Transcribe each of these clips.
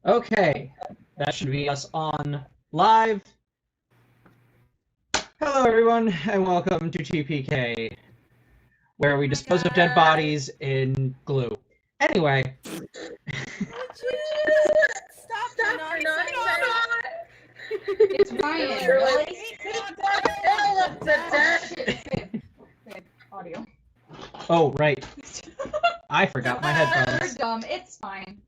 Okay, that should be us on live. Hello, everyone, and welcome to TPK, where we dispose of dead bodies in glue. Anyway. Stop. It's Ryan. Really? Audio. Oh, right. I forgot my headphones. You're dumb. It's fine.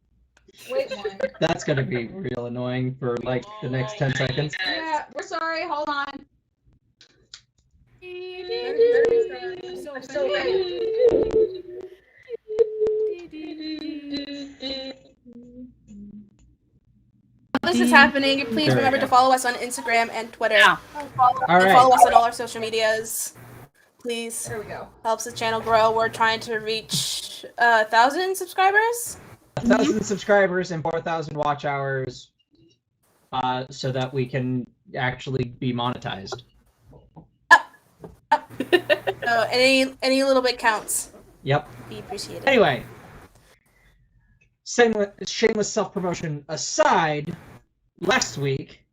Wait one. That's gonna be real annoying for like the next 10 seconds. Yeah, we're sorry. Hold on. I'm so ready. This is happening. Please remember to follow us on Instagram and Twitter. All right. Follow us on all our social medias. Please. There we go. Helps the channel grow. We're trying to reach 1,000 subscribers. 1,000 subscribers and 4,000 watch hours, so that we can actually be monetized. Any little bit counts. Yep. Be appreciated. Anyway, shameless self-promotion aside, last week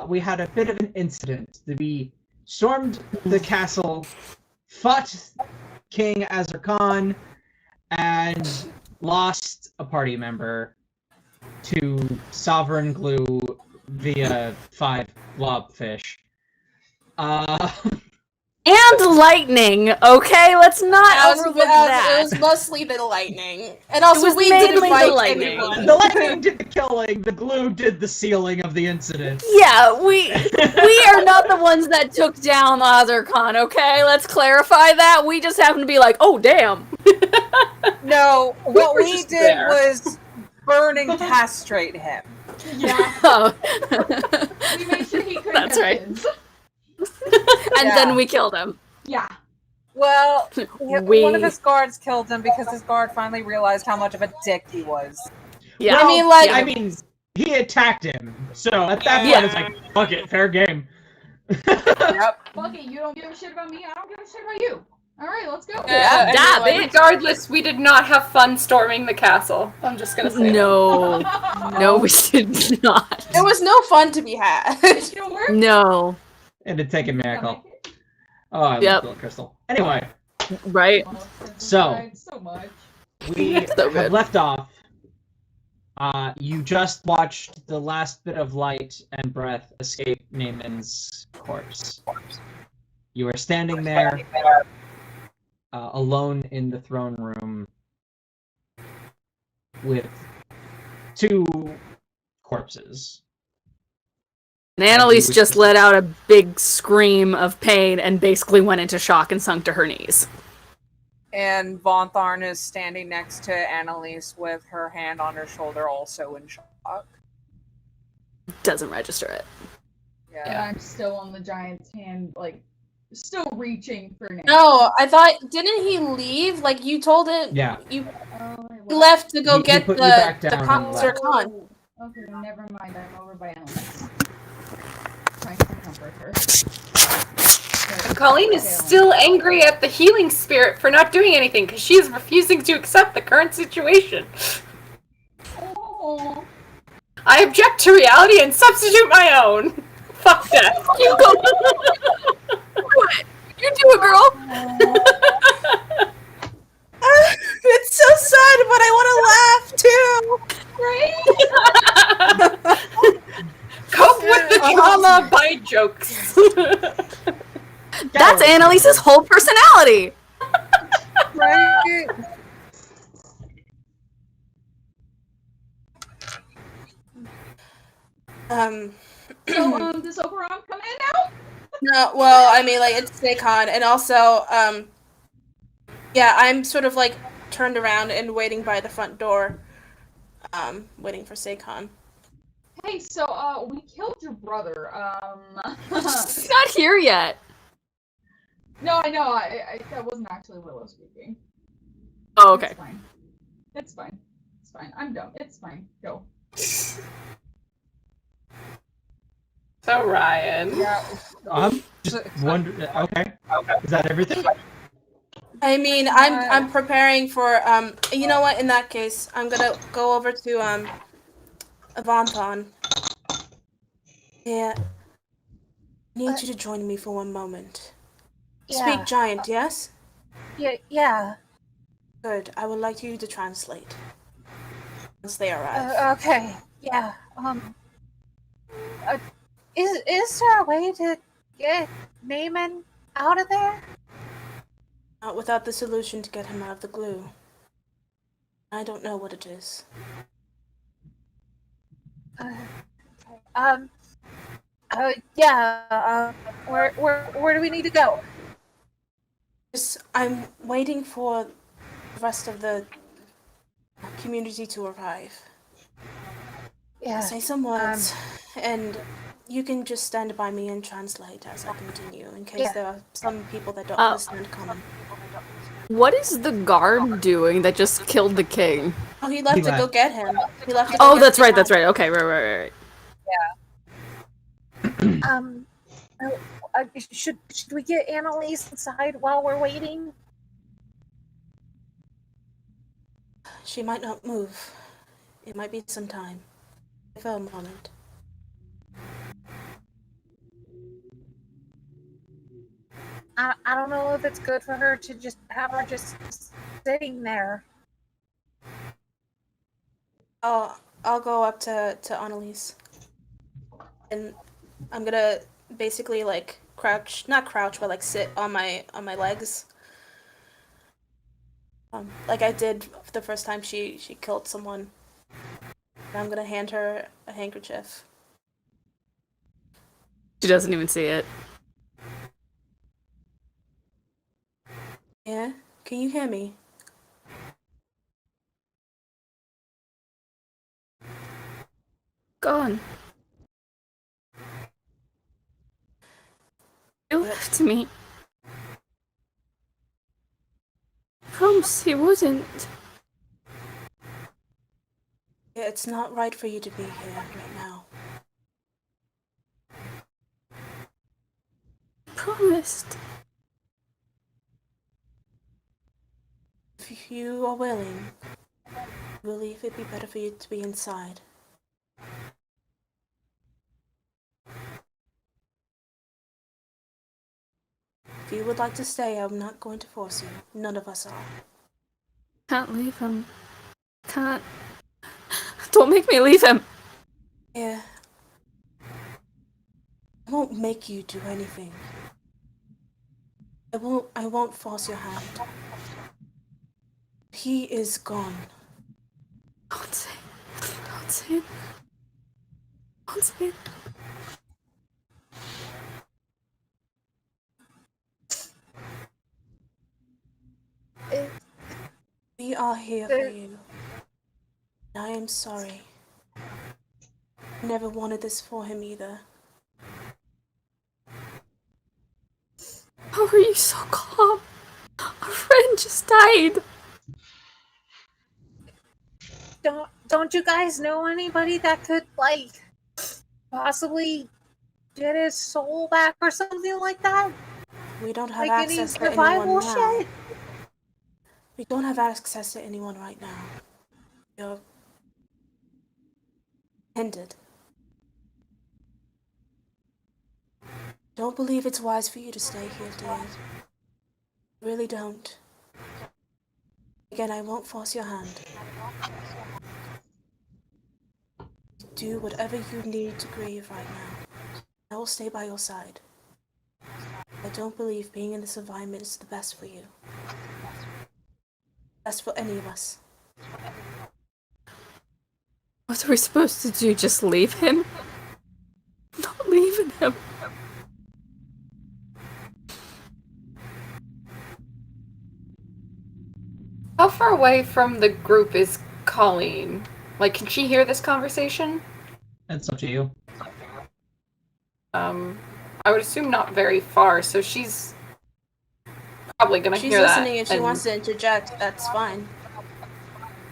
we had a bit of an incident. We stormed the castle, fought King Azer Khan, and lost a party member to sovereign glue via 5 blobfish. And lightning, okay? Let's not overlook that. It was mostly the lightning. And also, was we didn't mainly the fight lightning. anyone. The lightning did the killing, the glue did the sealing of the incident. Yeah, we are not the ones that took down Azer Khan, okay? Let's clarify that. We just happen to be like, oh, damn. No, what were we just did there. was burn and castrate him. Yeah. Oh. We made sure he couldn't That's have right. kids. And then we killed him. Yeah. Well, We- one of his guards killed him because his guard finally realized how much of a dick he was. Yeah. I mean, like, I mean, he attacked him, so at that Yeah. point it's like, fuck it, fair game. Yep. Fuck it. You don't give a shit about me. I don't give a shit about you. All right, let's go. Yeah. Dab anyway. it. Regardless, we did not have fun storming the castle. I'm just gonna say. No. No, we did not. There was no fun to be had. It don't work. No. And to take a miracle. Oh, I Yep. love Crystal. Anyway, Right? So- So much. we So have good. left off. You just watched the last bit of light and breath escape Nehman's corpse. You are standing there, alone in the throne room, with 2 corpses. And Annalise just let out a big scream of pain and basically went into shock and sunk to her knees. And Von Tharn is standing next to Annalise with her hand on her shoulder, also in shock. Doesn't register it. Yeah. And I'm still on the giant's hand, like, still reaching for now. No, I thought, didn't he leave? Like, you told him, Yeah. you Oh, wait, what? left to go He get put the you back the down con- and Sir left. Khan. Okay, never mind. I'm over by Ellen. Trying to comfort her. And Colleen is still angry at the healing spirit for not doing anything because she is refusing to accept the current situation. Oh. I object to reality and substitute my own. Fuck that. You go. Do it. You do it, girl. It's so sad, but I want to laugh too. Cope with the trauma by jokes. That's Annalise's whole personality. Right? So, does Oberon come in now? No, well, I mean, like, it's Seikon, and also, yeah, I'm sort of, like, turned around and waiting by the front door, waiting for Seikon. Hey, so, we killed your brother, He's not here yet. No, I know, that wasn't actually Willow speaking. Oh, okay. It's fine. It's fine. It's fine. I'm dumb. It's fine. Go. So Ryan. Yeah. I'm just wondering. Okay. Is that everything? I mean, I'm preparing for, you know what, in that case, I'm gonna go over to, Avanthon. Yeah. I need you to join me for one moment. Speak giant, yes? Yeah. Good. I would like you to translate. Once they arrive. Okay. Yeah. Is there a way to get Nehman out of there? Not without the solution to get him out of the glue. I don't know what it is. Where do we need to go? I'm waiting for the rest of the community to arrive. Yeah. Say some words, and you can just stand by me and translate as I continue, in case there are some people that don't understand common. What is the guard doing that just killed the king? Oh, he left to go get him. He left to go Oh, get that's right, Nehman. that's right. Okay, right. Should we get Annalise inside while we're waiting? She might not move. It might be some time. Give her a moment. I don't know if it's good for her to just have her just sitting there. I'll go up to Annalise. And I'm gonna basically like crouch, not crouch, but like sit on my legs. Like I did the first time she killed someone. And I'm gonna hand her a handkerchief. She doesn't even see it. Yeah? Can you hear me? Gone. You left me. Promise he wouldn't. Yeah, it's not right for you to be here right now. Promised. If you are willing, I believe it'd be better for you to be inside. If you would like to stay, I'm not going to force you. None of us are. Can't leave him. Can't. Don't make me leave him. Yeah. I won't make you do anything. I won't force your hand. He is gone. Don't say it. Don't say it. Don't say it. We are here for you. And I am sorry. I never wanted this for him either. How are you so calm? Our friend just died. Don't you guys know anybody that could like possibly get his soul back or something like that? We don't have Like any access to anyone revival now. shit? We don't have access to anyone right now. You're hindered. Don't believe it's wise for you to stay here, dear. Really don't. Again, I won't force your hand. Do whatever you need to grieve right now. I will stay by your side. I don't believe being in this environment is the best for you. Best for any of us. What are we supposed to do? Just leave him? Not leaving him. How far away from the group is Colleen? Like, can she hear this conversation? It's up to you. I would assume not very far, so she's probably gonna She's hear that. listening. If she wants to interject, that's fine.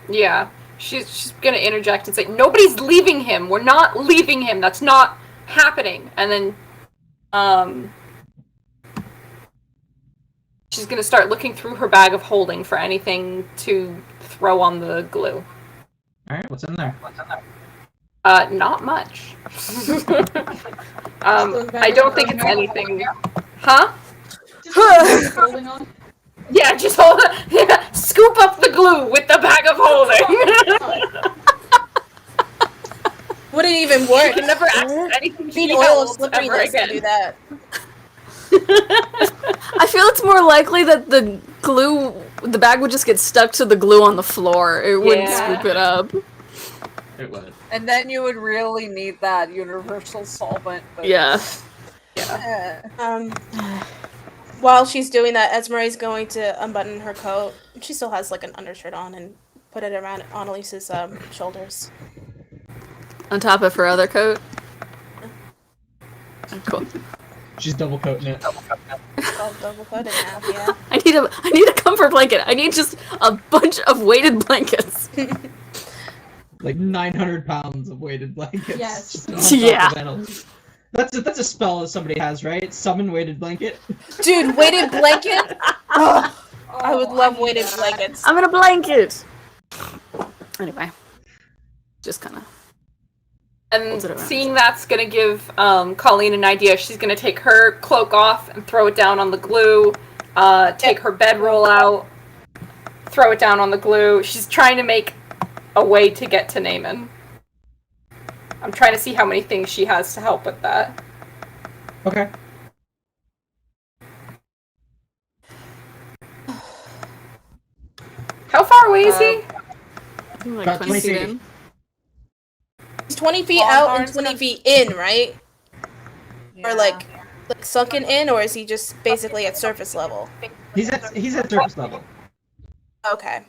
Yeah, she's gonna interject and say, "Nobody's leaving him. We're not leaving him. That's not happening." And then, she's gonna start looking through her bag of holding for anything to throw on the glue. Alright, what's in there? Not much. I don't think it's anything. Huh? Just holding on. Yeah, just hold yeah, scoop up the glue with the bag of holding. Wouldn't even You work. can never ask anything she Need oil holds of ever slipperiness to again. do that. I feel it's more likely that the bag would just get stuck to the glue on the floor. It wouldn't Yeah. scoop it up. It would. And then you would really need that universal solvent. But, Yeah. While she's doing that, Esmere's going to unbutton her coat. She still has like an undershirt on and put it around Annalise's shoulders. On top of her other coat. Oh, cool. She's double coating it. Double coated now, yeah. I need a comfort blanket. I need just a bunch of weighted blankets. Like 900 pounds of weighted blankets. Yes. Just on top Yeah. of Annalise. That's a spell that somebody has, right? Summon weighted blanket. Dude, weighted blanket? Ugh, I would love weighted blankets. I'm in a blanket. Anyway. Just kind of. And Holds it around. seeing that's gonna give Colleen an idea. She's gonna take her cloak off and throw it down on the glue. Take her bedroll out, throw it down on the glue. She's trying to make a way to get to Nehmen. I'm trying to see how many things she has to help with that. Okay. How far away is he? Like About 20 feet 20 in. He's 20 feet Long out and arms 20 gonna- feet in, right? Yeah. Or like sunken in, or is he just basically at surface level? He's at surface level. Okay.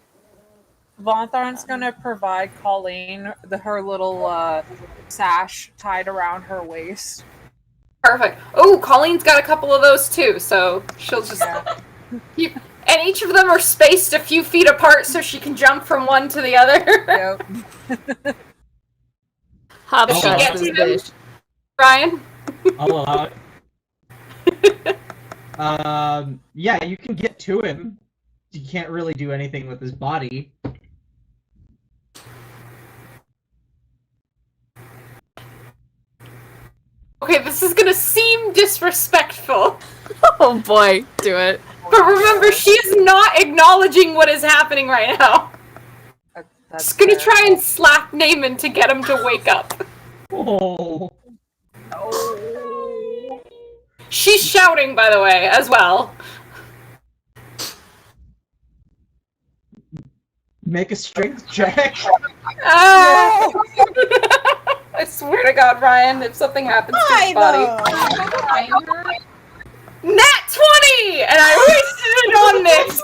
Von Tharn's gonna provide Colleen her little sash tied around her waist. Perfect. Oh, Colleen's got a couple of those too, so she'll just keep. And each of them are spaced a few feet apart so she can jump from one to the other. Yep. Hop Does she shot get this to them? bitch. Ryan? I'll allow it. Yeah, you can get to him. You can't really do anything with his body. Okay, this is gonna seem disrespectful. Oh boy, do it. But remember, she is not acknowledging what is happening right now. That's She's gonna fair. try and slap Nehmen to get him to wake up. Oh. She's shouting, by the way, as well. Make a strength check. Ah! I swear to God, Ryan, if something happens to his body. Nat 20! And I wasted it on this!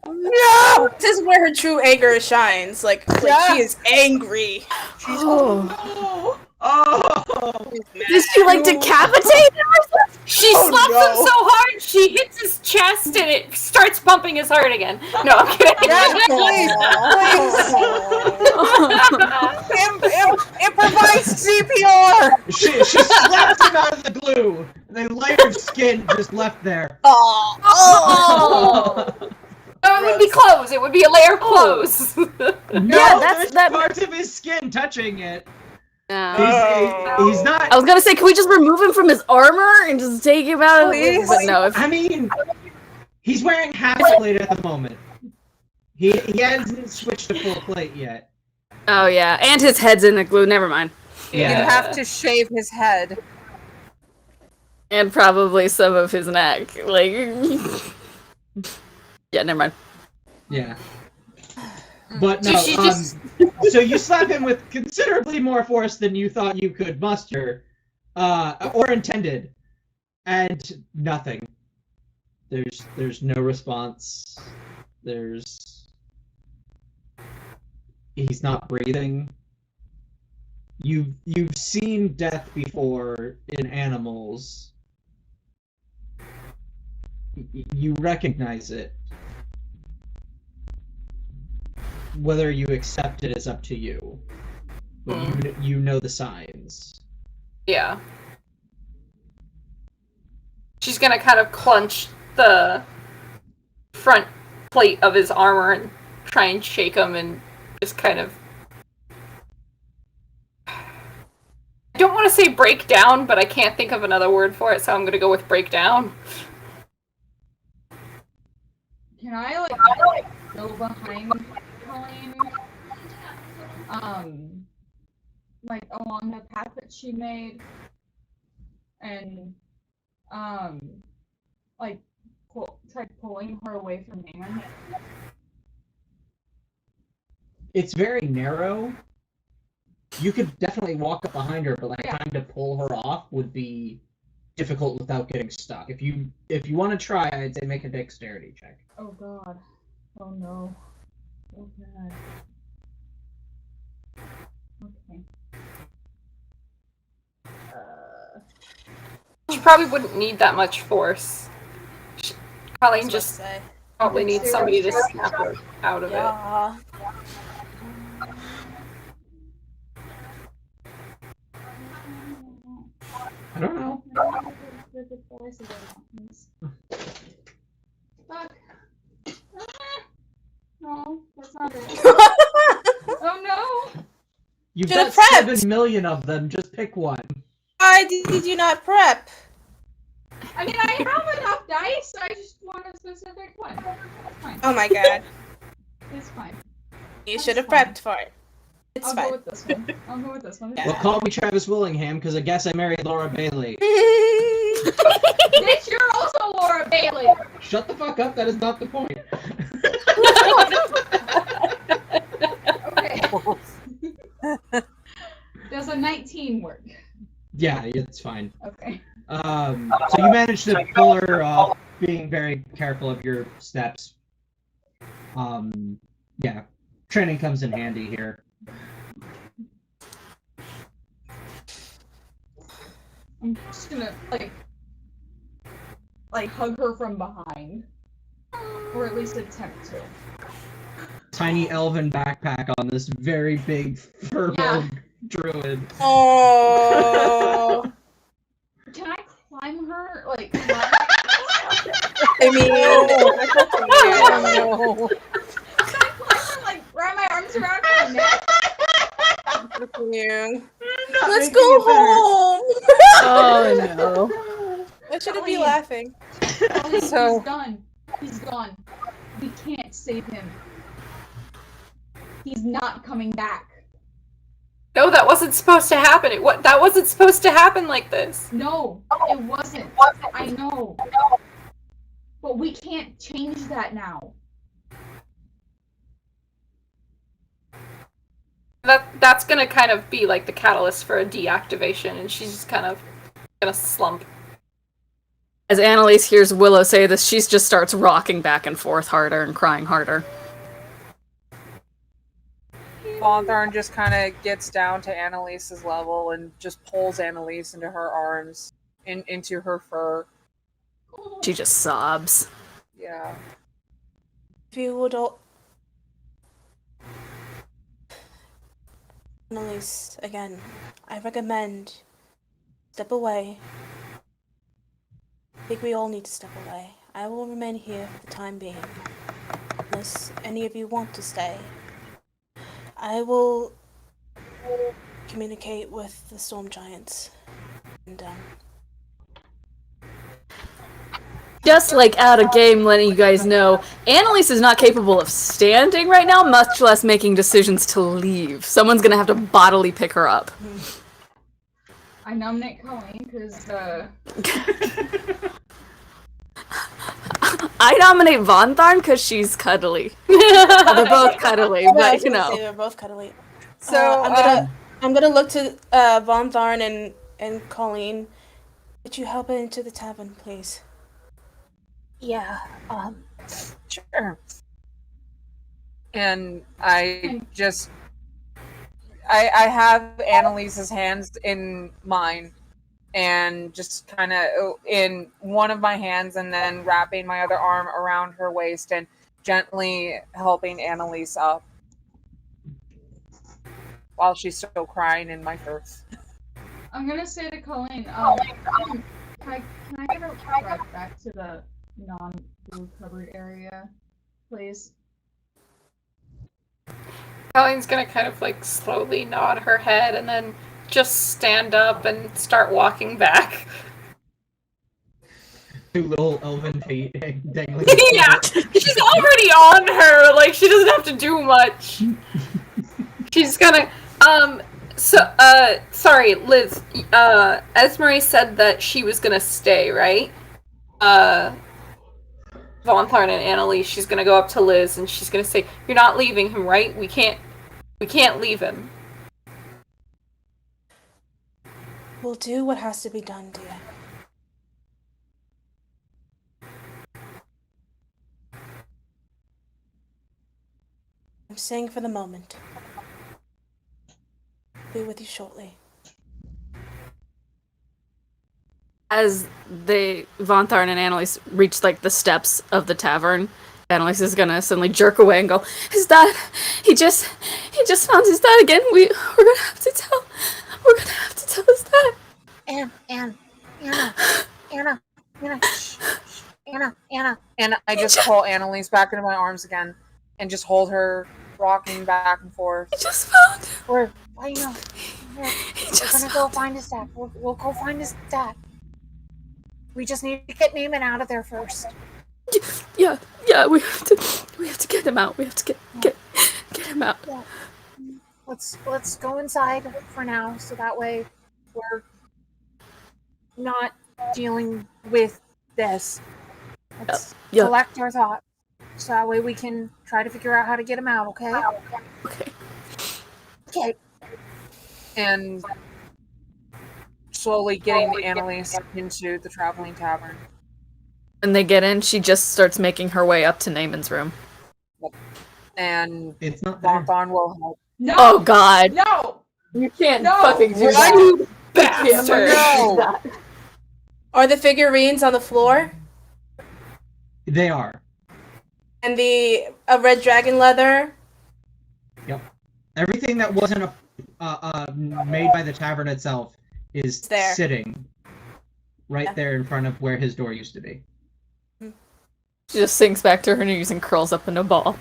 No! This is where her true anger shines. Like she is angry. Oh. Oh. Did she like decapitate him or something? She slaps him so hard, she hits his chest and it starts pumping his heart again. No, I'm kidding. Improvise CPR! She slaps him out of the glue. And the layer of skin just left there. Oh. No, it would be clothes. It would be a layer of clothes. No, Yeah, there's that- parts of his skin touching it. No. He's not. I was gonna say, can we just remove him from his armor and just take him out? Please. But no, if I mean, he's wearing half plate at the moment. He hasn't switched to full plate yet. oh yeah, and his head's in the glue. Never mind. You Yeah. have to shave his head. And probably some of his neck. Like, yeah, never mind. Yeah. But So no, she just- so you slap him with considerably more force than you thought you could muster, or intended, and nothing. There's no response. He's not breathing. You've seen death before in animals. You recognize it. Whether you accept it is up to you. But you know the signs. Yeah. She's gonna kind of clench the front plate of his armor and try and shake him and just kind of want to say breakdown, but I can't think of another word for it, so I'm going to go with breakdown. Can I go behind Colleen? Along the path that she made, and try pulling her away from Nehman. It's very narrow. You could definitely walk up behind her, but trying to pull her off would be difficult without getting stuck. If you want to try, I'd say make a dexterity check. Oh god. Oh no. Oh god. Okay. She probably wouldn't need that much force. Colleen just probably needs somebody to snap her out of it. Yeah. I don't know. Fuck. No, that's not it. Oh no! You've Should've got prepped. 7 million of them. Just pick one. Why did you not prep? I mean, I have enough dice. I just want a specific one. It's fine. Oh my god. It's fine. You That's should have fine. prepped for it. It's I'll fine. go with this one. I'll go with this one. Yeah. Well, call me Travis Willingham, because I guess I married Laura Bailey. Bitch, you're also Laura Bailey. Shut the fuck up. That is not the point. Okay. Does a 19 work? Yeah, it's fine. Okay. So you managed to pull her off, being very careful of your steps. Yeah, training comes in handy here. I'm just gonna hug her from behind, or at least attempt to. Tiny elven backpack on this very big furbolg druid. Oh. Can I climb her? I mean, Oh, Can I climb her? Wrap my arms around her neck? you. Not Let's making go it better. home. Oh no. I shouldn't be Colleen. laughing. Colleen, So- he's done. He's gone. We can't save him. He's not coming back. No, that wasn't supposed to happen. That wasn't supposed to happen like this. No, it wasn't. I know. But we can't change that now. That's gonna kind of be like the catalyst for a deactivation, and she's just kind of gonna slump. As Annalise hears Willow say this, she just starts rocking back and forth harder and crying harder. Bonthorn just kind of gets down to Annalise's level and just pulls Annalise into her arms, into her fur. She just sobs. Yeah. If you would all... Annalise, again, I recommend step away. I think we all need to step away. I will remain here for the time being. Unless any of you want to stay. I will communicate with the storm giants. And, Just like out of game, letting you guys know, Annalise is not capable of standing right now, much less making decisions to leave. Someone's gonna have to bodily pick her up. I nominate Colleen because, I nominate Von because she's cuddly. They're both cuddly, but you know. They're both cuddly. So, I'm gonna look to Von Tharn and Colleen. Could you help her into the tavern, please? Yeah, sure. And I have Annalise's hands in mine, and just kind of in one of my hands, and then wrapping my other arm around her waist and gently helping Annalise up while she's still crying in my fur. I'm gonna say to Colleen, can I get her right back to the non-blue covered area, please? Colleen's gonna kind of like slowly nod her head and then just stand up and start walking back. 2 little elven feet dangling. Yeah, she's already on her. Like, she doesn't have to do much. She's gonna. Sorry, Liz. Esmery said that she was gonna stay, right? Von Tharn and Annalise, she's gonna go up to Liz and she's gonna say, "You're not leaving him, right? We can't leave him." We'll do what has to be done, dear. I'm staying for the moment. Be with you shortly. As Von Tharn and Annalise reach like the steps of the tavern, Annalise is gonna suddenly jerk away and go, "His dad! He just found his dad again. We're gonna have to tell his dad." Anna. And I just pull Annalise back into my arms again and just hold her, rocking back and forth. He just found him. We're gonna go found find his dad. We'll go find his dad. We just need to get Nehman out of there first. Yeah, we have to get him out. We have to get him out. Yeah. Let's go inside for now, so that way we're not dealing with this. Let's collect our thoughts, so that way we can try to figure out how to get him out. Okay. Okay. And slowly getting Annalise into the traveling tavern. When they get in, she just starts making her way up to Nehman's room. And It's not Von there. Tharn will help. No! Oh God! No! You can't No! fucking do Why that. do You bastard! No! Are the figurines on the floor? They are. And the red dragon leather? Yep. Everything that wasn't made by the tavern itself is There. sitting right there in front of where his door used to be. She just sinks back to her knees and curls up in a ball,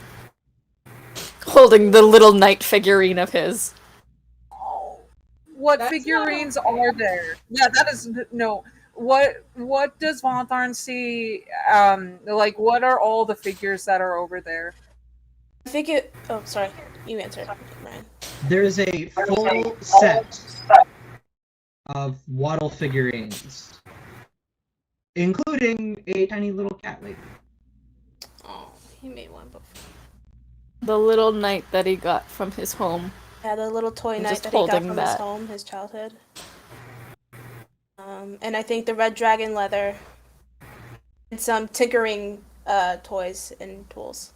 holding the little knight figurine of his. What That's figurines not are there? Yeah, that is no. What does Von Tharn see? Like, what are all the figures that are over there? I think it. Oh, sorry. You answered, Ryan. There's a full set of Waddle figurines, including a tiny little cat lady. Oh, he made one before. The little knight that he got from his home. Yeah, the little toy I'm knight just that he got holding from his that. home, his childhood. And I think the red dragon leather. And some tinkering toys and tools.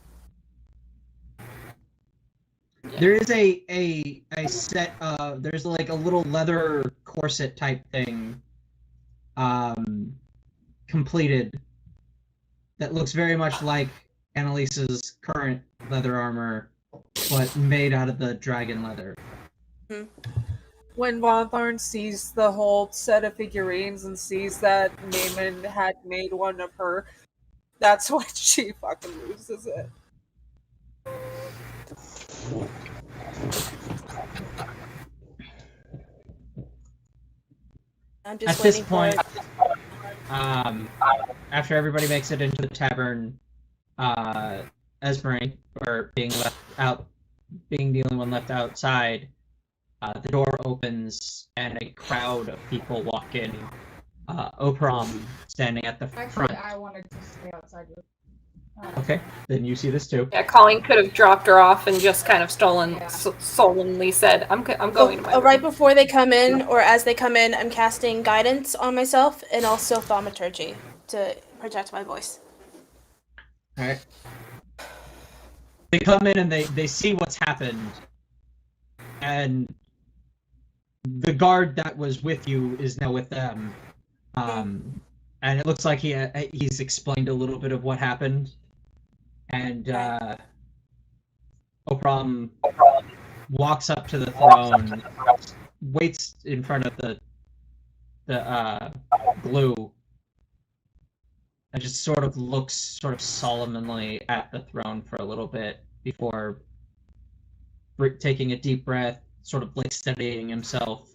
There is a set there's like a little leather corset type thing completed that looks very much like Annalise's current leather armor, but made out of the dragon leather. When Von Tharn sees the whole set of figurines and sees that Nehmen had made one of her, that's when she fucking loses it. I'm just At this waiting point, for it. after everybody makes it into the tavern, Esmery, or being the only one left outside, the door opens and a crowd of people walk in. Oprom standing at the front. Actually, I wanted to stay outside with. Okay, then you see this too. Yeah, Colleen could have dropped her off and just kind of sullenly said, I'm going to my room." Right before they come in, or as they come in, I'm casting guidance on myself and also thaumaturgy to protect my voice. Alright. They come in and they see what's happened. And the guard that was with you is now with them. And it looks like he's explained a little bit of what happened. And Oprom walks up to the throne, waits in front of the glue, and just sort of looks sort of solemnly at the throne for a little bit before taking a deep breath, sort of like steadying himself,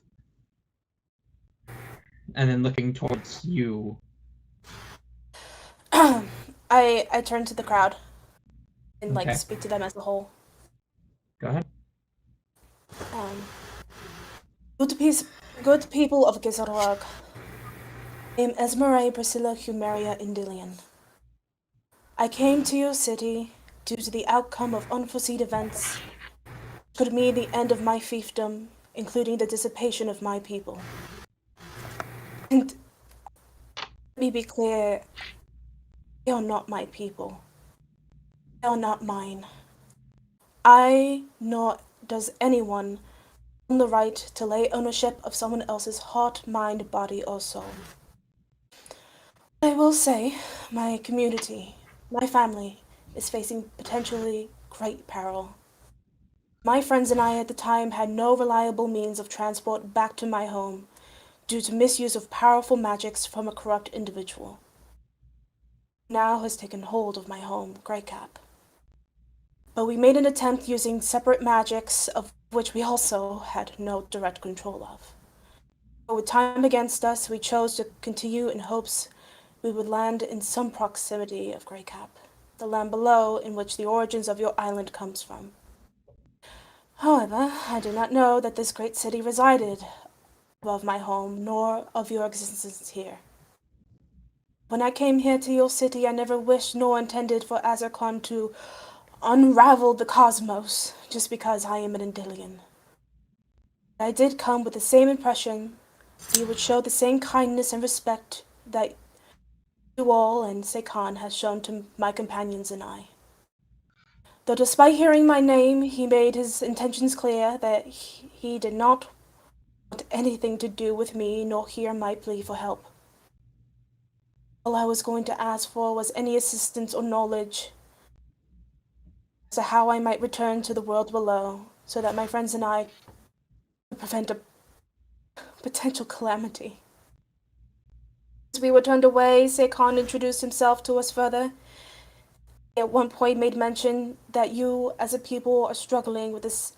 and then looking towards you. I turn to the crowd and Okay. speak to them as a whole. Go ahead. Good people of Gisalborg. I am Esmeralda Priscilla Humeria Indilian. I came to your city due to the outcome of unforeseen events, which could mean the end of my fiefdom, including the dissipation of my people. And let me be clear, they are not my people. They are not mine. Nor does anyone own the right to lay ownership of someone else's heart, mind, body, or soul. I will say, my community, my family, is facing potentially great peril. My friends and I at the time had no reliable means of transport back to my home due to misuse of powerful magics from a corrupt individual. Now has taken hold of my home, Greycap. But we made an attempt using separate magics of which we also had no direct control of. But with time against us, we chose to continue in hopes we would land in some proximity of Greycap, the land below in which the origins of your island comes from. However, I did not know that this great city resided above my home, nor of your existence here. When I came here to your city, I never wished nor intended for Azer Khan to unravel the cosmos just because I am an Indilian. I did come with the same impression that you would show the same kindness and respect that you all and Sekhan has shown to my companions and I. Though despite hearing my name, he made his intentions clear that he did not want anything to do with me nor hear my plea for help. All I was going to ask for was any assistance or knowledge as to how I might return to the world below, so that my friends and I could prevent a potential calamity. As we were turned away, Sekhan introduced himself to us further. He at one point made mention that you, as a people, are struggling with the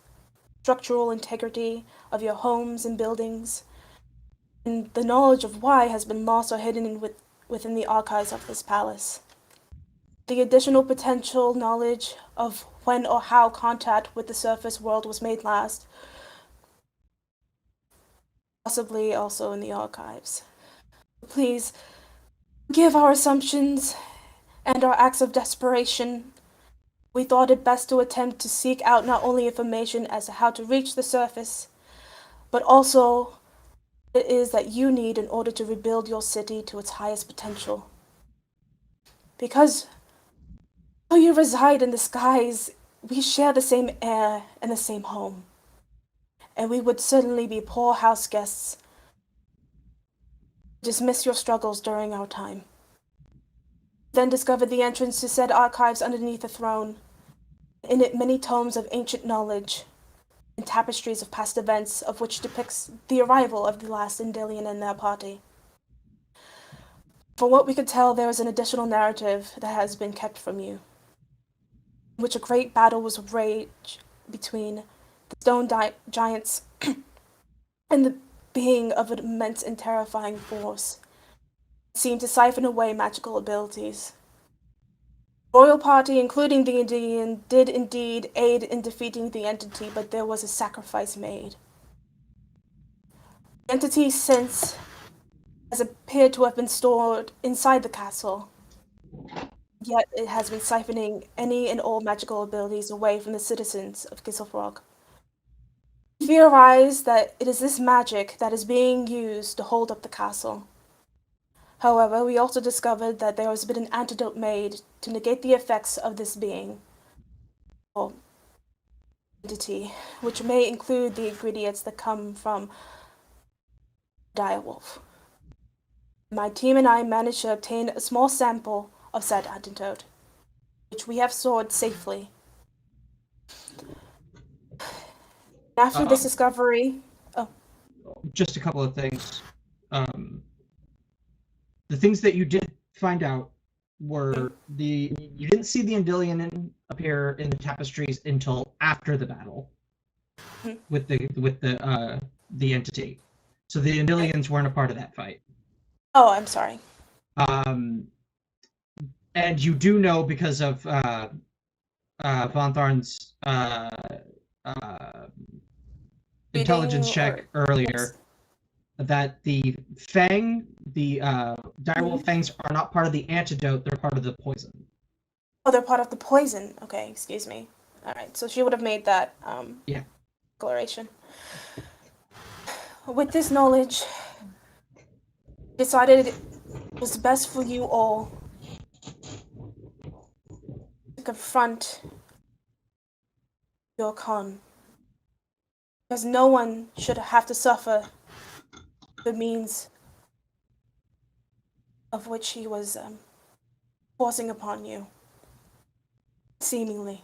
structural integrity of your homes and buildings, and the knowledge of why has been lost or hidden within the archives of this palace. The additional potential knowledge of when or how contact with the surface world was made last, possibly also in the archives. Please, forgive our assumptions and our acts of desperation. We thought it best to attempt to seek out not only information as to how to reach the surface, but also what it is that you need in order to rebuild your city to its highest potential. Because though you reside in the skies, we share the same air and the same home. And we would certainly be poor house guests to dismiss your struggles during our time. Then discovered the entrance to said archives underneath the throne. In it many tomes of ancient knowledge and tapestries of past events, of which depicts the arrival of the last Indilian and their party. For what we could tell, there is an additional narrative that has been kept from you, in which a great battle was waged between the stone giants and the being of an immense and terrifying force. It seemed to siphon away magical abilities. The royal party, including the Indian, did indeed aid in defeating the entity, but there was a sacrifice made. The entity since has appeared to have been stored inside the castle, yet it has been siphoning any and all magical abilities away from the citizens of Gisalborg. We theorize that it is this magic that is being used to hold up the castle. However, we also discovered that there has been an antidote made to negate the effects of this being, or entity, which may include the ingredients that come from direwolf. My team and I managed to obtain a small sample of said antidote, which we have stored safely. After this discovery... Just a couple of things. The things that you did find out were you didn't see the Indilian appear in the tapestries until after the battle with the entity. So the Indilians weren't a part of that fight. Oh, I'm sorry. And you do know because of Von Tharn's intelligence check earlier that the fang, the direwolf fangs, are not part of the antidote; they're part of the poison. Oh, they're part of the poison. Okay, excuse me. All right, so she would have made that declaration. With this knowledge, decided it was best for you all to confront your Khan, because no one should have to suffer the means of which he was forcing upon you, seemingly.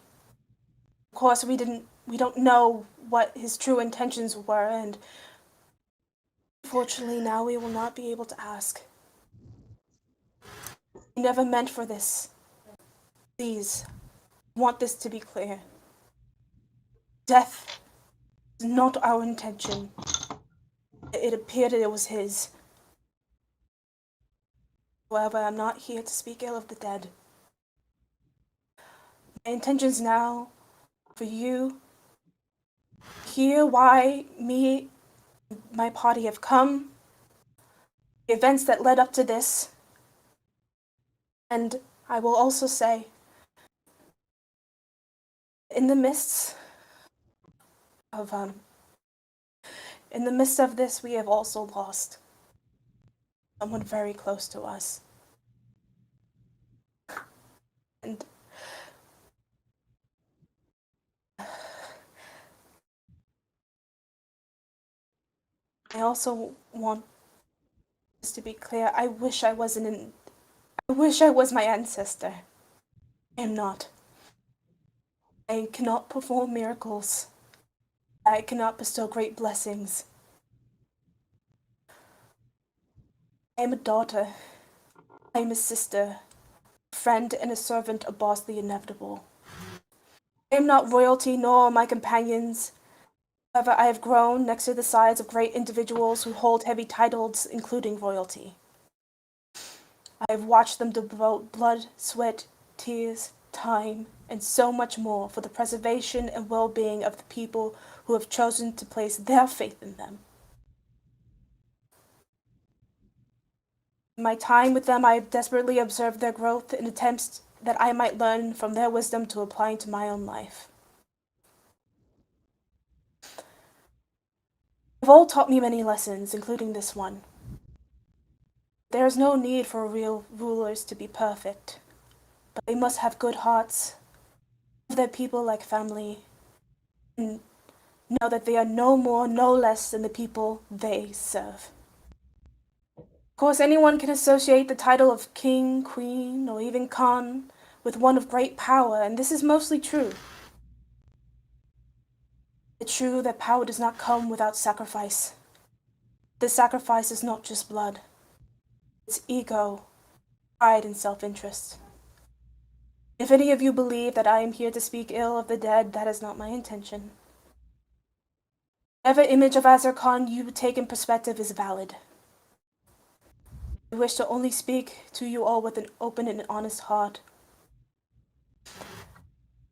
Of course, we don't know what his true intentions were, and unfortunately now we will not be able to ask. He never meant for this. Please, I want this to be clear. Death is not our intention. It appeared that it was his. However, I'm not here to speak ill of the dead. My intentions now for you hear why my party have come, the events that led up to this, and I will also say, in the midst of this, we have also lost someone very close to us. And I also want this to be clear. I wish I was my ancestor. I am not. I cannot perform miracles. I cannot bestow great blessings. I am a daughter. I am a sister, a friend, and a servant of Boss the Inevitable. I am not royalty, nor are my companions. However, I have grown next to the sides of great individuals who hold heavy titles, including royalty. I have watched them devote blood, sweat, tears, time, and so much more for the preservation and well-being of the people who have chosen to place their faith in them. In my time with them, I have desperately observed their growth in attempts that I might learn from their wisdom to apply to my own life. They've all taught me many lessons, including this one. There is no need for real rulers to be perfect, but they must have good hearts, love their people like family, and know that they are no more, no less than the people they serve. Of course, anyone can associate the title of king, queen, or even Khan with one of great power, and this is mostly true. It's true that power does not come without sacrifice. This sacrifice is not just blood. It's ego, pride, and self-interest. If any of you believe that I am here to speak ill of the dead, that is not my intention. Whatever image of Azer Khan you take in perspective is valid. I wish to only speak to you all with an open and honest heart.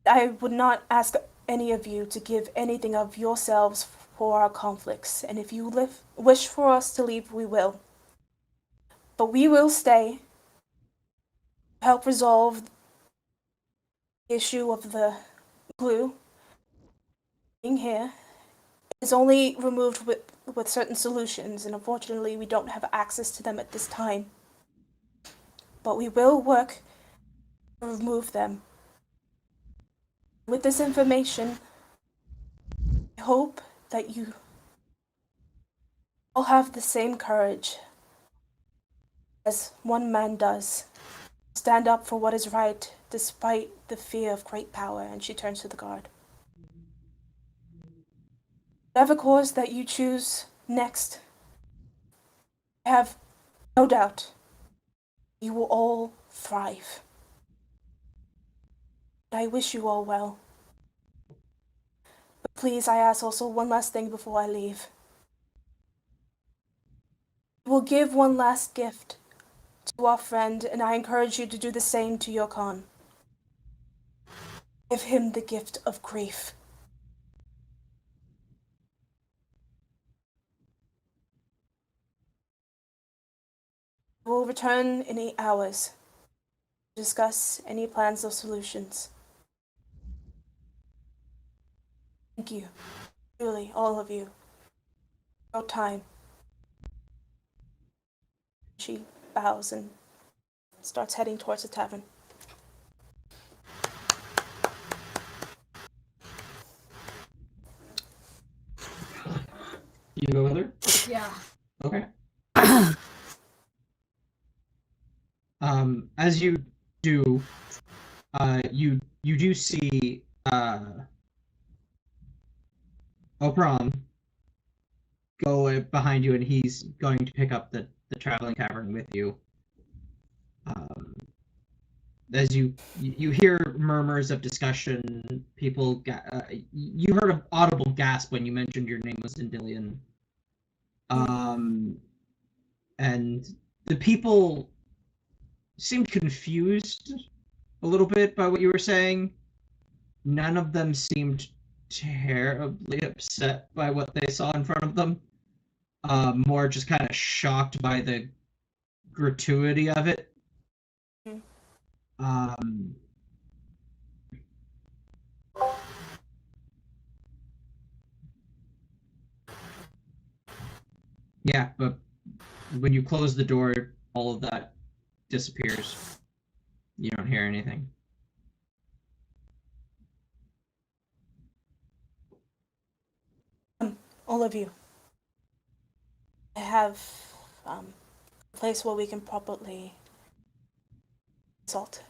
I would not ask any of you to give anything of yourselves for our conflicts, and if you wish for us to leave, we will. But we will stay to help resolve the issue of the glue. Being here is only removed with certain solutions, and unfortunately we don't have access to them at this time. But we will work to remove them. With this information, I hope that you all have the same courage as one man does. Stand up for what is right despite the fear of great power. And she turns to the guard. Whatever course that you choose next, I have no doubt you will all thrive. I wish you all well. But please, I ask also one last thing before I leave. We'll give one last gift to our friend, and I encourage you to do the same to your Khan. Give him the gift of grief. We'll return in 8 hours to discuss any plans or solutions. Thank you, truly, all of you. Your time. She bows and starts heading towards the tavern. You go with her? Yeah. Okay. As you do, you do see Opram go behind you, and he's going to pick up the traveling tavern with you. As you hear murmurs of discussion, people you heard an audible gasp when you mentioned your name was Dandelion. And the people seemed confused a little bit by what you were saying. None of them seemed terribly upset by what they saw in front of them. More just kind of shocked by the gratuity of it. Yeah, but when you close the door, all of that disappears. You don't hear anything. All of you. I have a place where we can properly consult.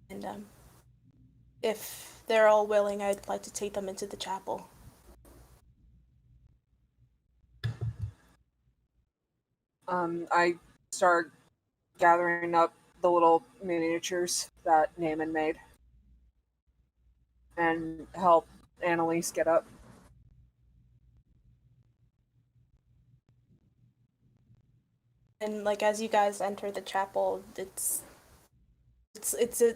And if they're all willing, I'd like to take them into the chapel. I start gathering up the little miniatures that Nehman made and help Annalise get up. And like as you guys enter the chapel, it's a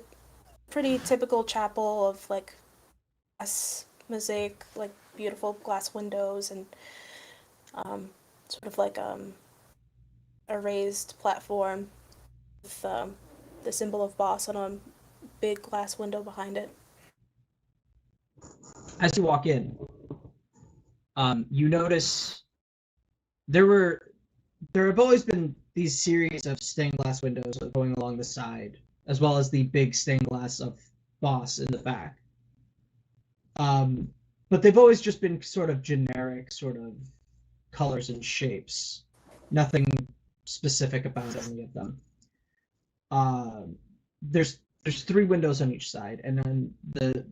pretty typical chapel of like glass mosaic, like beautiful glass windows, and sort of like a raised platform with the symbol of boss on a big glass window behind it. As you walk in, you notice there have always been these series of stained glass windows going along the side, as well as the big stained glass of boss in the back. But they've always just been sort of generic, sort of colors and shapes. Nothing specific about any of them. There's 3 windows on each side, and then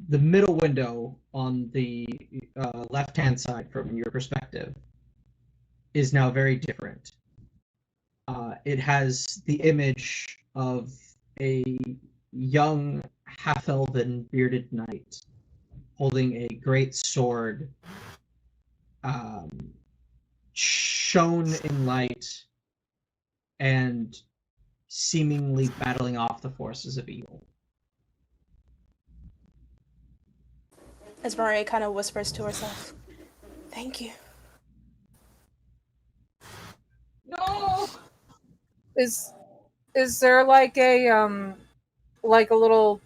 the middle window on the left-hand side from your perspective is now very different. It has the image of a young half-elven bearded knight holding a great sword, shone in light and seemingly battling off the forces of evil. As Maria kind of whispers to herself, "Thank you." No. Is there like a little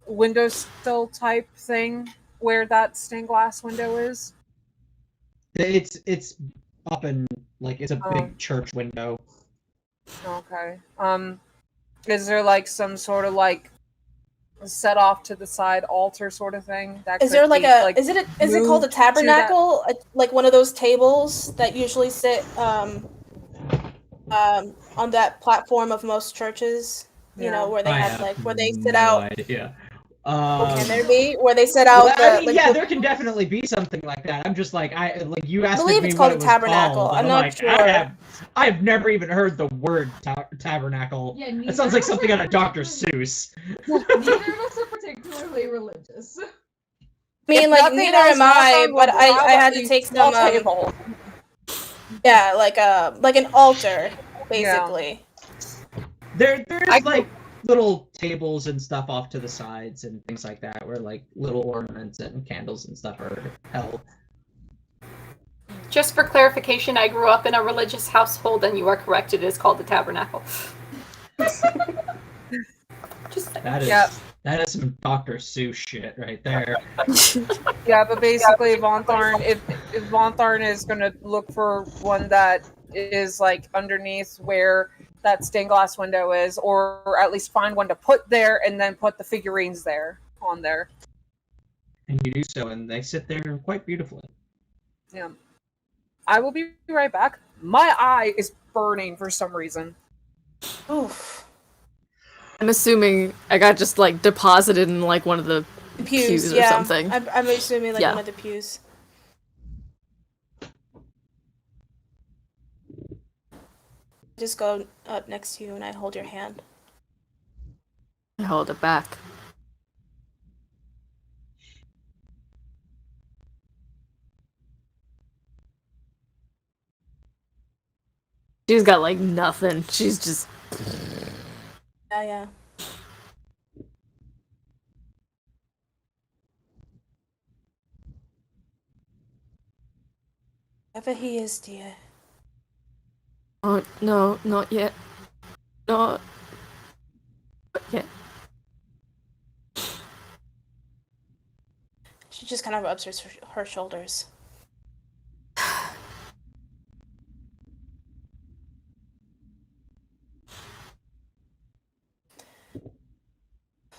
windowsill type thing where that stained glass window is? It's up in like it's a big church window. Okay. Is there like some sort of like set off to the side altar sort of thing? That Is there like be, a is it called a moved to tabernacle? Like one of those tables that usually sit on that platform of most churches, you know, where they have like where they sit out. Idea. Can there be where they sit out? There can definitely be something like that. I'm just like you asked me it's what called it a was tabernacle. called, I'm and not like, sure. I have never even heard the word tabernacle. Yeah, that sounds like something out of Dr. Seuss. Neither of us are particularly religious. I mean, like neither am I, but I had to take some. Yeah, like an altar, basically. There's I- like little tables and stuff off to the sides and things like that, where like little ornaments and candles and stuff are held. Just for clarification, I grew up in a religious household, and you are correct. It is called the tabernacle. Just That is Yep. that is some Dr. Seuss shit right there. Yeah, but basically, Von Tharn, if Von Tharn is going to look for one that is like underneath where that stained glass window is, or at least find one to put there, and then put the figurines there on there. And you do so, and they sit there quite beautifully. Yeah, I will be right back. My eye is burning for some reason. Oof. I'm assuming I got just like deposited in like one of the pews or yeah. something. I'm assuming like Yeah. one of the pews. Just go up next to you and I hold your hand. I hold it back. She's got like nothing. She's just Yeah. Whoever he is, dear. oh no, not yet. Not yet. She just kind of rubs her shoulders.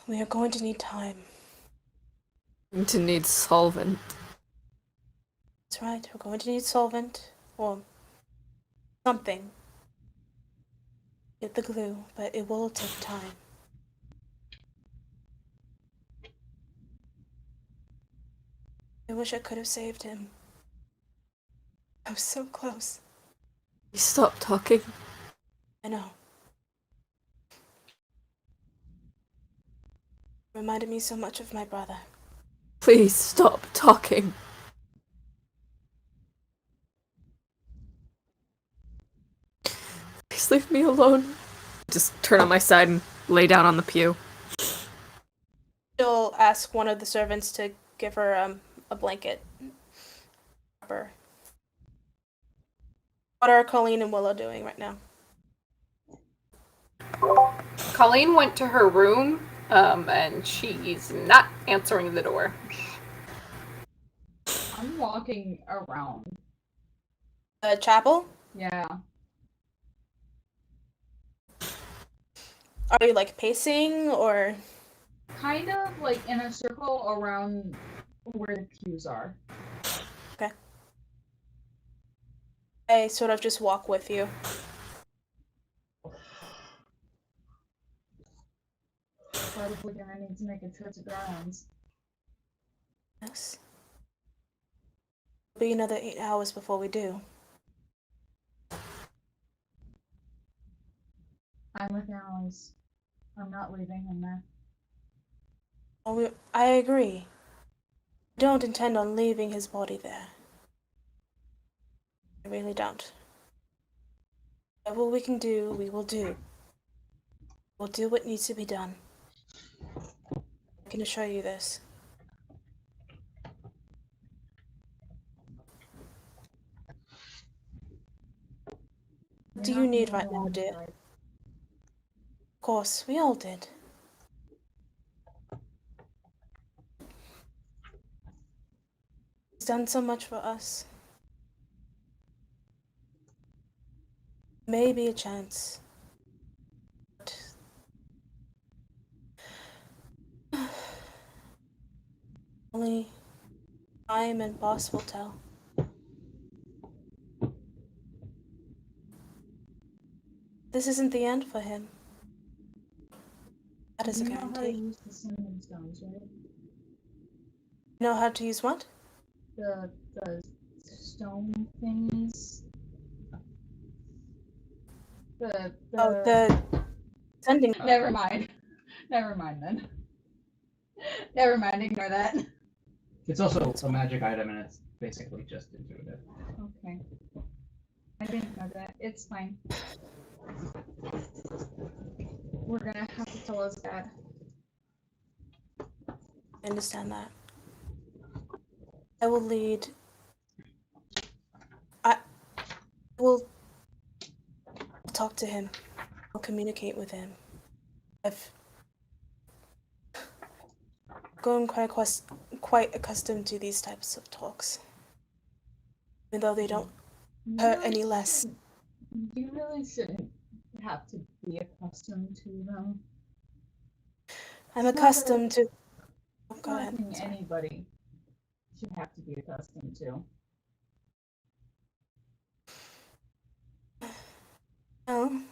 We are going to need time. To need solvent. That's right. We're going to need solvent or something. Get the glue, but it will take time. I wish I could have saved him. I was so close. Stop talking. I know. Reminded me so much of my brother. Please stop talking. Please leave me alone. Just turn on my side and lay down on the pew. She'll ask one of the servants to give her a blanket. What are Colleen and Willow doing right now? Colleen went to her room, and she's not answering the door. I'm walking around. The chapel? Yeah. Are you like pacing or? Kind of like in a circle around where the pews are. I sort of just walk with you. Probably gonna need to make a trip to grounds. Yes. It'll be another 8 hours before we do. I'm with Annalise. I'm not leaving him there. Oh, I agree. I don't intend on leaving his body there. I really don't. Whatever we can do, we will do. We'll do what needs to be done. I can assure you this. What do you need right now, dear? Of course, we all did. He's done so much for us. Maybe a chance. But only time and boss will tell. This isn't the end for him. That is a You know how to guarantee. use the cinnamon stones, right? You know how to use what? The stone thingies. The sending. Never mind. Never mind then. Never mind, ignore that. It's also a magic item, and it's basically just intuitive. Okay. I didn't know that. It's fine. We're gonna have to tell his dad. I understand that. I will lead. I will talk to him. I'll communicate with him. I've grown quite accustomed to these types of talks. Even though they don't hurt any less. You really shouldn't have to be accustomed to them. I'm accustomed to. Oh, It's go ahead. nothing Sorry. anybody should have to be accustomed to. Oh,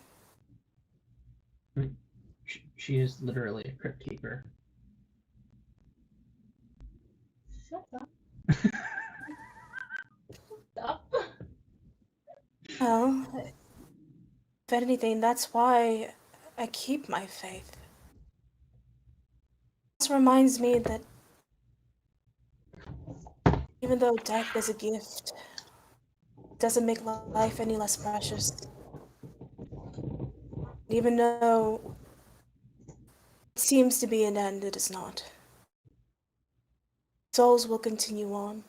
She is literally a crypt keeper. Shut up. Shut up. well. If anything, that's why I keep my faith. This reminds me that even though death is a gift, it doesn't make life any less precious. Even though it seems to be an end, it is not. Souls will continue on,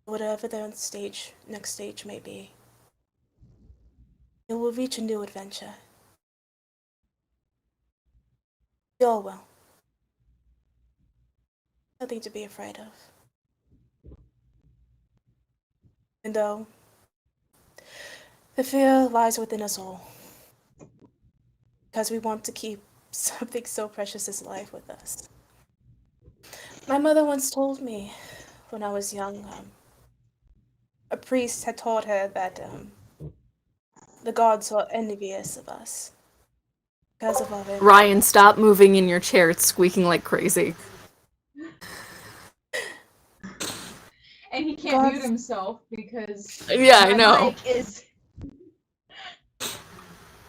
whatever their next stage may be. It will reach a new adventure. We all will. Nothing to be afraid of. Even though the fear lies within us all. Because we want to keep something so precious as life with us. My mother once told me when I was young, a priest had taught her that the gods are envious of us because of our Ryan, stop moving in your chair. It's squeaking like crazy. And he can't mute himself because Yeah, I my know. mic is.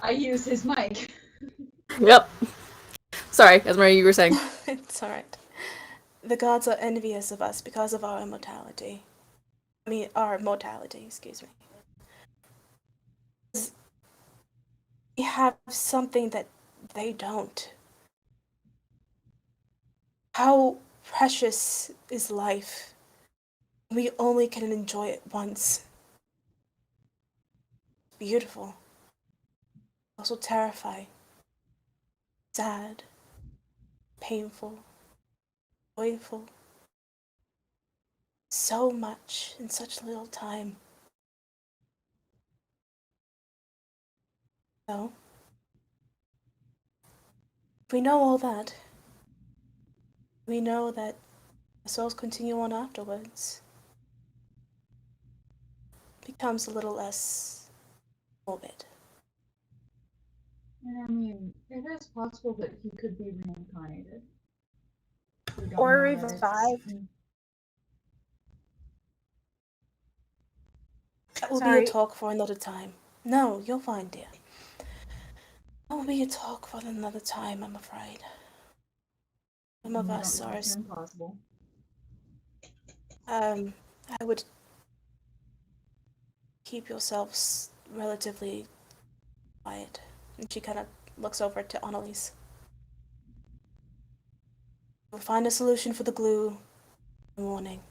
I use his mic. Yep. Sorry, Esmeralda, you were saying. It's alright. The gods are envious of us because of our immortality. Our mortality, excuse me. We have something that they don't. How precious is life? We only can enjoy it once. Beautiful. Also terrifying. Sad. Painful. Joyful. So much in such little time. So, if we know all that, we know that the souls continue on afterwards. It becomes a little less morbid. And I mean, it is possible that he could be reincarnated. We don't Or know that it's- revived. That will be Sorry. a talk for another time. No, you're fine, dear. That will be a talk for another time, I'm afraid. Some of We us don't know are. it's impossible. I would keep yourselves relatively quiet. And she kind of looks over to Annalise. We'll find a solution for the glue in the morning.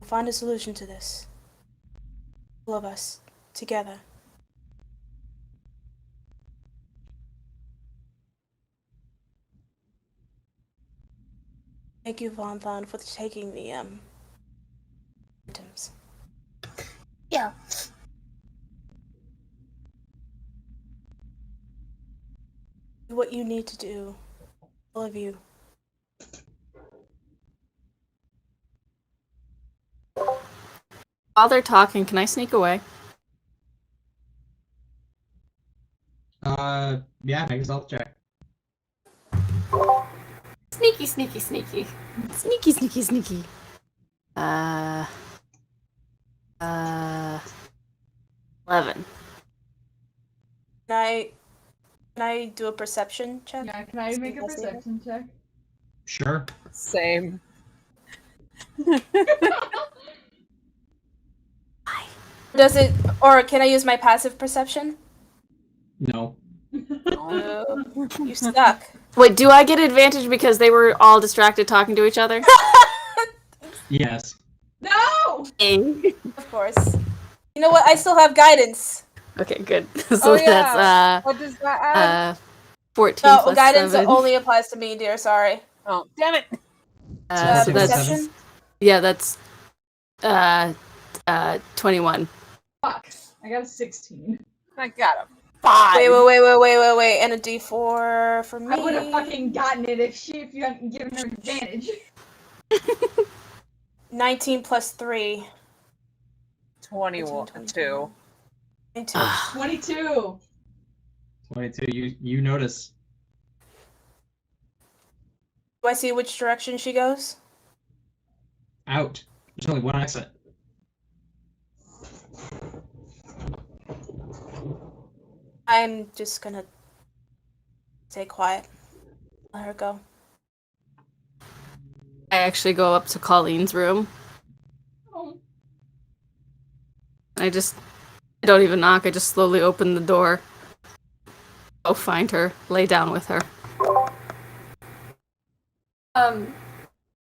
We'll find a solution to this. All of us, together. Thank you, Von Thon, for taking the items. Yeah. Do what you need to do. All of you. While they're talking, can I sneak away? Yeah, make a stealth check. Sneaky, sneaky, sneaky. Sneaky, sneaky, sneaky. 11. Can I do a perception check? Yeah, can I make a perception check? Sure. Same. Does it, or can I use my passive perception? No. No. You suck. Wait, do I get advantage because they were all distracted talking to each other? Yes. No! Of course. You know what? I still have guidance. Okay, good. So Oh yeah. that's What does that add? 14 No, plus guidance 7. only applies to me, dear. Sorry. Oh, damn it! So So that's 7? yeah, that's 21. Fuck. I got a 16. I got a 5. Wait, and a D4 for me. I would have fucking gotten it if you hadn't given her advantage. 19 plus 3. 22. 22. 22. 22. You notice. Do I see which direction she goes? Out. There's only one exit. I'm just gonna stay quiet. Let her go. I actually go up to Colleen's room. Oh. I don't even knock. I just slowly open the door. Go find her. Lay down with her.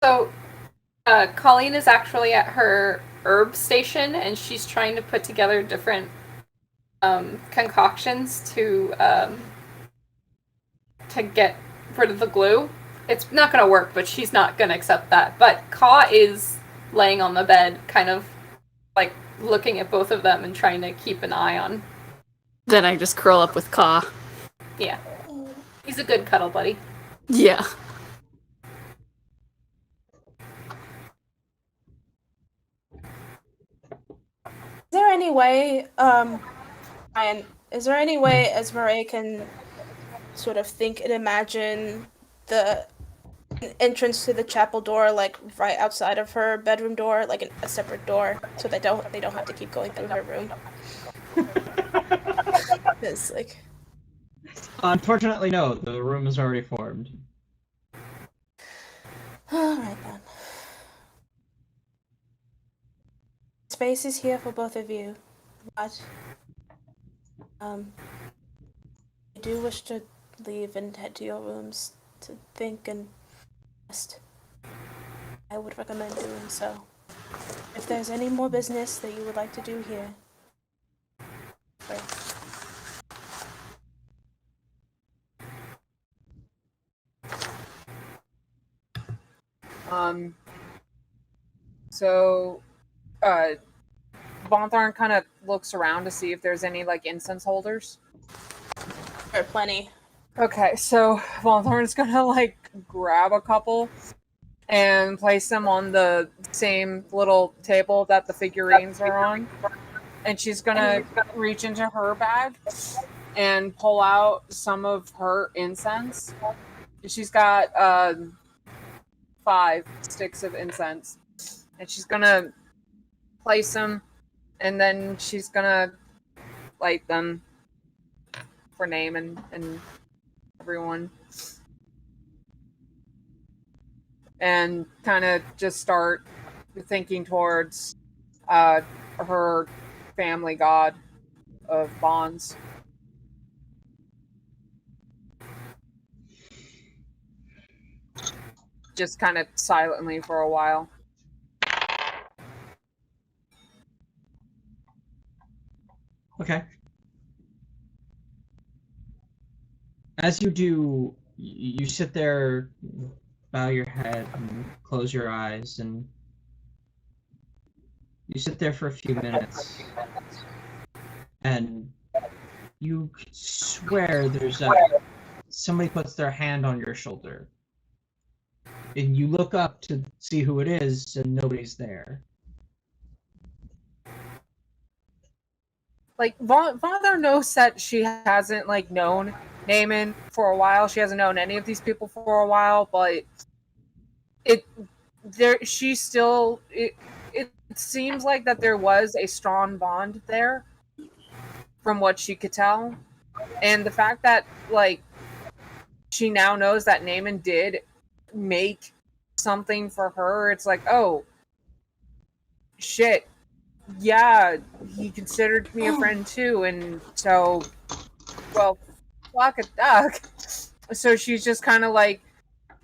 So, Colleen is actually at her herb station, and she's trying to put together different concoctions to get rid of the glue. It's not gonna work, but she's not gonna accept that. But Ka is laying on the bed, kind of like looking at both of them and trying to keep an eye on. Then I just curl up with Ka. Yeah, he's a good cuddle buddy. Yeah. Is there any way, Ryan, is there any way Esmeralda can sort of think and imagine the entrance to the chapel door, like right outside of her bedroom door, like a separate door, so they don't have to keep going through her room? It's like, Unfortunately, no. The room is already formed. all right then. Space is here for both of you, but I do wish to leave and head to your rooms to think and rest. I would recommend doing so. If there's any more business that you would like to do here, great. So, Von Tharn kind of looks around to see if there's any like incense holders. There are plenty. Okay, so Von Tharn's gonna like grab a couple and place them on the same little table that the figurines are on. And she's gonna reach into her bag and pull out some of her incense. She's got 5 sticks of incense. And she's gonna place them, and then she's gonna light them for Nehmen and everyone. And kind of just start thinking towards her family god of bonds. Just kind of silently for a while. Okay. As you do, you sit there, bow your head, and close your eyes, and you sit there for a few minutes, and you swear there's somebody puts their hand on your shoulder, and you look up to see who it is, and nobody's there. Like, Father knows that she hasn't, like, known Nehmen for a while. She hasn't known any of these people for a while, but it seems like that there was a strong bond there from what she could tell. And the fact that, like, she now knows that Nehmen did make something for her, it's like, oh, shit. yeah, he considered me a friend too, and so, well, fuck a duck. So she's just kind of like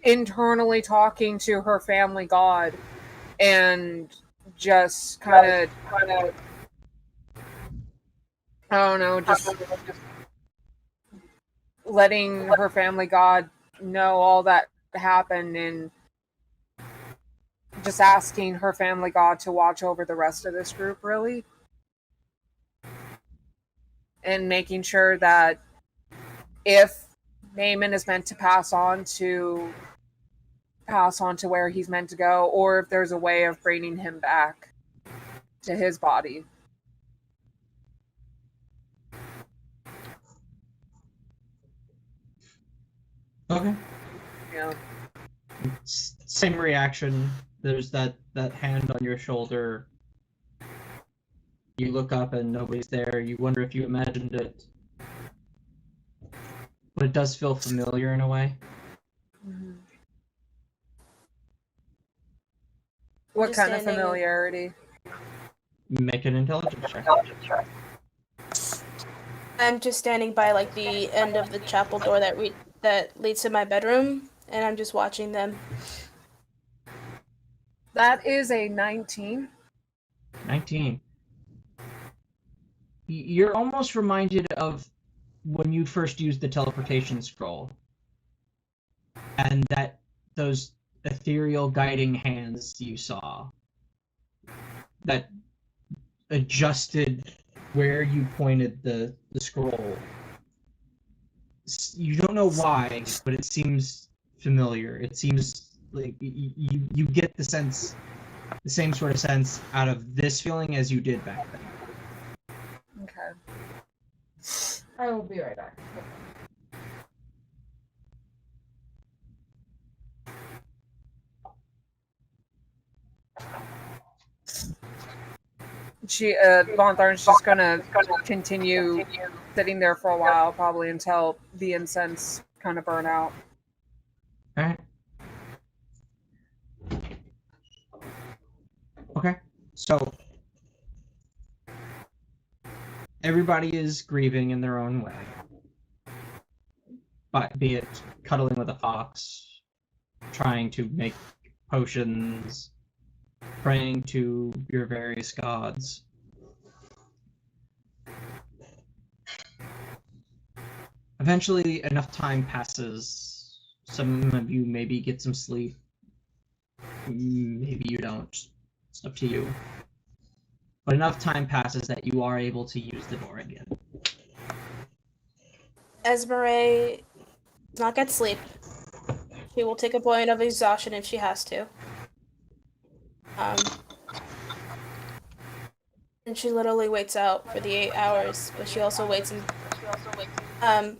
internally talking to her family god, and just kind of, I don't know, just letting her family god know all that happened, and just asking her family god to watch over the rest of this group, really, and making sure that if Nehman is meant to pass on to where he's meant to go, or if there's a way of bringing him back to his body. Okay. Yeah. Same reaction. There's that hand on your shoulder. You look up and nobody's there. You wonder if you imagined it. But it does feel familiar in a way. Mm-hmm. What Just kind of standing- familiarity? Make an intelligence check. I'm just standing by like the end of the chapel door that leads to my bedroom, and I'm just watching them. That is a 19. 19. You're almost reminded of when you first used the teleportation scroll. And that those ethereal guiding hands you saw that adjusted where you pointed the scroll. You don't know why, but it seems familiar. It seems like you get the same sort of sense out of this feeling as you did back then. Okay. I will be right back. Von Tharn's just gonna continue sitting there for a while, probably until the incense kind of burn out. Alright. Okay. So everybody is grieving in their own way. But be it cuddling with a fox, trying to make potions, praying to your various gods. Eventually, enough time passes. Some of you maybe get some sleep. Maybe you don't. It's up to you. But enough time passes that you are able to use the door again. Esmeralda does not get sleep. She will take a point of exhaustion if she has to. And she literally waits out for the 8 hours, but she also waits and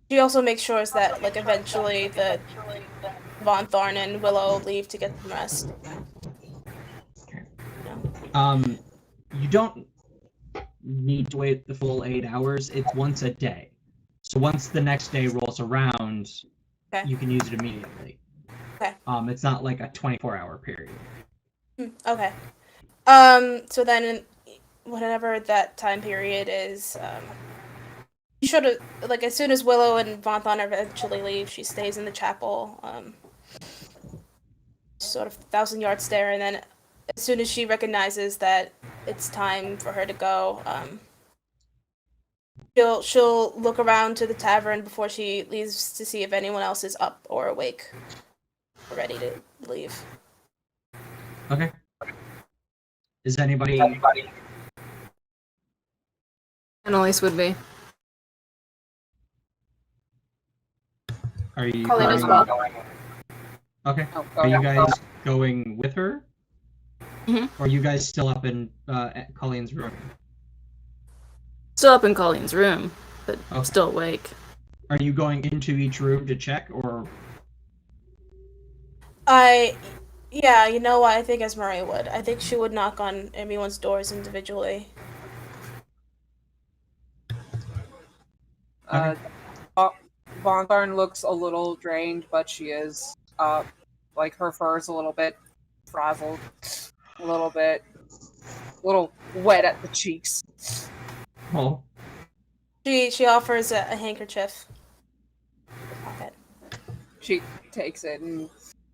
she also makes sure that like eventually the Von Thorn and Willow leave to get some rest. You don't need to wait the full 8 hours. It's once a day. So once the next day rolls around, Okay. you can use it immediately. Okay. It's not like a 24-hour period. Okay. So then, whatever that time period is, should have like as soon as Willow and Von Thorn eventually leave, she stays in the chapel, sort of 1,000-yard stare, and then as soon as she recognizes that it's time for her to go, she'll look around to the tavern before she leaves to see if anyone else is up or awake, or ready to leave. Okay. Is anybody... Annalise would be. Are you Colleen as going... well. Okay. Oh, Are you guys going with her? Mhm. Or are you guys still up in Colleen's room? Still up in Colleen's room, but Okay. still awake. Are you going into each room to check, or... Yeah, you know what? I think Esmeralda would. I think she would knock on everyone's doors individually. Von Tharn looks a little drained, but she is like her fur is a little bit frazzled, a little bit little wet at the cheeks. Oh, She offers a handkerchief. Pocket. She takes it and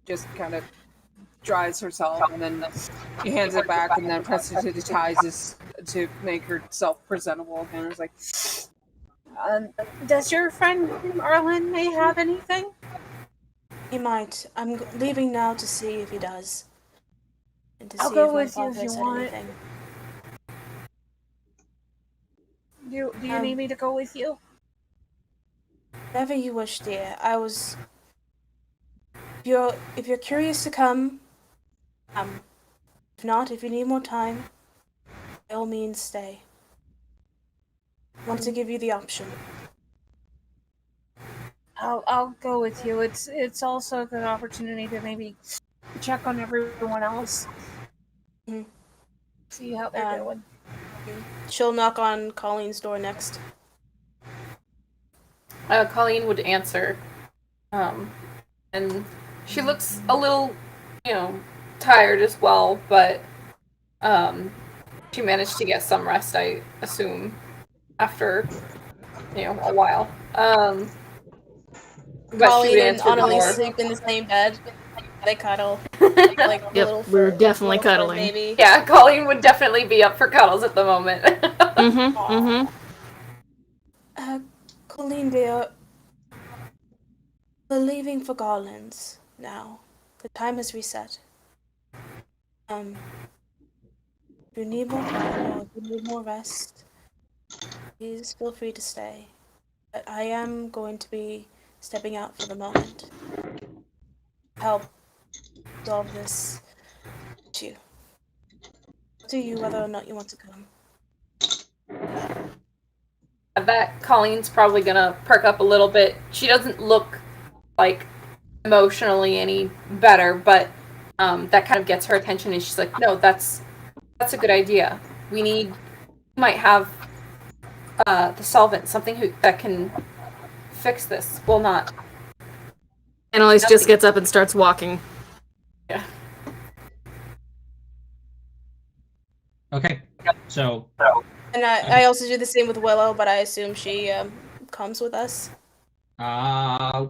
just kind of dries herself, and then she hands it back, and then prestidigitizes to make herself presentable again. It's like, does your friend Arlen may have anything? He might. I'm leaving now to see if he does. And to I'll see go if my with you if father you said want. anything. Do you need me to go with you? Whatever you wish, dear. If you're curious to come, if not, if you need more time, by all means stay. I want to give you the option. I'll go with you. It's also a good opportunity to maybe check on everyone else. Mhm. See how they're doing. She'll knock on Colleen's door next. Colleen would answer, and she looks a little, tired as well, but she managed to get some rest, I assume, after, a while. But she Colleen would and answer the Annalise door. sleep in the same bed. They cuddle. Like Yep, little we're fur, definitely little fur cuddling. baby. Yeah, Colleen would definitely be up for cuddles at the moment. Colleen dear, we're leaving for Garland's now. The time has reset. If you need more time or if you need more rest, please feel free to stay. But I am going to be stepping out for the moment. Help solve this issue. Up to you whether or not you want to come. At that, Colleen's probably gonna perk up a little bit. She doesn't look like emotionally any better, but that kind of gets her attention, and she's like, "No, that's a good idea. We might have the solvent, something that can fix this. Well, not." Annalise just gets up and starts walking. Yeah. okay. So, And I also do the same with Willow, but I assume she comes with us.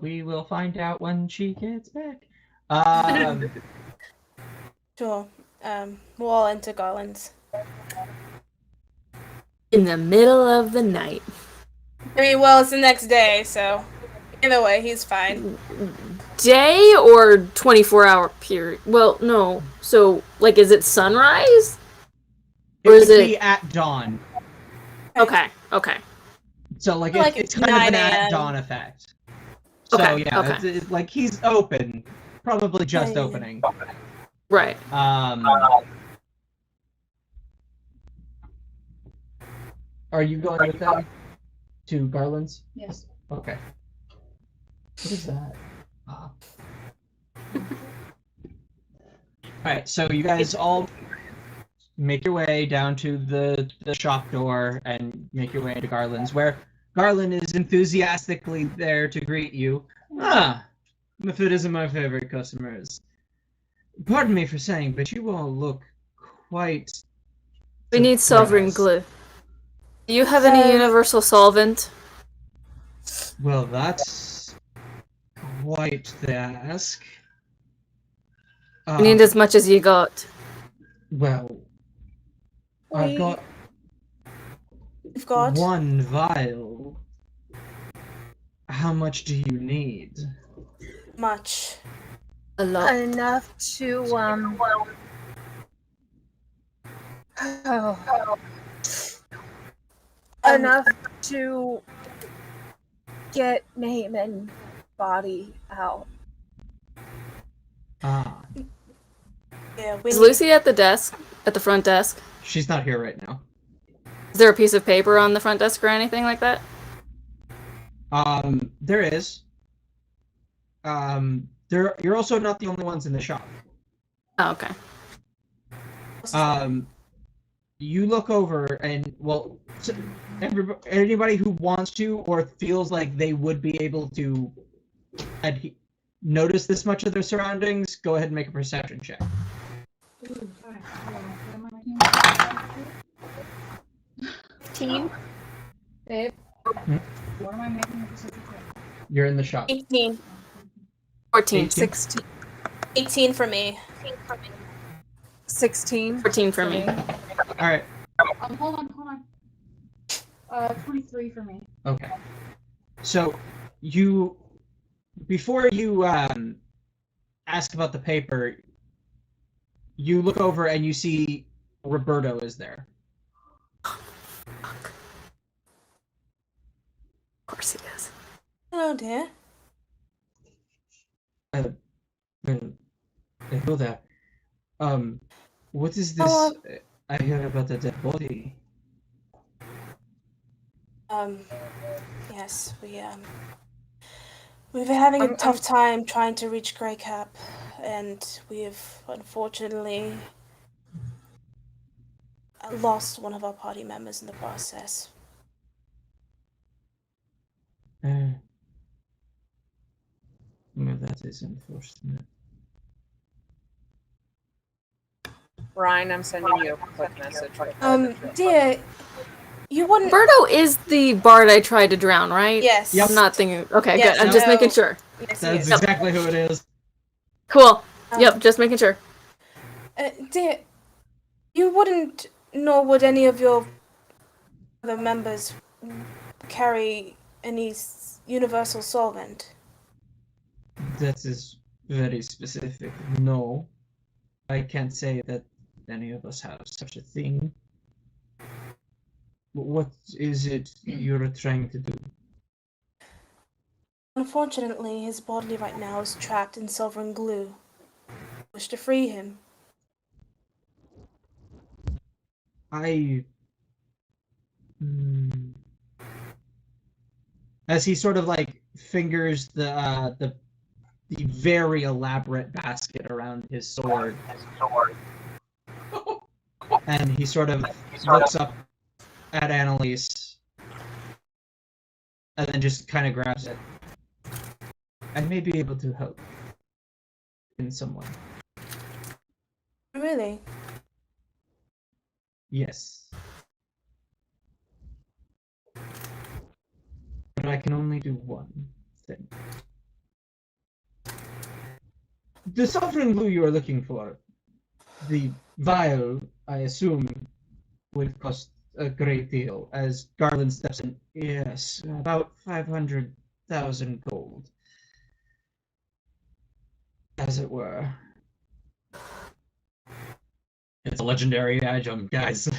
we will find out when she gets back. Sure. We'll all enter Garland's. In the middle of the night. I mean, well, it's the next day, so either way, he's fine. Day or 24-hour period? Well, no. So, like, is it sunrise? It Or would is it... be at dawn. Okay. So, like, Like it's it's kind of an 9 at a.m. dawn effect. So, Okay, yeah, okay. it's like he's open. Probably just Yeah. opening. Right. Are you going with them to Garland's? Yes. Okay. What is that? Alright, so you guys all make your way down to the shop door and make your way into Garland's, where Garland is enthusiastically there to greet you. The food isn't my favorite customers. Pardon me for saying, but you all look quite... We need sovereign depressed. glue. Do you have any universal solvent? Well, that's quite the ask. I need as much as you got. Well, I've got You've got? one vial. How much do you need? Much. A lot. Enough to enough to get Nehmen body out. Yeah, Is Lucy at the desk? At the front desk? She's not here right now. Is there a piece of paper on the front desk or anything like that? There is. You're also not the only ones in the shop. Oh, okay. You look over and, well, anybody who wants to or feels like they would be able to notice this much of their surroundings, go ahead and make a perception check. Ooh, sorry. 15. Babe, Hmm? what am I making a decision for? You're in the shop. 18. 14. 18? 16. 18 for me. 16. 14 for me. All right. Hold on. 23 for me. Okay. So before you ask about the paper, you look over and you see Roberto is there. Of course he is. Hello, dear. Hello there. What is this? Oh, I hear about the dead body. Yes, we've been having a tough time trying to reach Grey Cap, and we've unfortunately lost one of our party members in the process. Well, that is unfortunate. Ryan, I'm sending you a quick message. Dear, you wouldn't. Roberto is the bard I tried to drown, right? Yes. Yep. I'm not thinking. Okay, Yes, good. I'm just no. making sure. Yes, he That's is. exactly who it is. Cool. Yep, just making sure. Dear, you wouldn't, nor would any of your other members carry any universal solvent. That is very specific. No, I can't say that any of us have such a thing. What is it you're trying to do? Unfortunately, his body right now is trapped in sovereign glue. I wish to free him. As he sort of like fingers the very elaborate basket around his sword, and he sort of looks up at Annalise, and then just kind of grabs it. I may be able to help in some way. Really? Yes. But I can only do one thing. The sovereign glue you are looking for, the vial, I assume, would cost a great deal, as Garland steps in. Yes, about 500,000 gold. As it were. It's a legendary item, guys.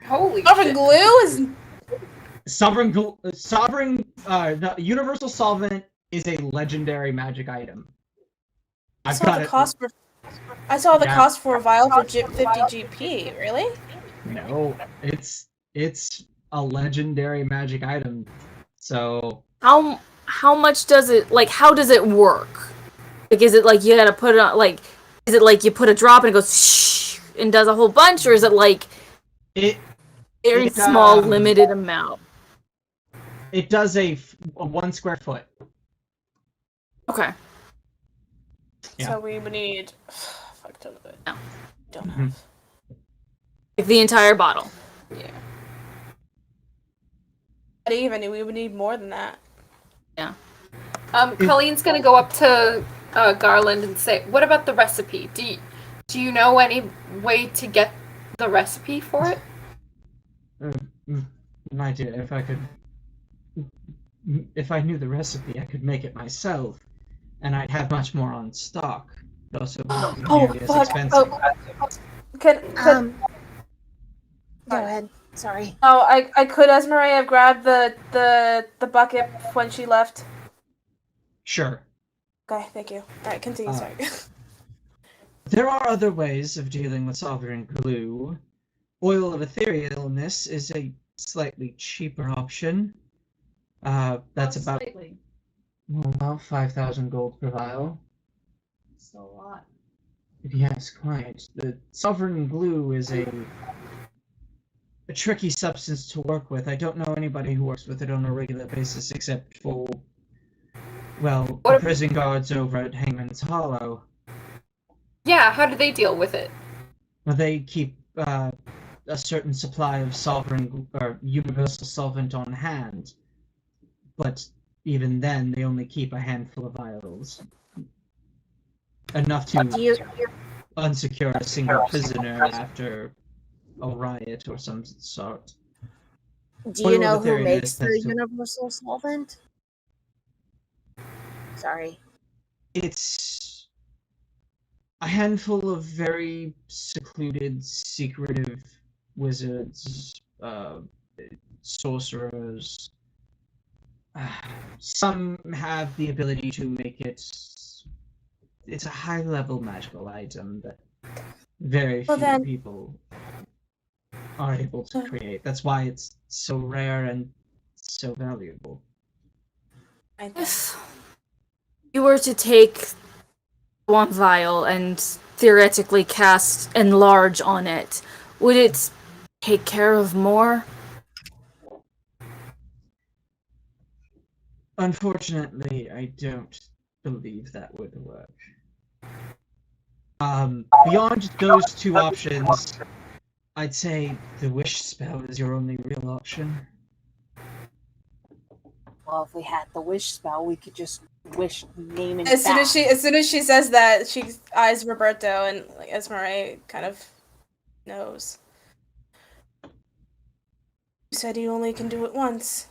Holy Sovereign shit. glue is. Universal solvent is a legendary magic item. I I've saw got the it. cost for. I saw the Yeah. cost for a vial for 50 GP. Really? No, it's a legendary magic item. So How much does it, like, how does it work? Like, is it like you gotta put it on, like, is it like you put a drop and it goes shh and does a whole bunch, or is it like it very it, small, um, limited amount? it does a 1 square foot. Okay. Yeah. So we would need. Fuck, don't do it. No. Don't Mhm. have. Like the entire bottle. Yeah. But even we would need more than that. Colleen's gonna go up to Garland and say, "What about the recipe? Do you know any way to get the recipe for it?" My dear, if I knew the recipe, I could make it myself, and I'd have much more on stock. It also wouldn't be nearly as expensive. Could Go ahead. Sorry. Oh, I could Esmeralda have grabbed the bucket when she left. Sure. Okay, thank you. Alright, continue, sorry. There are other ways of dealing with sovereign glue. Oil of etherealness is a slightly cheaper option. That's about Slightly. 5,000 gold per vial. Still a lot. Yes, quite. The sovereign glue is a tricky substance to work with. I don't know anybody who works with it on a regular basis except for, well, the prison guards over at Hangman's Hollow. Yeah, how do they deal with it? Well, they keep a certain supply of sovereign or universal solvent on hand, but even then, they only keep a handful of vials. Enough to unsecure a single prisoner after a riot or some sort. Do you know who Theory makes is the that universal solvent? Sorry. it's a handful of very secluded, secretive wizards, sorcerers. Some have the ability to make it. It's a high-level magical item that very few people are able to create. That's why it's so rare and so valuable. If you were to take one vial and theoretically cast enlarge on it, would it take care of more? Unfortunately, I don't believe that would work. Beyond those two options, I'd say the wish spell is your only real option. Well, if we had the wish spell, we could just wish Nehmen As soon as she says that, she eyes Roberto, and like Esmeralda kind of knows. You said you only can do it once.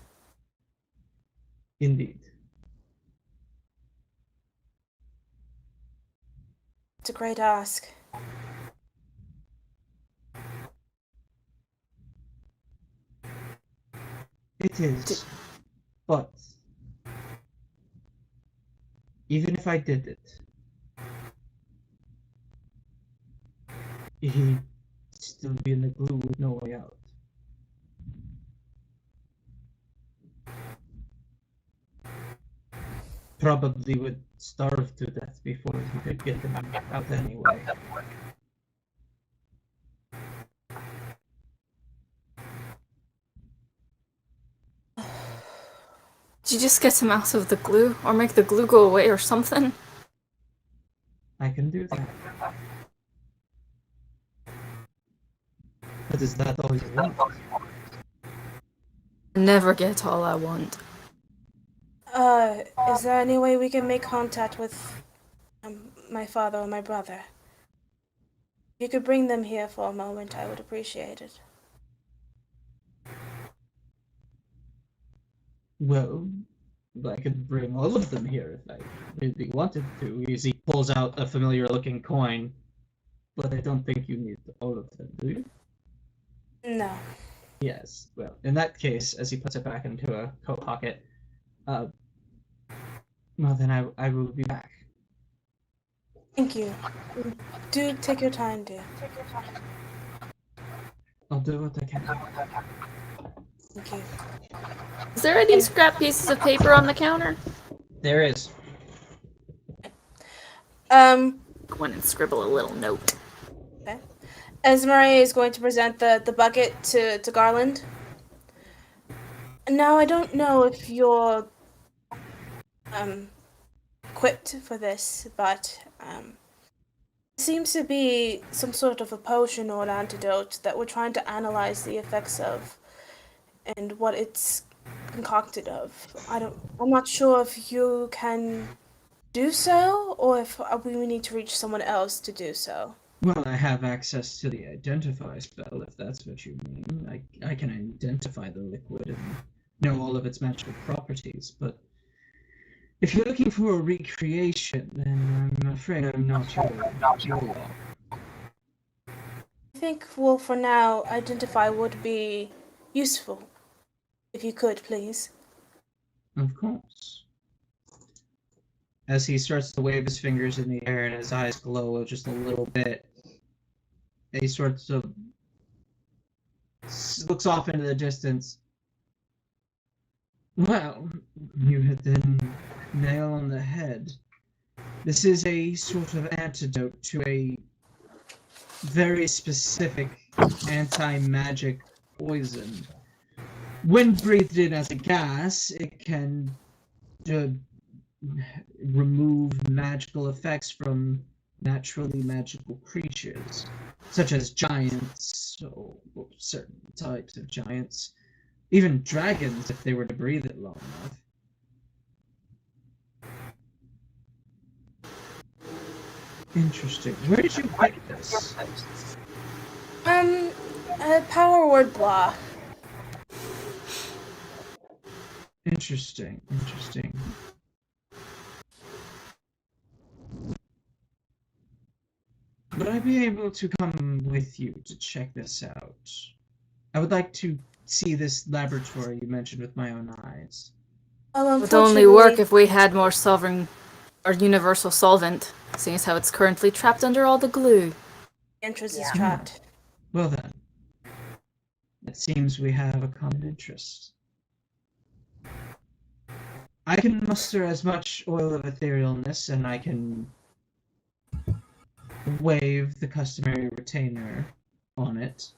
Indeed. It's a great ask. It is. But even if I did it, he'd still be in the glue with no way out. Probably would starve to death before he could get them out anyway. Did you just get him out of the glue? Or make the glue go away or something? I can do that. But is that all you want? Never get all I want. Is there any way we can make contact with my father or my brother? If you could bring them here for a moment, I would appreciate it. Well, I could bring all of them here if I really wanted to. As he pulls out a familiar-looking coin, but I don't think you need all of them, do you? No. Yes. Well, in that case, as he puts it back into a coat pocket, well then I will be back. Thank you. Do take your time, dear. I'll do what I can. Thank you. Is there any scrap pieces of paper on the counter? There is. Go in and scribble a little note. Okay. Esmeralda is going to present the bucket to Garland. Now, I don't know if you're equipped for this, but it seems to be some sort of a potion or an antidote that we're trying to analyze the effects of and what it's concocted of. I'm not sure if you can do so or if we need to reach someone else to do so. Well, I have access to the identify spell, if that's what you mean. I can identify the liquid and know all of its magical properties, but if you're looking for a recreation, then I'm afraid I'm not your I think, well, for now, identify would be useful. If you could, please. Of course. As he starts to wave his fingers in the air and his eyes glow just a little bit, he sorts of looks off into the distance. Well, you hit the nail on the head. This is a sort of antidote to a very specific anti-magic poison. When breathed in as a gas, it can remove magical effects from naturally magical creatures, such as giants, or certain types of giants. Even dragons, if they were to breathe it long enough. Interesting. Where did you get this? Power word blah. Interesting. Would I be able to come with you to check this out? I would like to see this laboratory you mentioned with my own eyes. Well, It would only work unfortunately, if we had more sovereign or universal solvent, seeing as how it's currently trapped under all the glue. the entrance is Yeah. trapped. Well then, it seems we have a common interest. I can muster as much oil of etherealness, and I can wave the customary retainer on it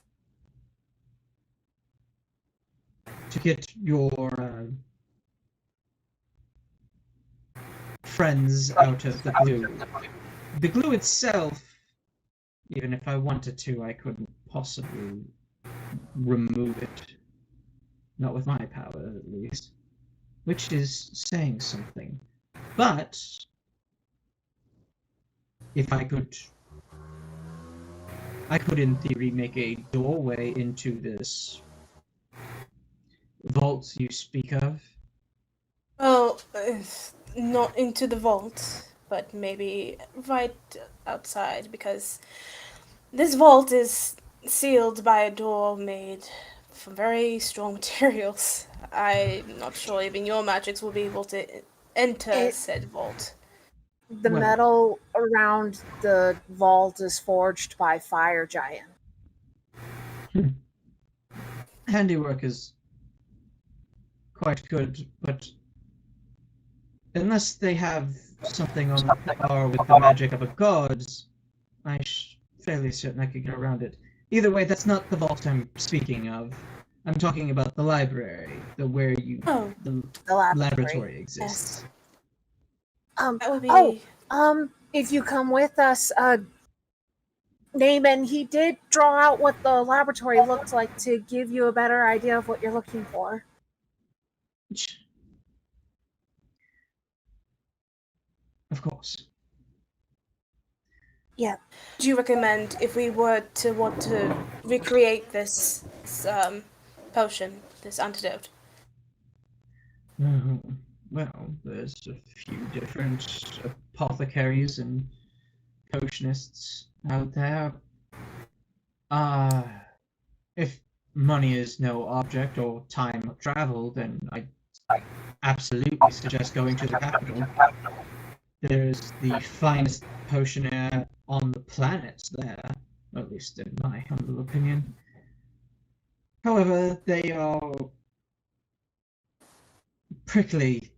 to get your friends out of the glue. The glue itself, even if I wanted to, I couldn't possibly remove it. Not with my power, at least. Which is saying something. But if I could in theory make a doorway into this vault you speak of. Well, not into the vault, but maybe right outside, because this vault is sealed by a door made from very strong materials. I'm not sure even your magics will be able to enter said vault. The Well- metal around the vault is forged by fire giant. Handiwork is quite good, but unless they have something on par with the magic of a god, I'm fairly certain I could get around it. Either way, that's not the vault I'm speaking of. I'm talking about the library, where Oh, the The laboratory. laboratory exists. that would be. If you come with us, Nehman, he did draw out what the laboratory looked like to give you a better idea of what you're looking for. Of course. Do you recommend if we were to want to recreate this potion, this antidote? Well, there's a few different apothecaries and potionists out there. If money is no object or time of travel, then I absolutely suggest going to the capital. There's the finest potionaire on the planet there, at least in my humble opinion. However, they are prickly,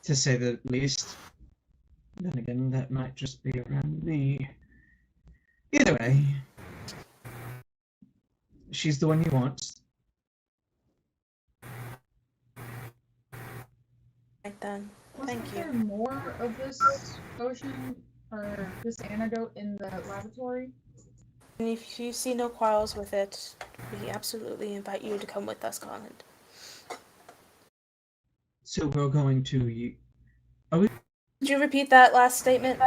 to say the least. Then again, that might just be around me. Either way, she's the one you want. Right then. Wasn't Thank you. there more of this potion or this antidote in the laboratory? And if you see no quarrels with it, we absolutely invite you to come with us, Colin. So we're going to. Could you repeat that last statement?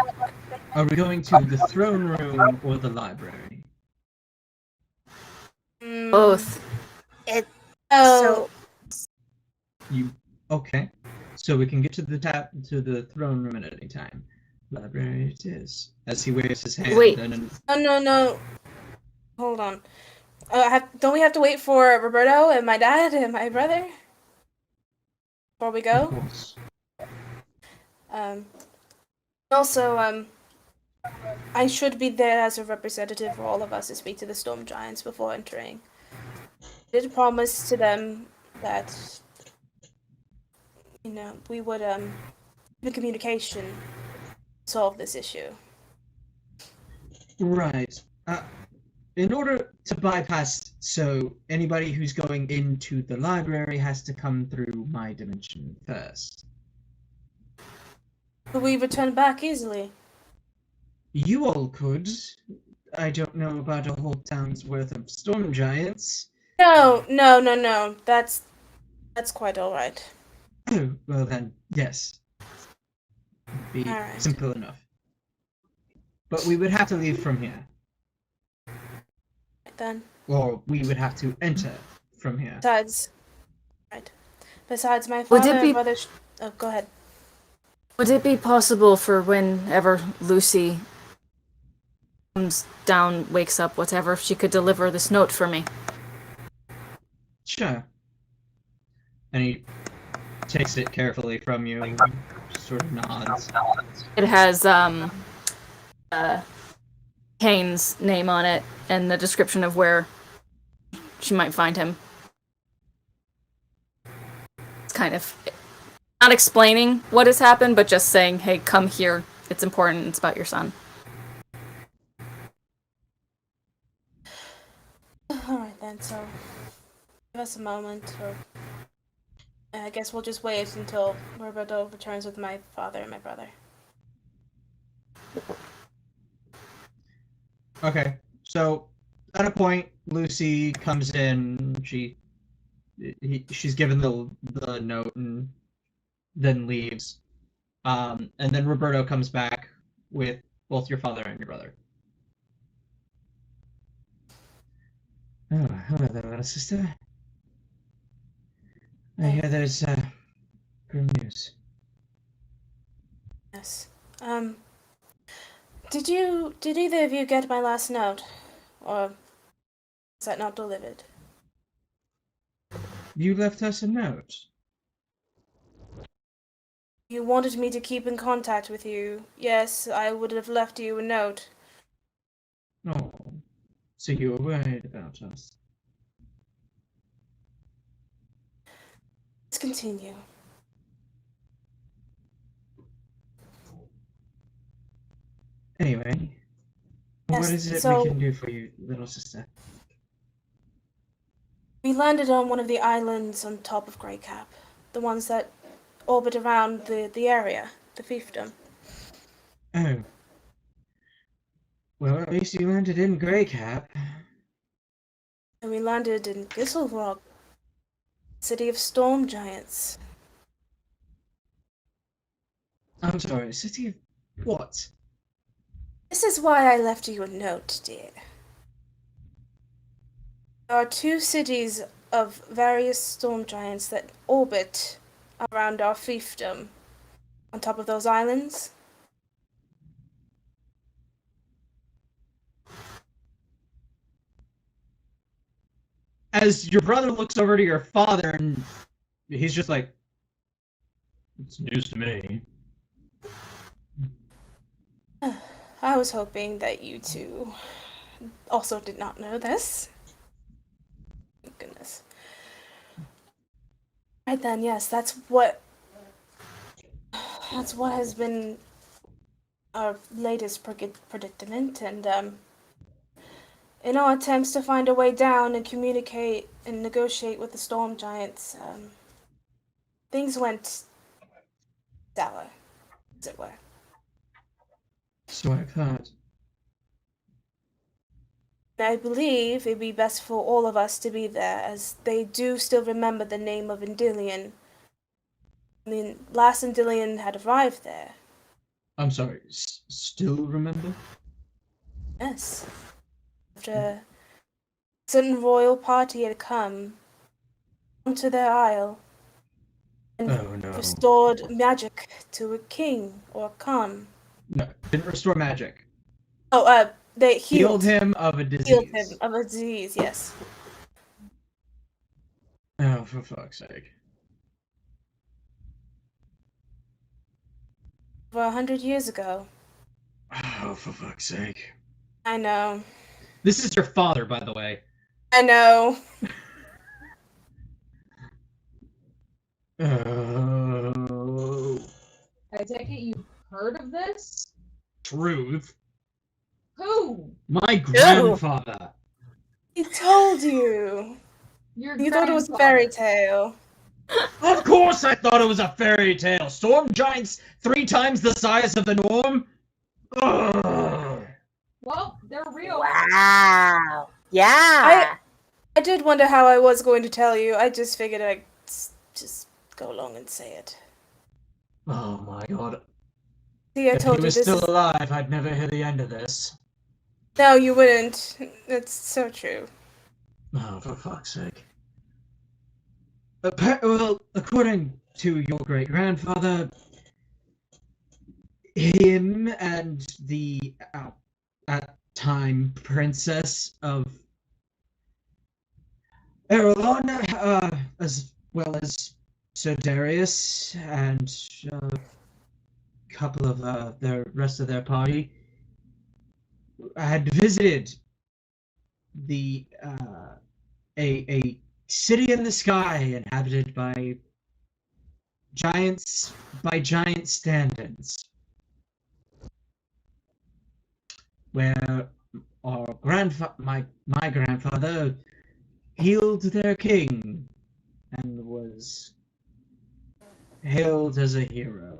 Are we going to the throne room or the library? Both. Oh, Okay. So we can get to the throne room at any time. Library it is. As he waves his hand. Wait. And no. Hold on. Don't we have to wait for Roberto and my dad and my brother before we of go? course. Also, I should be there as a representative for all of us to speak to the storm giants before entering. I did promise to them that, we would, in communication, solve this issue. Right. In order to bypass, so anybody who's going into the library has to come through my dimension first. Could we return back easily? You all could. I don't know about a whole town's worth of storm giants. No. That's quite all right. Oh, well then, yes. It'd be All right. simple enough. But we would have to leave from here. Then, Or we would have to enter from here. besides my Would father it and be- brother. Oh, go ahead. Would it be possible for whenever Lucy comes down, wakes up, whatever, if she could deliver this note for me? Sure. And he takes it carefully from you and sort of nods. It has Kane's name on it and the description of where she might find him. It's kind of not explaining what has happened, but just saying, hey, come here. It's important. It's about your son. Alright then, so give us a moment, or I guess we'll just wait until Roberto returns with my father and my brother. Okay, so at a point, Lucy comes in. She's given the note and then leaves. And then Roberto comes back with both your father and your brother. Oh, hello there, little sister. I hear there's grim news. Yes. Did either of you get my last note? Or is that not delivered? You left us a note. You wanted me to keep in contact with you. Yes, I would have left you a note. Oh, so you were worried about us. Let's continue. Anyway, what Yes, is it so- we can do for you, little sister? We landed on one of the islands on top of Grey Cap. The ones that orbit around the area, the fiefdom. Oh. Well, at least you landed in Grey Cap. And we landed in Gisalborg, city of storm giants. I'm sorry, city of what? This is why I left you a note, dear. There are two cities of various storm giants that orbit around our fiefdom on top of those islands. As your brother looks over to your father, and he's just like, it's news to me. I was hoping that you two also did not know this. Thank goodness. Right then, yes, that's what has been our latest predicament, and in our attempts to find a way down and communicate and negotiate with the storm giants, things went sour, as it were. So I've heard. I believe it'd be best for all of us to be there, as they do still remember the name of Endilion. I mean, last Endilion had arrived there. I'm sorry, still remember? Yes. After a certain royal party had come onto their isle and Oh no. restored magic to a king or a khan. No, didn't restore magic. Oh, they Healed him of a disease. Healed him of a disease, yes. Oh, for fuck's sake. Over 100 years ago. Oh, for fuck's sake. I know. This is your father, by the way. I know. Oh. I take it you've heard of this? Truth. Who? My grandfather. He told you. Your You thought it was a grandfather. fairy tale. Of course I thought it was a fairy tale. Storm giants 3 times the size of the norm? Ugh. Well, They're real. Wow. Yeah. I did wonder how I was going to tell you. I just figured I'd just go along and say it. Oh my god. See, I If he told you was this still is... alive, I'd never hear the end of this. No, you wouldn't. It's so true. Oh, for fuck's sake. Well, according to your great-grandfather, him and the, at time, princess of Erelon, as well as Sir Darius and a couple of the rest of their party, had visited the a city in the sky inhabited by giants by giant stand-ins, where my grandfather healed their king and was hailed as a hero.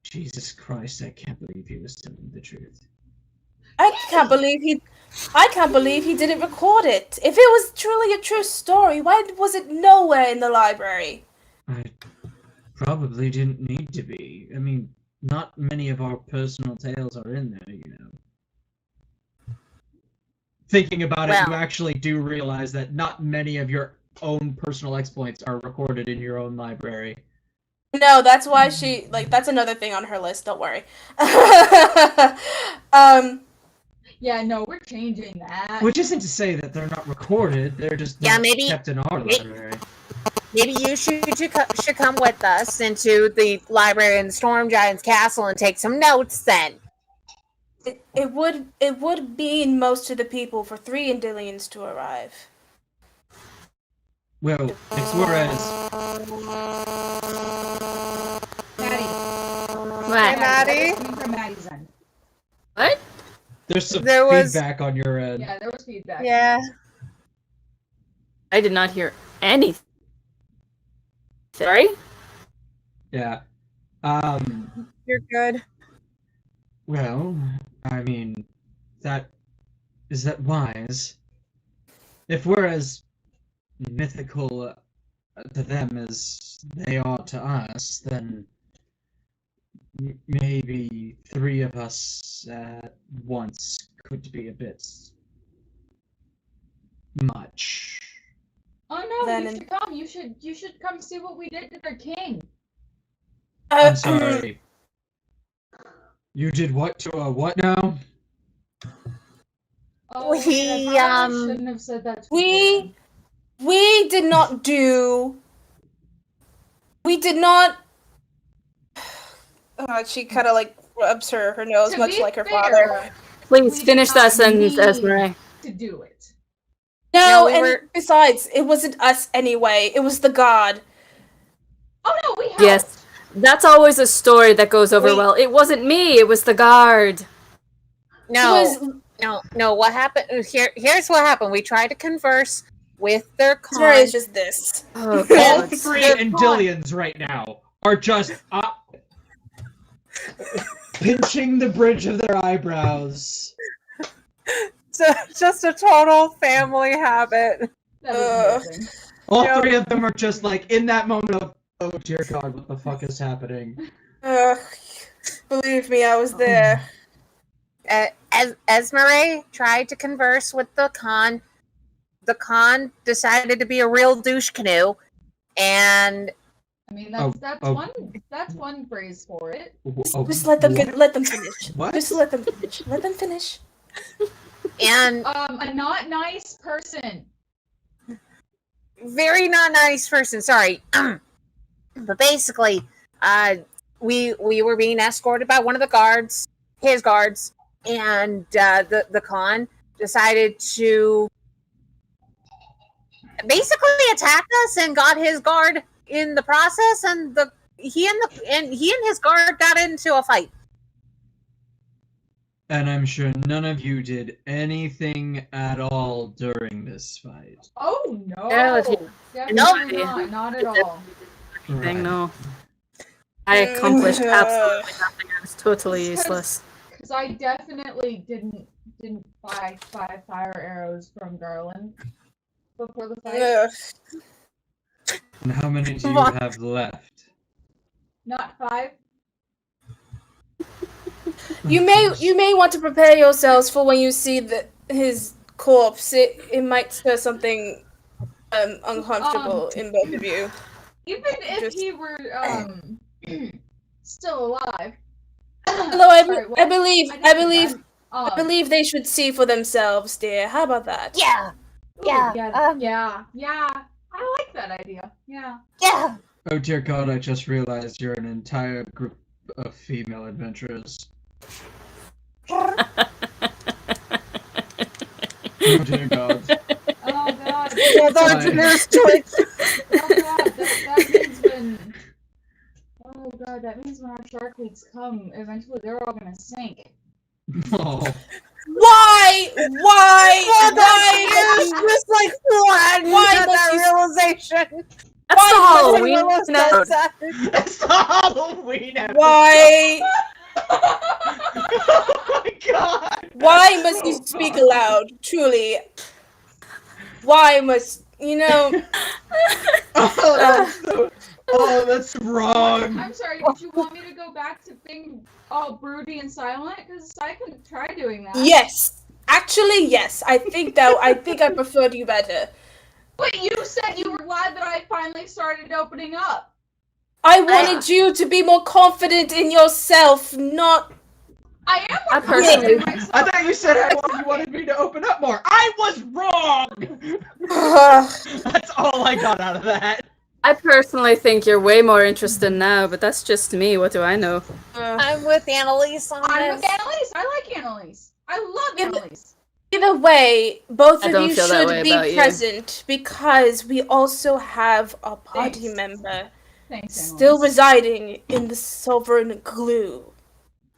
Jesus Christ, I can't believe he was telling the truth. I can't believe he didn't record it. If it was truly a true story, why was it nowhere in the library? I probably didn't need to be. I mean, not many of our personal tales are in there, you know. Thinking about it, you Well- actually do realize that not many of your own personal exploits are recorded in your own library. No, that's why that's another thing on her list, don't worry. Yeah, no, we're changing that. Which isn't to say that they're not recorded, they're just Yeah, not maybe- kept in our library. Maybe you should come with us into the library in the Storm Giant's castle and take some notes then. It would mean most of the people for 3 Indilians to arrive. Well, it's whereas Maddie. What? Maddie? Coming from Maddie's end. What? there's some There was- feedback on your end. Yeah, there was feedback. Yeah. I did not hear anything. Sorry? Yeah. You're good. Well, I mean, is that wise? If we're as mythical to them as they are to us, then maybe 3 of us at once could be a bit much. Oh no, Then you in- should come. You should come see what we did to their king. I'm sorry. You did what to a what now? Oh, We, shit, I probably shouldn't have said that. We did not do... We did not... she kind of like rubs her nose, To much be like her fair, father. Please we finish did that not sentence, need Esmeralda. to do it. No, we and were- besides, it wasn't us anyway. It was the god. Oh no, we helped. Yes. That's always a story that goes over Wait. well. It wasn't me, it was the guard. No, It was... no. What happened? Here's what happened. We tried to converse with their Sorry, it's con. just this. Oh, All God. 3 They're Indilians right now are just pinching the bridge of their eyebrows. Just a total family habit. That was amazing. All Yep. 3 of them are just like in that moment of, oh dear God, what the fuck is happening? Ugh, believe me, I was there. As Esmeralda tried to converse with the con decided to be a real douche canoe, and I mean, Oh, that's one phrase for it. Just let them what? let them finish. What? Just let them finish. Let them finish. A not nice person. very not nice person. Sorry, but basically, we were being escorted by one of the guards, his guards, and the con decided to basically attack us and got his guard in the process, and he and his guard got into a fight. And I'm sure none of you did anything at all during this fight. Oh no. No, Definitely no. not at all. Thing, no. I accomplished absolutely nothing. I was totally useless. Because I definitely didn't didn't buy 5 fire arrows from Garland before the fight. Ugh. And how many do you have left? Not 5. You may want to prepare yourselves for when you see his corpse. It might stir something uncomfortable in both of you. Even if he were still alive. Although I believe I believe they should see for themselves, dear. How about that? Yeah. Yeah. I like that idea. Yeah. Yeah. Oh dear God, I just realized you're an entire group of female adventurers. Oh dear God. Oh God. Both our ears twitch. Oh God. That means when. Oh God. That means when our shark weeks come, eventually they're all gonna sink. Oh. Why? Just like flood. Why At must that you- realization. That's the Halloween Almost episode. said. It's the Halloween episode! Why? Oh my God! Why must you speak aloud? Truly. Why must That's wrong. I'm sorry. Did you want me to go back to being all broody and silent? Because I can try doing that. Yes. Actually, yes. I think I preferred you better. But you said you were glad that I finally started opening up. I wanted you to be more confident in yourself, not. I am. I personally- myself. I thought you said you wanted me to open up more. I was wrong! That's all I got out of that. I personally think you're way more interested now, but that's just me. What do I know? I'm with Annalise on I'm this. with Annalise. I like Annalise. I love Annalise. Either way, both I of don't you feel that way should be about you. present because we also have a party Thanks. member Thanks, still Annalise. residing in the Sovereign Glue.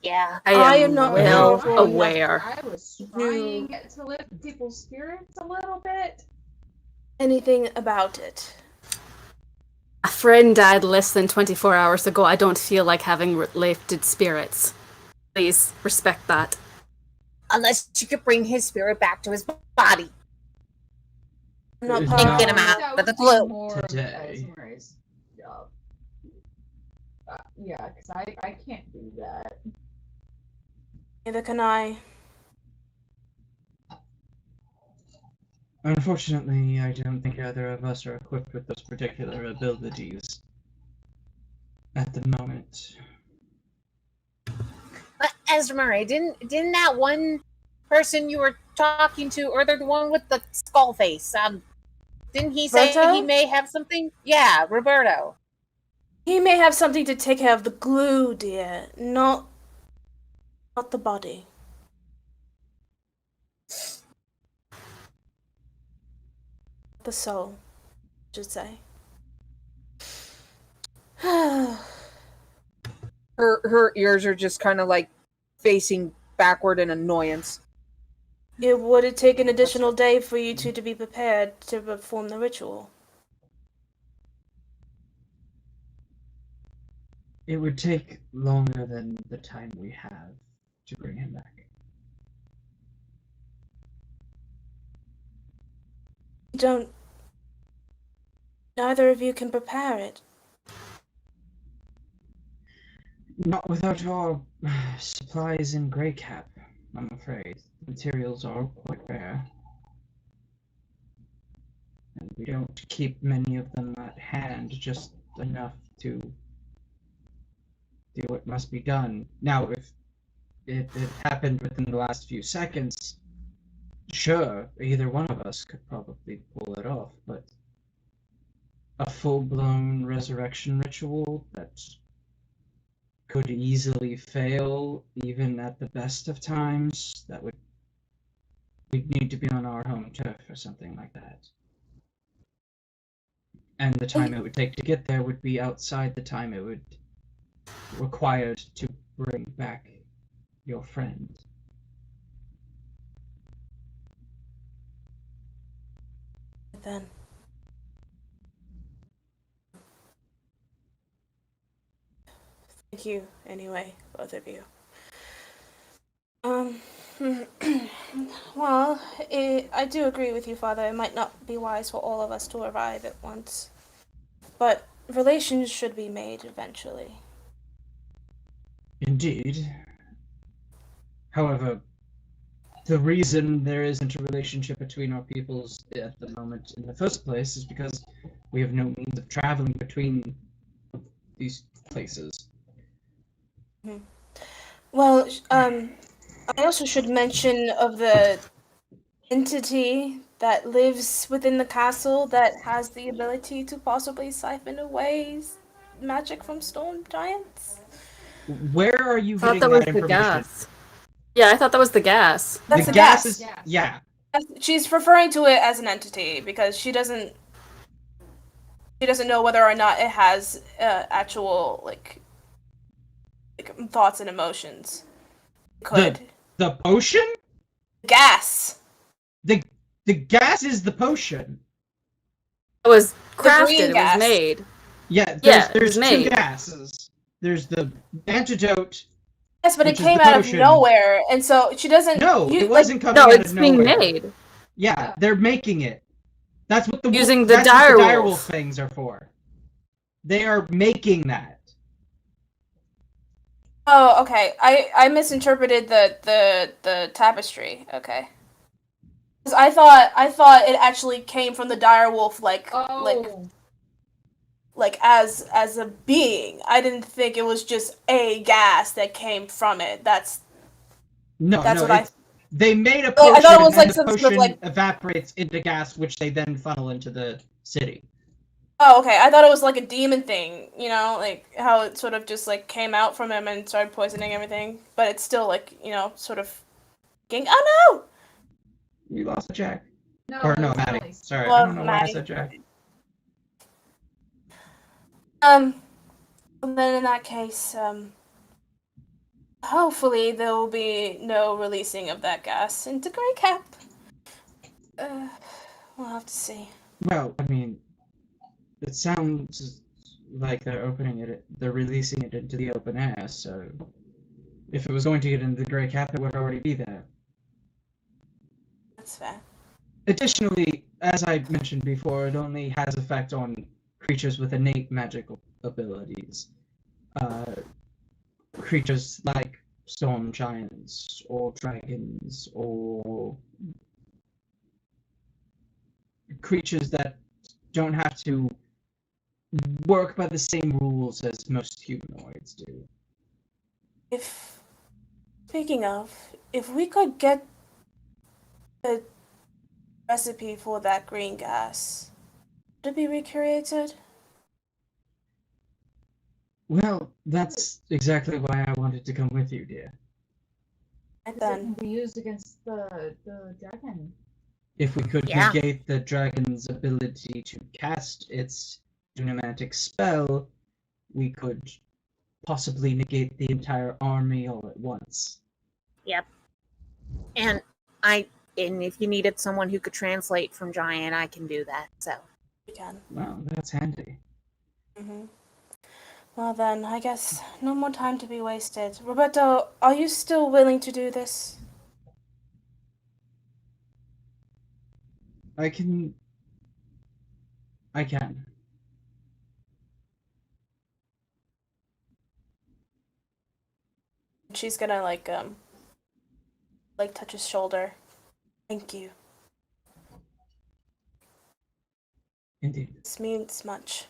Yeah. I am am not well powerful aware. I was trying to lift people's spirits a little bit. Anything about it. A friend died less than 24 hours ago. I don't feel like having lifted spirits. Please respect that. Unless you could bring his spirit back to his body. I'm not And powerful. get him out That of the would be glue. more of Today. Esmer's job. Yeah, because I can't do that. Neither can I. Unfortunately, I don't think either of us are equipped with those particular abilities at the moment. But Esmer, didn't that one person you were talking to, or the one with the skull face, didn't he say Roberto? he may have something? Yeah, Roberto. He may have something to take care of the glue, dear, not the body. The soul, I should say. Her ears are just kind of like facing backward in annoyance. It would take an additional day for you two to be prepared to perform the ritual. It would take longer than the time we have to bring him back. Neither of you can prepare it. Not without our supplies in Grey Cap, I'm afraid. Materials are quite rare. And we don't keep many of them at hand, just enough to do what must be done. Now, if it happened within the last few seconds, sure, either one of us could probably pull it off, but a full-blown resurrection ritual that could easily fail, even at the best of times, we'd need to be on our home turf or something like that. And the time it would take to get there would be outside the time it would required to bring back your friend. Then. Thank you, anyway, both of you. Well, I do agree with you, Father. It might not be wise for all of us to arrive at once. But relations should be made eventually. Indeed. However, the reason there isn't a relationship between our peoples at the moment in the first place is because we have no means of traveling between these places. Well, I also should mention of the entity that lives within the castle that has the ability to possibly siphon away magic from storm giants. Where are you I thought getting that was that the information? gas. Yeah, I thought that was the gas. That's the the gas gas. is Gas. yeah. She's referring to it as an entity because she doesn't know whether or not it has actual like thoughts and emotions. Could The potion? gas. The gas is the potion. It was The crafted, green it was gas. made. Yeah, Yeah, there's it's two made. gases. There's the antidote. Yes, but it Which is came the out of potion. nowhere, and so she doesn't. No, it like, wasn't coming No, out it's of being nowhere. made. Yeah, they're making it. That's what the Using the that's what the direwolf. direwolf things are for. They are making that. Oh, okay. I misinterpreted the tapestry. Okay. 'Cause I thought it actually came from the direwolf, Oh. like as a being. I didn't think it was just a gas that came from it. That's No, what I. they made a I potion thought it was and like the some sort potion of like. evaporates into gas, which they then funnel into the city. Oh, okay. I thought it was like a demon thing, like how it sort of just like came out from him and started poisoning everything. But it's still like, sort of getting, oh You lost a Jack. No, Or no, it's Maddie. Ellie's. Sorry, I Love don't know Maddie. why I said Jack. no. Then in that case, hopefully there will be no releasing of that gas into Grey Cap. We'll have to see. Well, I mean, it sounds like they're releasing it into the open air, so if it was going to get into the Grey Cap, it would already be there. That's fair. Additionally, as I mentioned before, it only has effect on creatures with innate magical abilities. Creatures like storm giants or dragons or creatures that don't have to work by the same rules as most humanoids do. Speaking of, if we could get the recipe for that green gas, would it be recreated? Well, that's exactly why I wanted to come with you, dear. And It then, can be used against the dragon. If we could Yeah. negate the dragon's ability to cast its pneumatic spell, we could possibly negate the entire army all at once. And if you needed someone who could translate from giant, I can do that. So we can. Wow, that's handy. Well then, I guess no more time to be wasted. Roberto, are you still willing to do this? I can. She's gonna like touch his shoulder. Thank you. Indeed. This means much.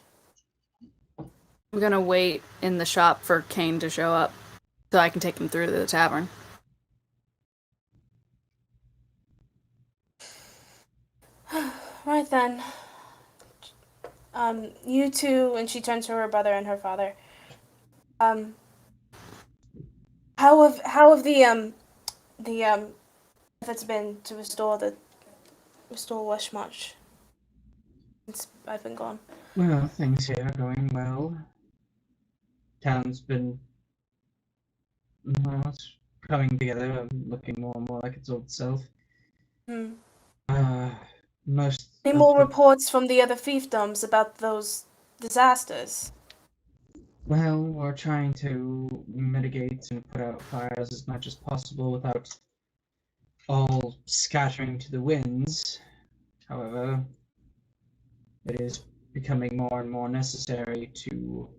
I'm gonna wait in the shop for Kane to show up so I can take him through to the tavern. Right then. You two, and she turns to her brother and her father. How have the efforts been to restore Westmarch since I've been gone? Well, things here are going well. Town's been, well, it's coming together, looking more and more like its old self. Most Any of more the- reports from the other fiefdoms about those disasters? Well, we're trying to mitigate and put out fires as much as possible without all scattering to the winds. However, it is becoming more and more necessary to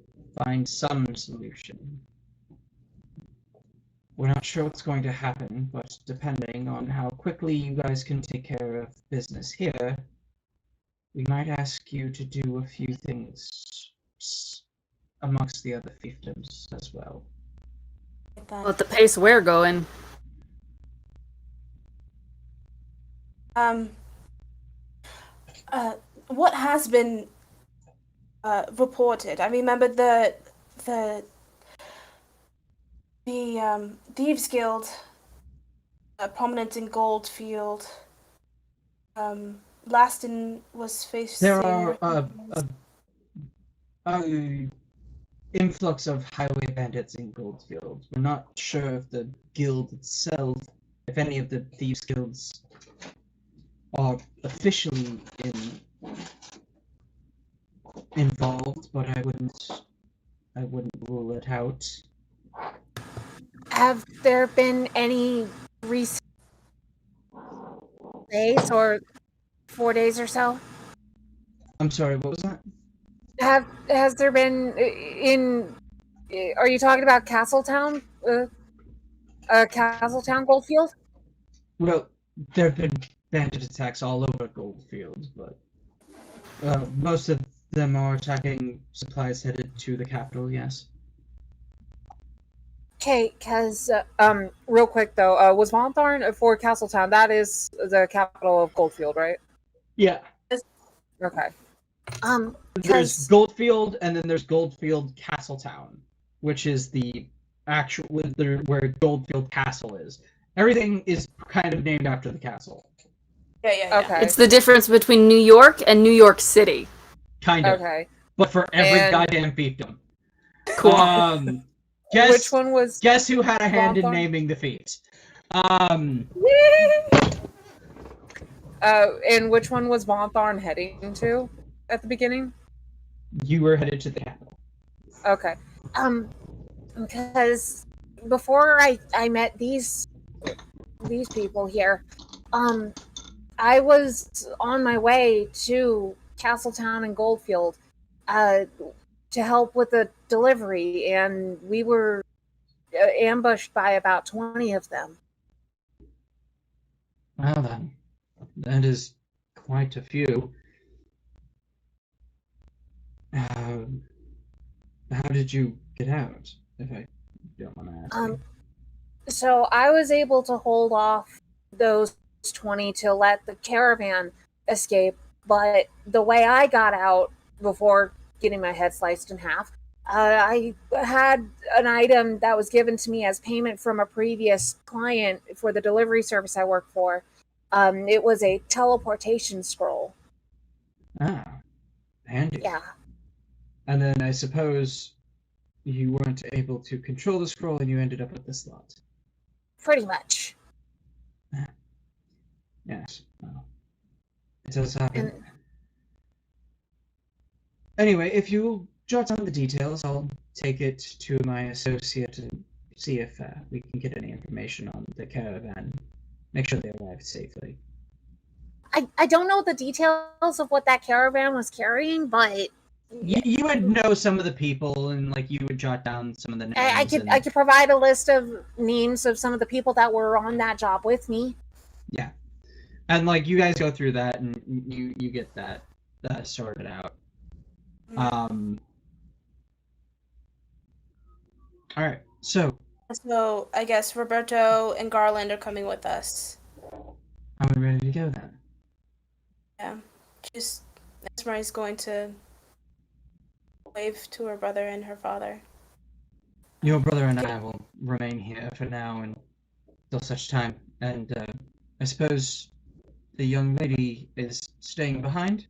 find some solution. We're not sure what's going to happen, but depending on how quickly you guys can take care of business here, we might ask you to do a few things amongst the other fiefdoms as well. Well, at the pace we're going. What has been reported? I remember the Thieves Guild, prominent in Goldfield. Laston was facing. There are a influx of highway bandits in Goldfield. We're not sure of the guild itself, if any of the thieves guilds are officially involved, but I wouldn't rule it out. Have there been any recent days or 4 days or so? I'm sorry, what was that? Has there been are you talking about Castletown? Castletown Goldfield? Well, there have been bandit attacks all over Goldfield, but most of them are attacking supplies headed to the capital, yes. Okay, because, real quick though, was Montharn for Castletown? That is the capital of Goldfield, right? Yeah. Okay. There's Goldfield, and then there's Goldfield Castletown, which is the actual where Goldfield Castle is. Everything is kind of named after the castle. Yeah. Okay. It's the difference between New York and New York City. Kind of. Okay. But for every And- goddamn fiefdom. Cool. Guess Which one was? Guess who had a hand in Montharn? naming the feat? And which one was Montharn heading to at the beginning? You were headed to the capital. Okay. Because before I met these people here, I was on my way to Castletown and Goldfield, to help with the delivery, and we were ambushed by about 20 of them. Well then, that is quite a few. How did you get out, if I don't want to ask you? So I was able to hold off those 20 to let the caravan escape, but the way I got out before getting my head sliced in half, I had an item that was given to me as payment from a previous client for the delivery service I work for. It was a teleportation scroll. Ah, handy. Yeah. And then I suppose you weren't able to control the scroll and you ended up with the slot. Pretty much. Yes. Well, it does happen. And Anyway, if you jot down the details, I'll take it to my associate and see if we can get any information on the caravan. Make sure they arrive safely. I don't know the details of what that caravan was carrying, but You would know some of the people, and like you would jot down some of the names. I could provide a list of names of some of the people that were on that job with me. Yeah, and like you guys go through that, and you get that sorted out. All right, so So I guess Roberto and Garland are coming with us. are we ready to go then? Yeah. Just Esmeralda's going to wave to her brother and her father. Your brother and I will remain here for now until such time, and I suppose the young lady is staying behind?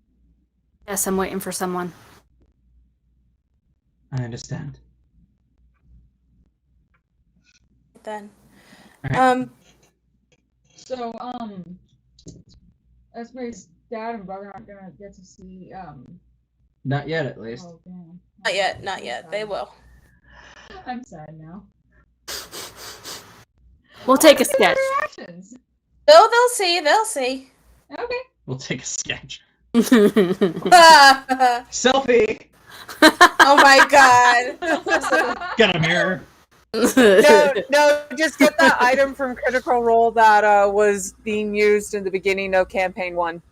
Yes, I'm waiting for someone. I understand. Then. Alright. So, Esme's dad and brother aren't gonna get to see, Not yet, at least. oh, damn. Not yet. They will. I'm sad now. We'll take a sketch. Reactions. They'll see. They'll see. Okay. We'll take a sketch. Oh Selfie! my god. Got a mirror. No, just get that item from Critical Role that was being used in the beginning of Campaign 1.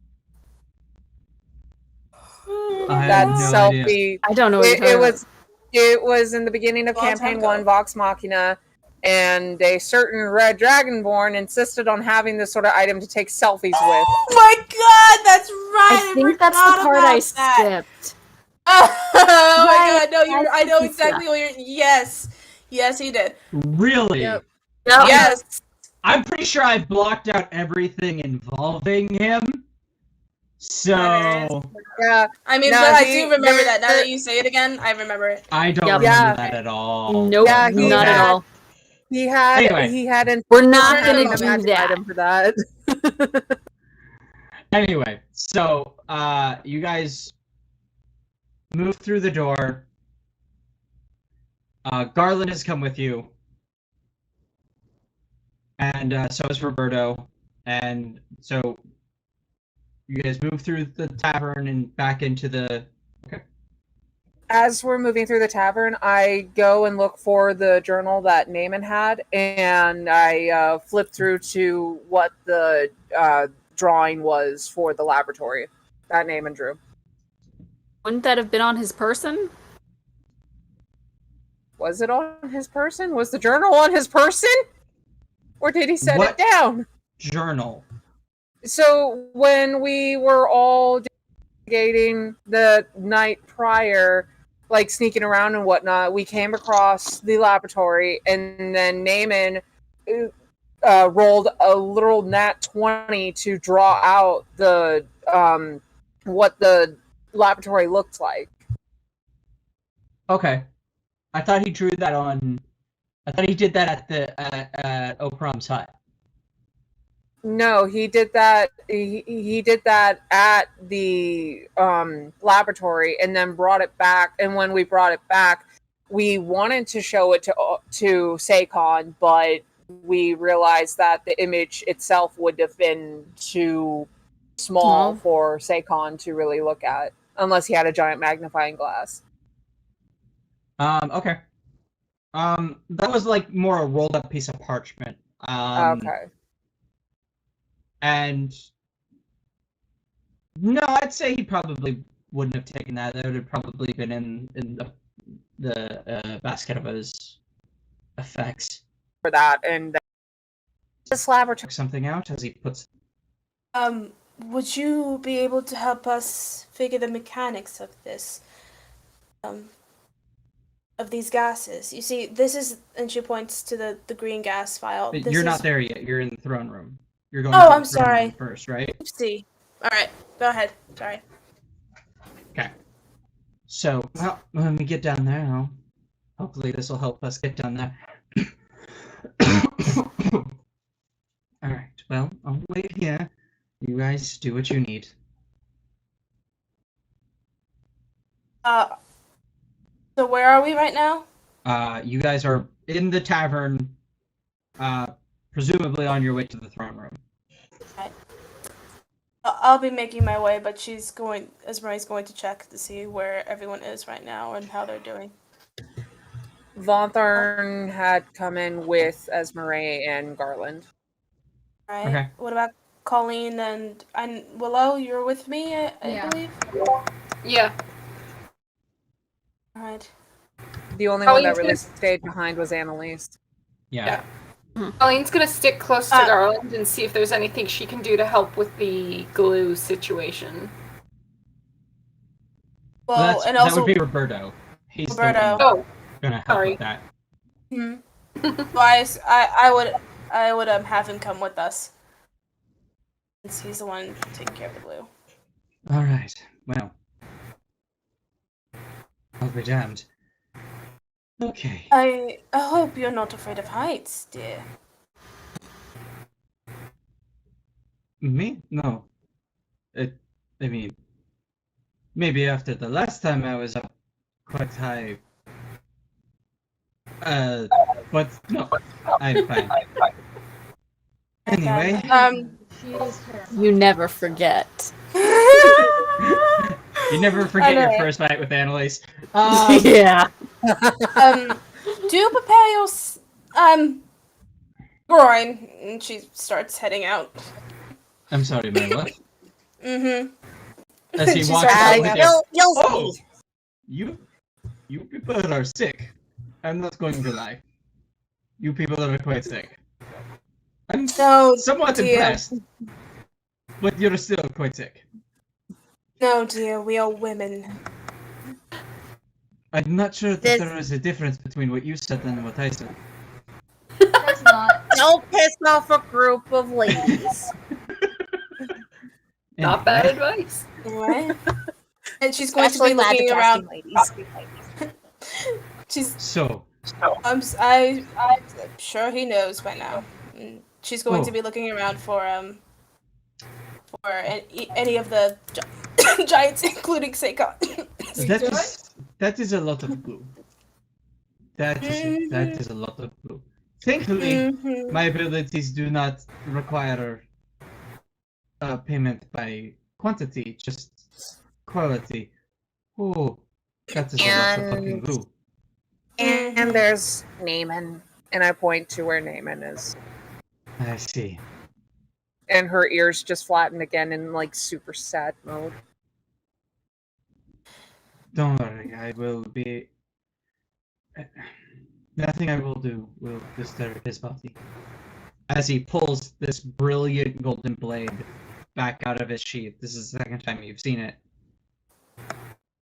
I That have no selfie. idea. I don't know what you're talking about. It was in the beginning of Long time Campaign ago. 1, Vox Machina, and a certain Red Dragonborn insisted on having this sort of item to take selfies with. Oh my god, that's right. I think that's the part I skipped. Oh my Right, god, no, I know think exactly what you're. Yes, he did. Really? Yep. No. Yes. I'm pretty sure I've blocked out everything involving him. So Yeah, I mean, No, but I he- do remember there- that. Now that you say it again, I remember it. I don't Yep. remember Yeah. that at all. Nope, Yeah, he not at had- all. he had Anyway. he had insisted We're not on gonna having do a magic that. item for that. Anyway, so you guys move through the door. Garland has come with you, and so has Roberto, and so you guys move through the tavern and back into the. As we're moving through the tavern, I go and look for the journal that Nehman had, and I flip through to what the drawing was for the laboratory that Nehman drew. Wouldn't that have been on his person? Was it on his person? Was the journal on his person? Or did he set What? it down? Journal. So when we were all investigating the night prior, like sneaking around and whatnot, we came across the laboratory, and then Nehman rolled a little nat 20 to draw out the what the laboratory looked like. Okay. I thought he drew that on. I thought he did that at the at Okram's hut. No, he did that. He did that at the laboratory, and then brought it back. And when we brought it back, we wanted to show it to Seikon, but we realized that the image itself would have been too small for Seikon to really look at, unless he had a giant magnifying glass. Okay. That was like more a rolled up piece of parchment. Okay. And no, I'd say he probably wouldn't have taken that. That would have probably been in the basket of his effects. For that, and this laboratory. Check something out as he puts. Would you be able to help us figure the mechanics of this? Of these gases. You see, this is, and she points to the green gas vial. This You're is... not there yet. You're in the throne room. You're going. Oh, to the I'm throne sorry. room first, right? Oopsie. All right, go ahead. Sorry. Okay. So, well, when we get down there, hopefully this will help us get down there. All right. Well, I'll wait here. You guys do what you need. So where are we right now? You guys are in the tavern, presumably on your way to the throne room. Right. I'll be making my way, but Esmeralda's going to check to see where everyone is right now and how they're doing. Vonthorn had come in with Esmeralda and Garland. All right. Okay. What about Colleen and Willow? You're with me, I Yeah. believe. Yeah. All right. The only Oh, one that he's really gonna- stayed behind was Annalise. Yeah. Colleen's gonna stick close to Uh, Garland and see if there's anything she can do to help with the glue situation. Well, and that also, would be Roberto. He's Roberto. the one Oh, gonna help sorry. with that. I would have him come with us, since he's the one taking care of the glue. All right. Well, I'll be damned. Okay. I hope you're not afraid of heights, dear. Me? No. I mean, maybe after the last time I was up quite high. But no, I'm fine. Anyway. She is terrifying. You never forget. You never forget your Anyway. first fight with Annalise. Yeah. Do prepare your groin. And she starts heading out. I'm sorry, my what? Mm-hmm. As he She walks starts out heading with out. you. You'll Oh, see. you people are sick. I'm not going to lie. You people are quite sick. I'm No, somewhat dear. impressed, but you're still quite sick. No, dear, we are women. I'm not sure that This- there is a difference between what you said and what I said. There's not. Don't piss off a group of ladies. Not bad Anyway, advice. Anyway. And she's going to Especially be looking around. ladies. She's. So, I'm sure he knows by now. She's going to be looking around for any of the giants, including Seikon. that is a lot of glue. That is a lot of glue. Thankfully, my abilities do not require payment by quantity, just quality. Oh, that is a lot of fucking glue. And there's Nehmen, and I point to where Nehmen is. I see. And her ears just flatten again in like super sad mode. Don't worry, I will be. Nothing I will do will disturb his body. As he pulls this brilliant golden blade back out of his sheath. This is the second time you've seen it.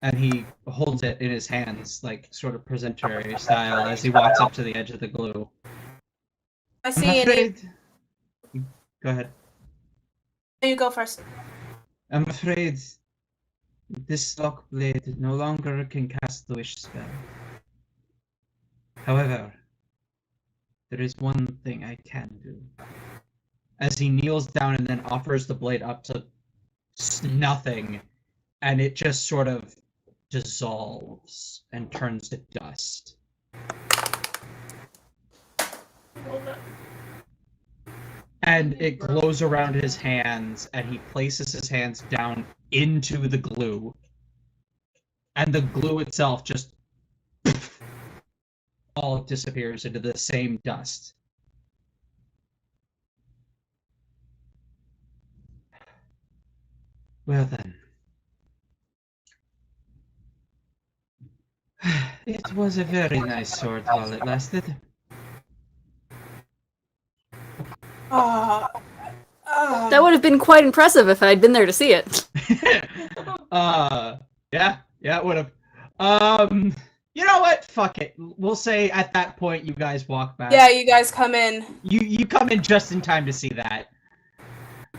And he holds it in his hands, like sort of presentory style, as he walks up to the edge of the glue. I see any. Go ahead. You go first. I'm afraid this lock blade no longer can cast the wish spell. However, there is one thing I can do. As he kneels down and then offers the blade up to nothing, and it just sort of dissolves and turns to dust. And it glows around his hands, and he places his hands down into the glue. And the glue itself just all disappears into the same dust. Well then. It was a very nice sword while it lasted. That would have been quite impressive if I'd been there to see it. Yeah, it would have. You know what? Fuck it. We'll say at that point you guys walk back. Yeah, you guys come in. You come in just in time to see that.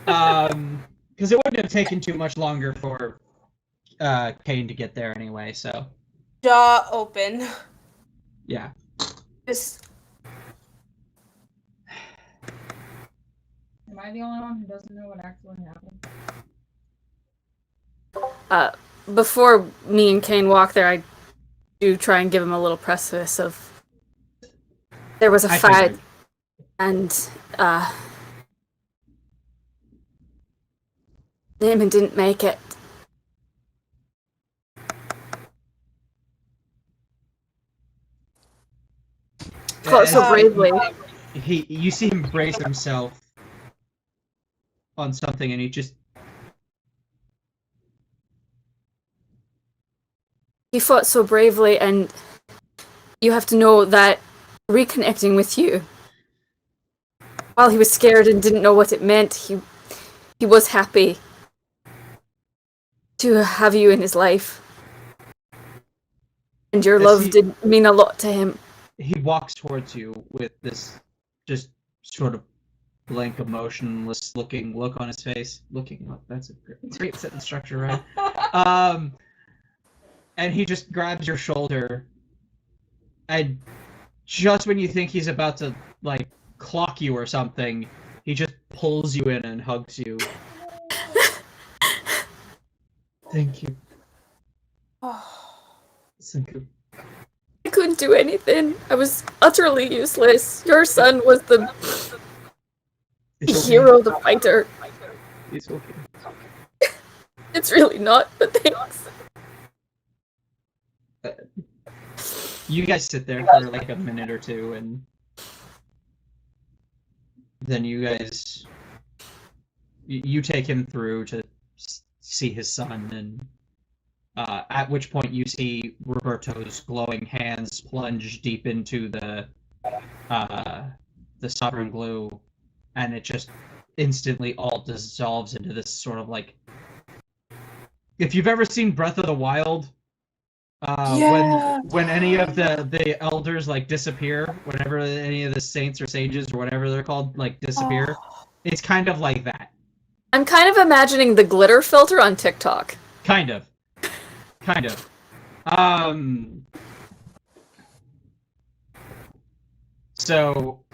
Because it wouldn't have taken too much longer for Kane to get there anyway, so. Jaw open. Yeah. Just. Am I the only one who doesn't know what actually happened? Before me and Kane walk there, I do try and give him a little preface of there was a fight, figured. and Nehmen didn't make it. Fought so bravely. You see him brace himself on something, and He fought so bravely, and you have to know that reconnecting with you, while he was scared and didn't know what it meant, he was happy to have you in his life. And your love did mean a lot to him. he walks towards you with this just sort of blank, emotionless looking look on his face. That's a great sentence structure, right? And he just grabs your shoulder, and just when you think he's about to, like, clock you or something, he just pulls you in and hugs you. Thank you. Thank you. I couldn't do anything. I was utterly useless. Your son was the It's okay. Hero the fighter. It's okay. It's really not, but thanks. You guys sit there for like a minute or two, and then you guys you take him through to see his son, and at which point you see Roberto's glowing hands plunge deep into the sovereign glue, and it just instantly all dissolves into this sort of like, if you've ever seen Breath of the Wild, Yeah. when any of the elders like disappear, whenever any of the saints or sages or whatever they're called like disappear, it's kind of like that. I'm kind of imagining the glitter filter on TikTok. Kind of. So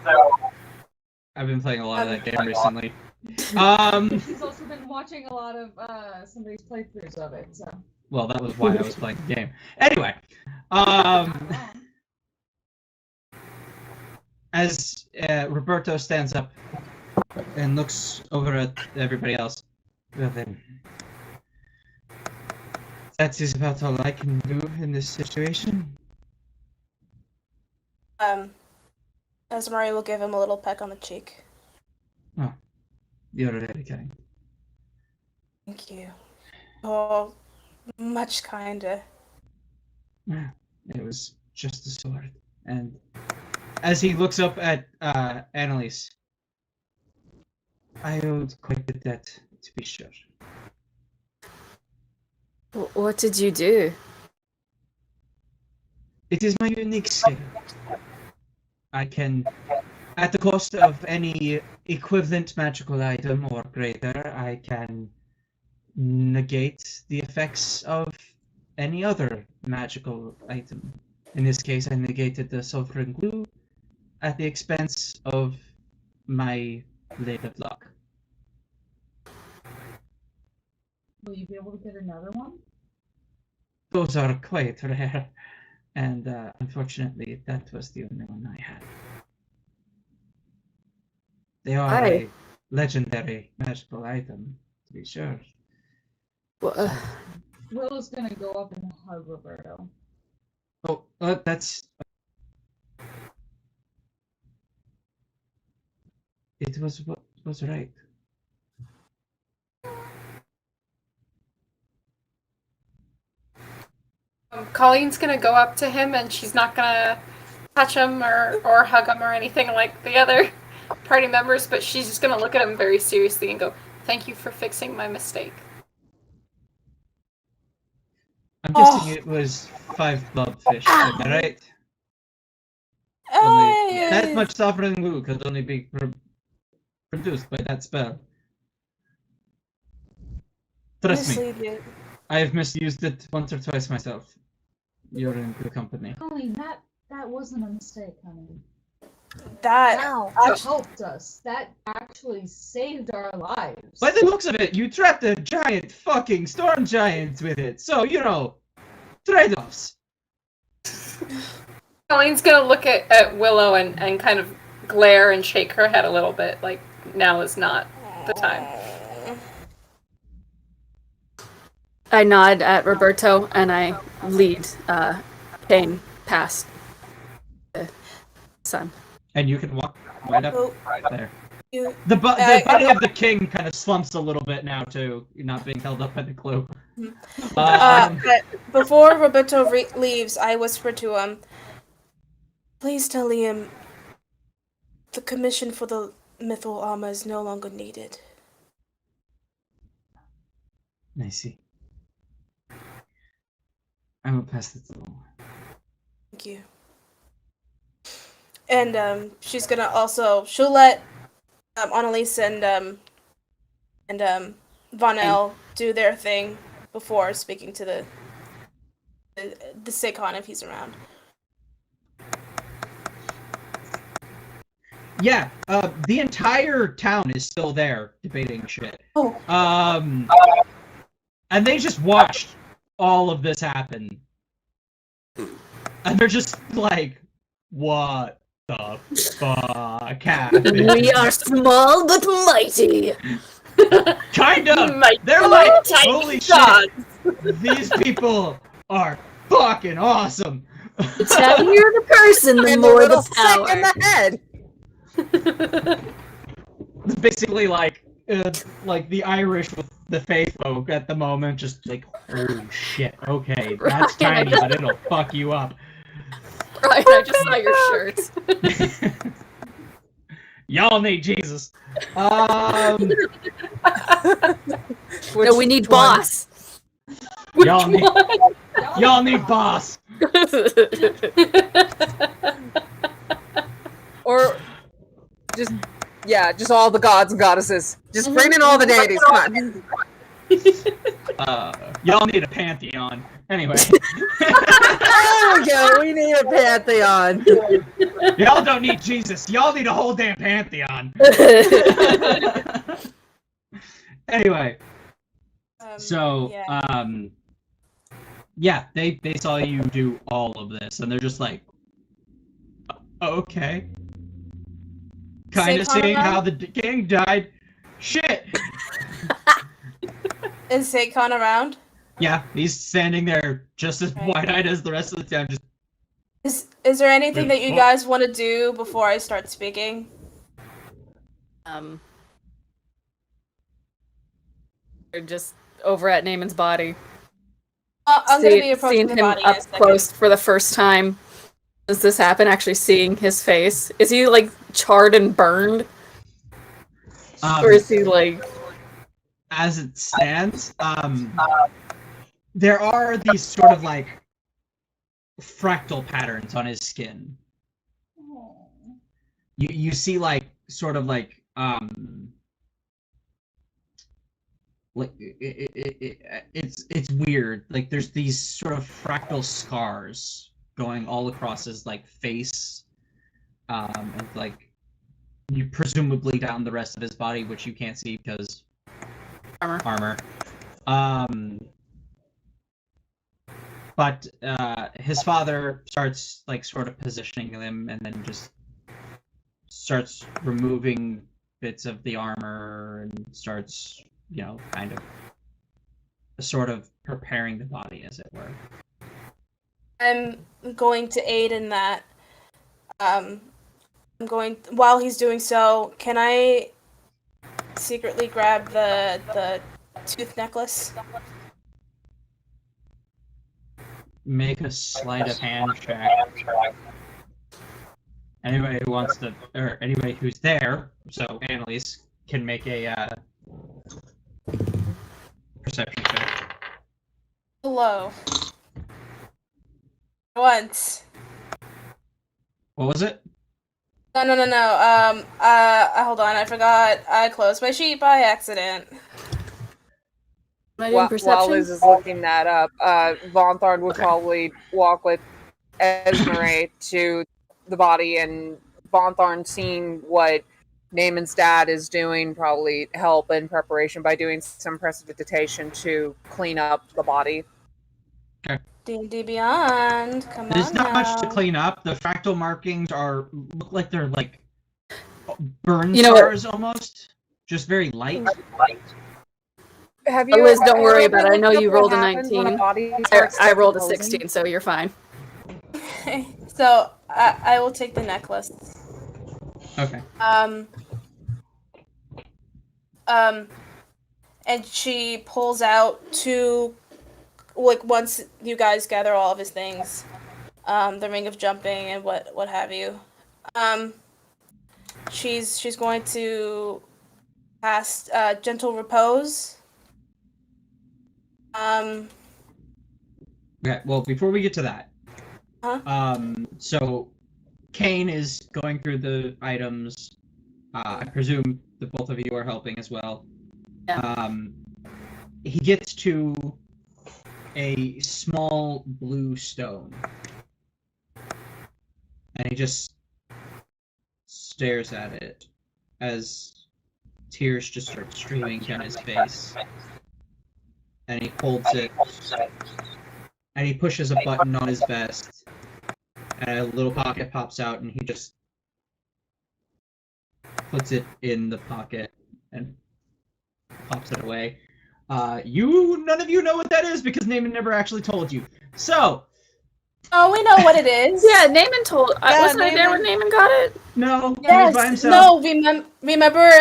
I've been playing a lot of that game recently. He's also been watching a lot of somebody's playthroughs of it, so. Well, that was why I was playing the game. Anyway, as Roberto stands up and looks over at everybody else, well then, that is about all I can do in this situation. Esmari will give him a little peck on the cheek. Oh, you're very kind. Thank you. Oh, much kinder. Yeah, it was just a sword. And as he looks up at Annalise, I owed quite a debt, to be sure. What did you do? It is my unique skill. I can, at the cost of any equivalent magical item or greater, I can negate the effects of any other magical item. In this case, I negated the sovereign glue at the expense of my blade of luck. Will you be able to get another one? Those are quite rare, and unfortunately, that was the only one I had. They are a legendary magical item, to be sure. Willow's gonna go up and hug Roberto. Oh, that's... It was what was right. Colleen's gonna go up to him, and she's not gonna touch him or hug him or anything like the other party members, but she's just gonna look at him very seriously and go, "Thank you for fixing my mistake." I'm guessing it was 5 blobfish, am I right? Only that much sovereign glue could only be produced by that spell. Trust me, I have misused it once or twice myself. You're in good company. Colleen, that wasn't a mistake, honey. That helped us. That actually saved our lives. By the looks of it, you trapped a giant fucking storm giant with it. So, you know, trade-offs. Colleen's gonna look at Willow and kind of glare and shake her head a little bit, like now is not the time. I nod at Roberto and I lead Kane past the son. And you can walk right up right there. You, The body of the king kind of slumps a little bit now, too. You're not being held up by the clue. but before Roberto leaves, I whisper to him, "Please tell Liam the commission for the mithril armor is no longer needed." I see. I will pass it along. Thank you. And she's gonna she'll let Annalise and Von L do their thing before speaking to the Sikhan if he's around. Yeah, the entire town is still there debating shit. Oh. And they just watched all of this happen. And they're just like, what the fuck happened? We are small but mighty. Kind of. My They're like, tiny holy gods. shit, these people are fucking awesome. The tinier the person, the And more little the power. sick in the head. It's basically like the Irish with the faith folk at the moment, just like, oh shit, okay, that's Ryan, tiny, but it'll fuck you up. Ryan, I just saw your shirt. Y'all need Jesus. No, we need boss. Y'all need boss. Or just all the gods and goddesses. Just bring in all the deities. Come on. Y'all need a pantheon. Anyway. There we go. We need a pantheon. Y'all don't need Jesus. Y'all need a whole damn pantheon. Anyway. So, yeah, they saw you do all of this, and they're just like, okay. Kind of seeing how the king died. Shit! Is Saquon around? Yeah, he's standing there just as wide-eyed as the rest of the time, just... Is there anything that you guys want to do before I start speaking? They're just over at Nehman's body. I'm going to be approaching Seeing the him body in a up second. close for the first time. Does this happen? Actually seeing his face? Is he like charred and burned? Or is he like... As it stands, there are these sort of like fractal patterns on his skin. You see like sort of like it's weird. Like there's these sort of fractal scars going all across his like face, and like you presumably down the rest of his body, which you can't see because armor. But his father starts like sort of positioning him, and then just starts removing bits of the armor and starts, you know, kind of sort of preparing the body, as it were. I'm going to aid in that. While he's doing so, can I secretly grab the tooth necklace? Make a sleight of hand check. Anybody who wants to, or anybody who's there, so Annalise can make a perception check. Hello. Once. What was it? No. Hold on. I forgot. I closed my sheet by accident. While Liz is looking that up, Von Tharn would probably walk with Esmeralda to the body, and Von Tharn, seeing what Nehman's dad is doing, probably help in preparation by doing some precipitation to clean up the body. Okay. D&D Beyond, come There's on not now. much to clean up. The fractal markings look like they're like burn You know scars almost, just very light. Have Oh, Liz, don't worry ever about it. I know looked you up what rolled a happens when 19. body starts I rolled a decomposing? 16, so you're fine. Okay, so I will take the necklace. Okay. And she pulls out two, like, once you guys gather all of his things, the ring of jumping and what have you. She's going to cast gentle repose. Okay. Well, before we get to that, so Kane is going through the items. I presume the both of you are helping as well. Yeah. He gets to a small blue stone, and he just stares at it as tears just start streaming down his face. And he holds it, and he pushes a button on his vest, and a little pocket pops out, and he just puts it in the pocket and pops it away. None of you know what that is because Nehman never actually told you. So. Oh, we know what it is. Yeah, Nehman told. Wasn't I there when Nehman got it? No, he was by Yes. himself. No, remember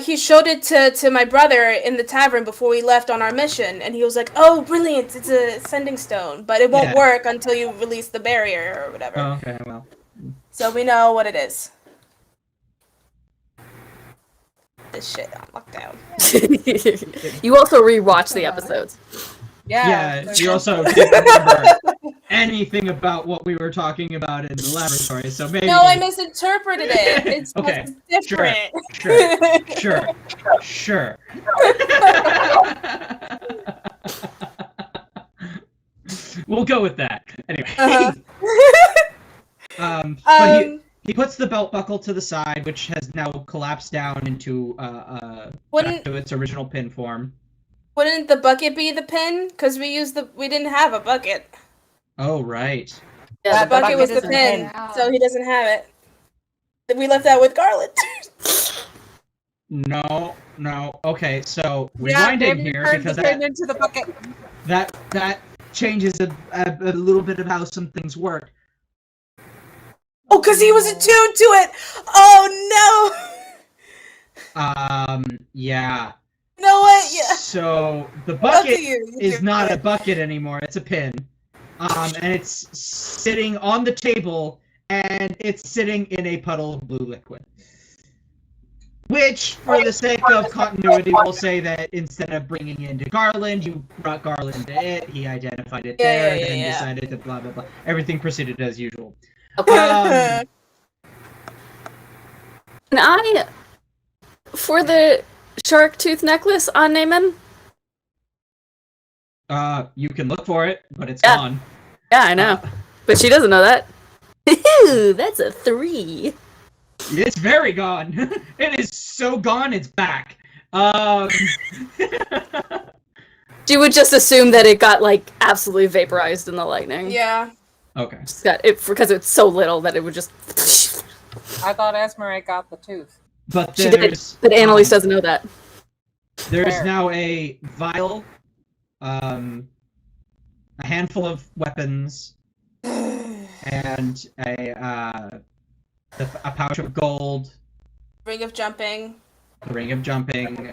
he showed it to my brother in the tavern before we left on our mission, and he was like, "Oh, brilliant! It's a sending stone, but it won't work until you release the barrier or whatever." Oh, okay, well. So we know what it is. This shit on lockdown. You also rewatch the episodes. Yeah, you also didn't remember anything about what we were talking about in the laboratory, so maybe... No, I misinterpreted it. It's okay, just different. Sure. We'll go with that. Anyway. But he puts the belt buckle to the side, which has now collapsed down into back to its original pin form. Wouldn't the bucket be the pin? Because we didn't have a bucket. Oh, right. Yeah, The bucket was the isn't pin, out. so he doesn't have it. We left that with Garland. No. Okay, so Yeah, rewinding maybe here turn because the pin into the bucket. that changes a little bit of how some things work. Oh, because he was attuned to it. Oh Yeah. no. You know what? Yeah. So the Up bucket to you. You is do not it. a bucket anymore. It's a pin. And it's sitting on the table, and it's sitting in a puddle of blue liquid. Which, for the sake of continuity, we'll say that instead of bringing it into Garland, you brought Garland to it, he identified it there, then decided to blah, blah, blah. Everything proceeded as usual. And for the shark tooth necklace on Nehman? You can look for it, but it's gone. Yeah, I know. But she doesn't know that. Ooh, that's a 3. It's very gone. It is so gone, it's back. She would just assume that it got, like, absolutely vaporized in the lightning. Yeah. Okay. Just got it because it's so little that it would just... I thought Esmeralda got the tooth. But She did, but Annalise doesn't know that. There's Fair. now a vial, a handful of weapons, and a pouch of gold, Ring of jumping. a ring of jumping.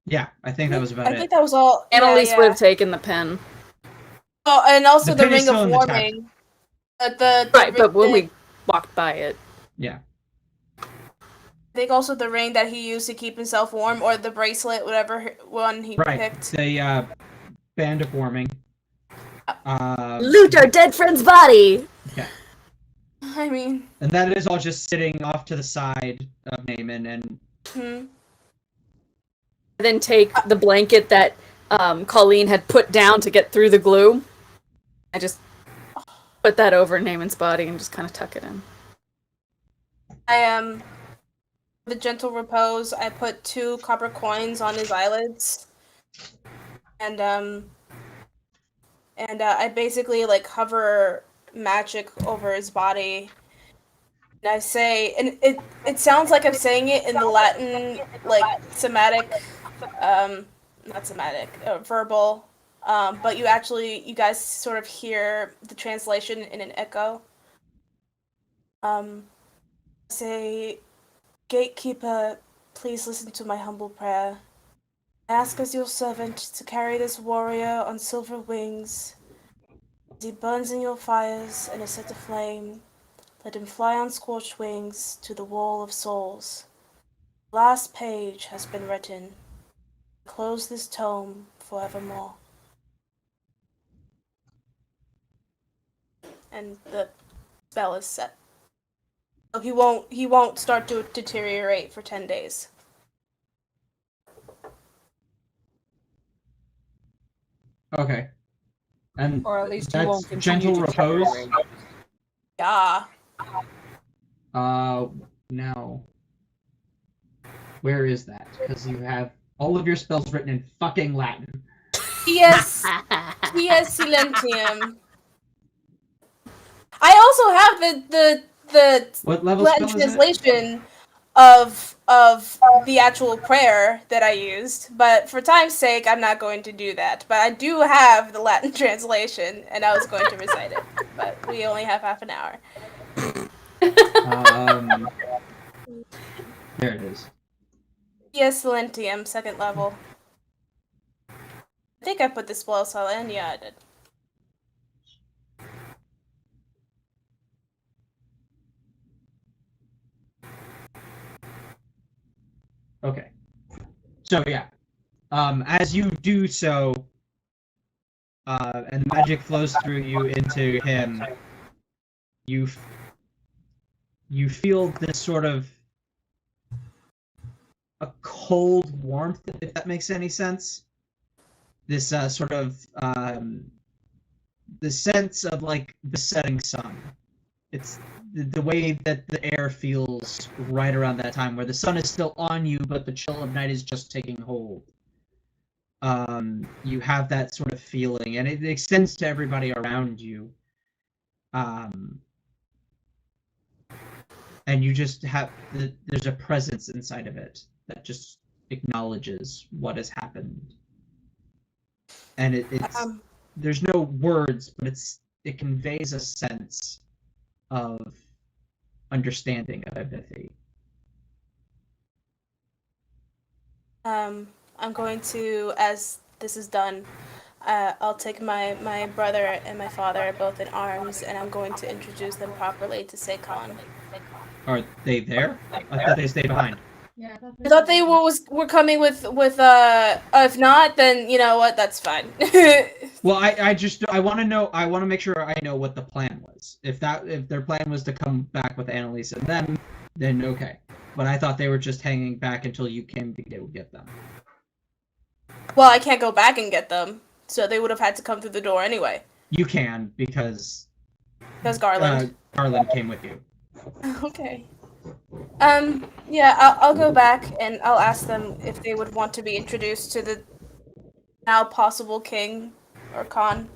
Yeah, I think that was about I think it. that was all. Annalise yeah. would have taken the pen. Oh, and also The the pin is ring still of in the tap. warming. Right, but when we walked by it. Yeah. I think also the ring that he used to keep himself warm, or the bracelet, whatever one he Right. picked. The band of warming. Loot our dead friend's body! Yeah. I mean, And that is all just sitting off to the side of Nehman, and Then take the blanket that Colleen had put down to get through the glue. I just put that over Nehman's body and just kind of tuck it in. the gentle repose. I put 2 copper coins on his eyelids, and I basically like hover magic over his body. And I say, and it sounds like I'm saying it in the Latin, like somatic, not somatic, verbal, but you guys sort of hear the translation in an echo. Say, Gatekeeper, please listen to my humble prayer. I ask as your servant to carry this warrior on silver wings. As he burns in your fires and is set aflame, let him fly on scorched wings to the wall of souls. The last page has been written. Close this tome forevermore. And the spell is set. So he won't start to deteriorate for 10 days. okay. And Or at least you that's won't continue gentle to repose. deteriorate. Yeah. Now, where is that? Because you have all of your spells written in fucking Latin. Yes. Yes, Silentium. I also have the What level Latin spell is it? translation of the actual prayer that I used, but for time's sake, I'm not going to do that. But I do have the Latin translation, and I was going to recite it, but we only have half an hour. There it is. Yes, Silentium, 2nd level. I think I put the spell cell in. Yeah, I did. Okay. So yeah, as you do so, and the magic flows through you into him, you feel this sort of a cold warmth, if that makes any sense. This sort of the sense of like the setting sun. It's the way that the air feels right around that time, where the sun is still on you, but the chill of night is just taking hold. You have that sort of feeling, and it extends to everybody around you. And you just have there's a presence inside of it that just acknowledges what has happened. And it's there's no words, but it conveys a sense of understanding of empathy. I'm going to, as this is done, I'll take my brother and my father both in arms, and I'm going to introduce them properly to Seikon. Are they there? I thought they stayed behind. Yeah, I thought they were coming with if not, then you know what, that's fine. Well, I want to make sure I know what the plan was. If their plan was to come back with Annalise and them, then okay. But I thought they were just hanging back until you came to get them. Well, I can't go back and get them, so they would have had to come through the door anyway. You can, because Garland. Garland came with you. Okay. Yeah, I'll go back and I'll ask them if they would want to be introduced to the now possible king or Khan.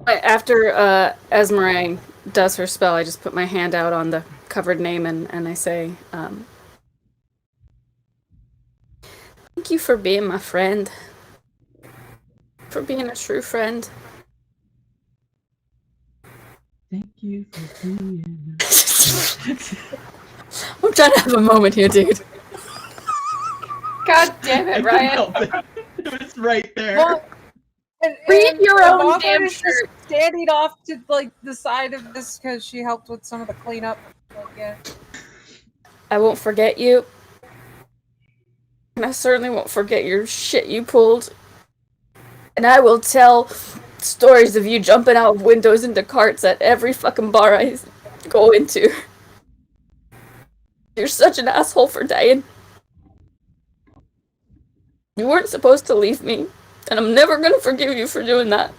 After Esmeralda does her spell, I just put my hand out on the covered name and I say, thank you for being my friend. For being a true friend. Thank you for being. I'm trying to have a moment here, dude. God damn it, Ryan. It was right there. Well, Read your own Walker damn is just shirt. standing off to like the side of this because she helped with some of the cleanup. Yeah. I won't forget you. And I certainly won't forget your shit you pulled. And I will tell stories of you jumping out of windows into carts at every fucking bar I go into. You're such an asshole for dying. You weren't supposed to leave me, and I'm never gonna forgive you for doing that.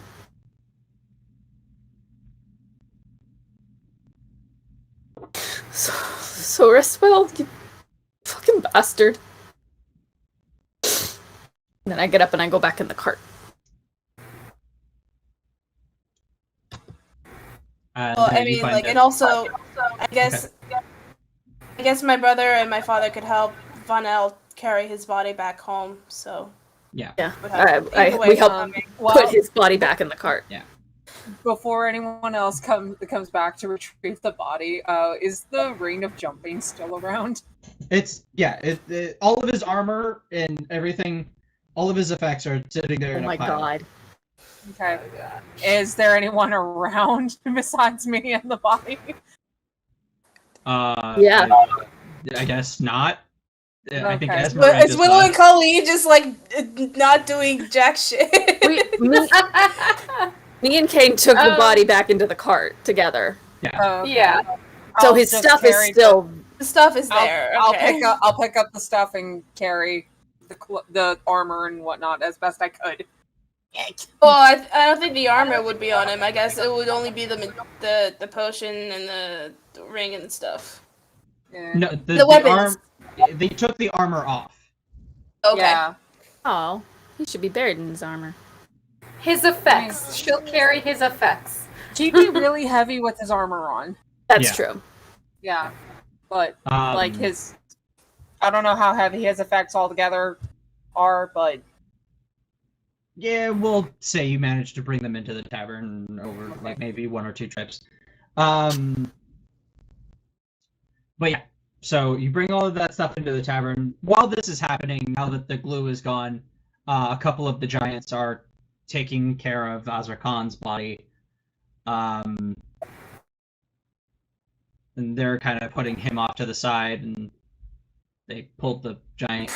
So rest well, you fucking bastard. Then I get up and I go back in the cart. Well, I mean, like, and also, I guess my brother and my father could help Von L carry his body back home. So yeah, we help put his body back in the cart. Yeah. Before anyone else comes back to retrieve the body, is the ring of jumping still around? It's all of his armor and everything, all of his effects are sitting there. Oh in my a pile. god. Okay. Is there anyone around besides me and the body? Yeah. I guess not. I think Okay. Esmeralda It's Willow and Colleen just like not doing jack shit. Me and Kane took the body back into the cart together. Yeah. Okay. Yeah. So I'll his just stuff is carry still. The stuff is there. I'll Okay. pick up the stuff and carry the armor and whatnot as best I could. Well, I don't think the armor would be on him. I guess it would only be the potion and the ring and stuff. Yeah. No, The weapons. They took the armor off. Okay. Yeah. Oh, he should be buried in his armor. His effects. She'll carry his effects. He'd be really heavy with his armor on. That's Yeah. true. Yeah, but like Um, his, I don't know how heavy his effects altogether are, but Yeah, we'll say you managed to bring them into the tavern over like maybe 1 or 2 trips. But yeah, so you bring all of that stuff into the tavern. While this is happening, now that the glue is gone, a couple of the giants are taking care of Azer Khan's body. And they're kind of putting him off to the side, and they pulled the giant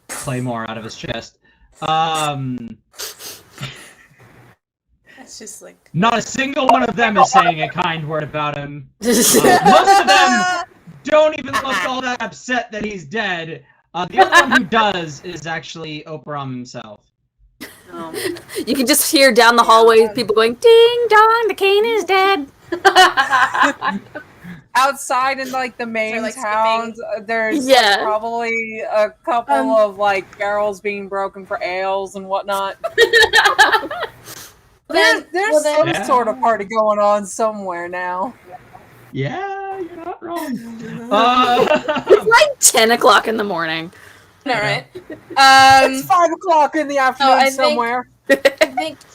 claymore out of his chest. That's just like. Not a single one of them is saying a kind word about him. Most of them don't even look all that upset that he's dead. The only one who does is actually Operam himself. You can just hear down the hallway people going, "Ding dong, the cane is dead." outside in like the main like, towns, there's Yeah. like, probably a couple of like barrels being broken for ales and whatnot. There's some Yeah. sort of party going on somewhere now. Yeah, you're not wrong. It's like 10 o'clock in the morning. All right. It's 5 o'clock in the afternoon I think- somewhere.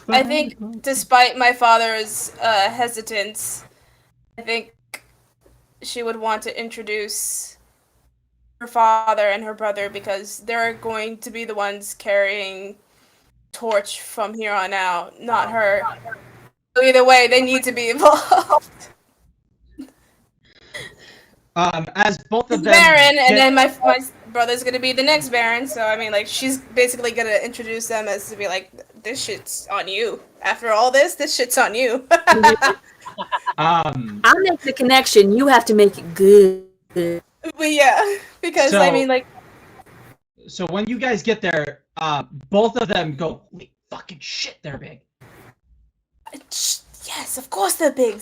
I think, despite my father's hesitance, I think she would want to introduce her father and her brother because they're going to be the ones carrying torch from here on out, not her. So either way, they need to be involved. As both of them Baron, get- and then my brother's gonna be the next Baron. So I mean, like, she's basically gonna introduce them as to be like, this shit's on you. After all this shit's on you. I'll make the connection. You have to make it good. But yeah, because So- I mean, like, So when you guys get there, both of them go, "Holy fucking shit, they're big." yes, of course they're big.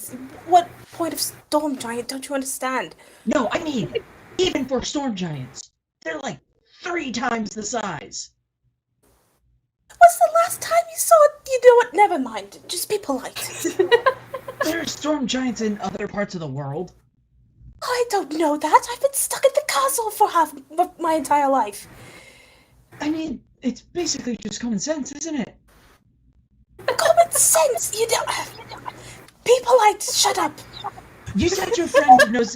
What point of storm giant don't you understand? No, I mean, even for storm giants, they're like 3 times the size. What's the last time you saw it? You know what? Never mind. Just be polite. There are storm giants in other parts of the world. I don't know that. I've been stuck at the castle for half my entire life. I mean, it's basically just common sense, isn't it? Common sense. You don't. Be polite. Shut up. You said your friend knows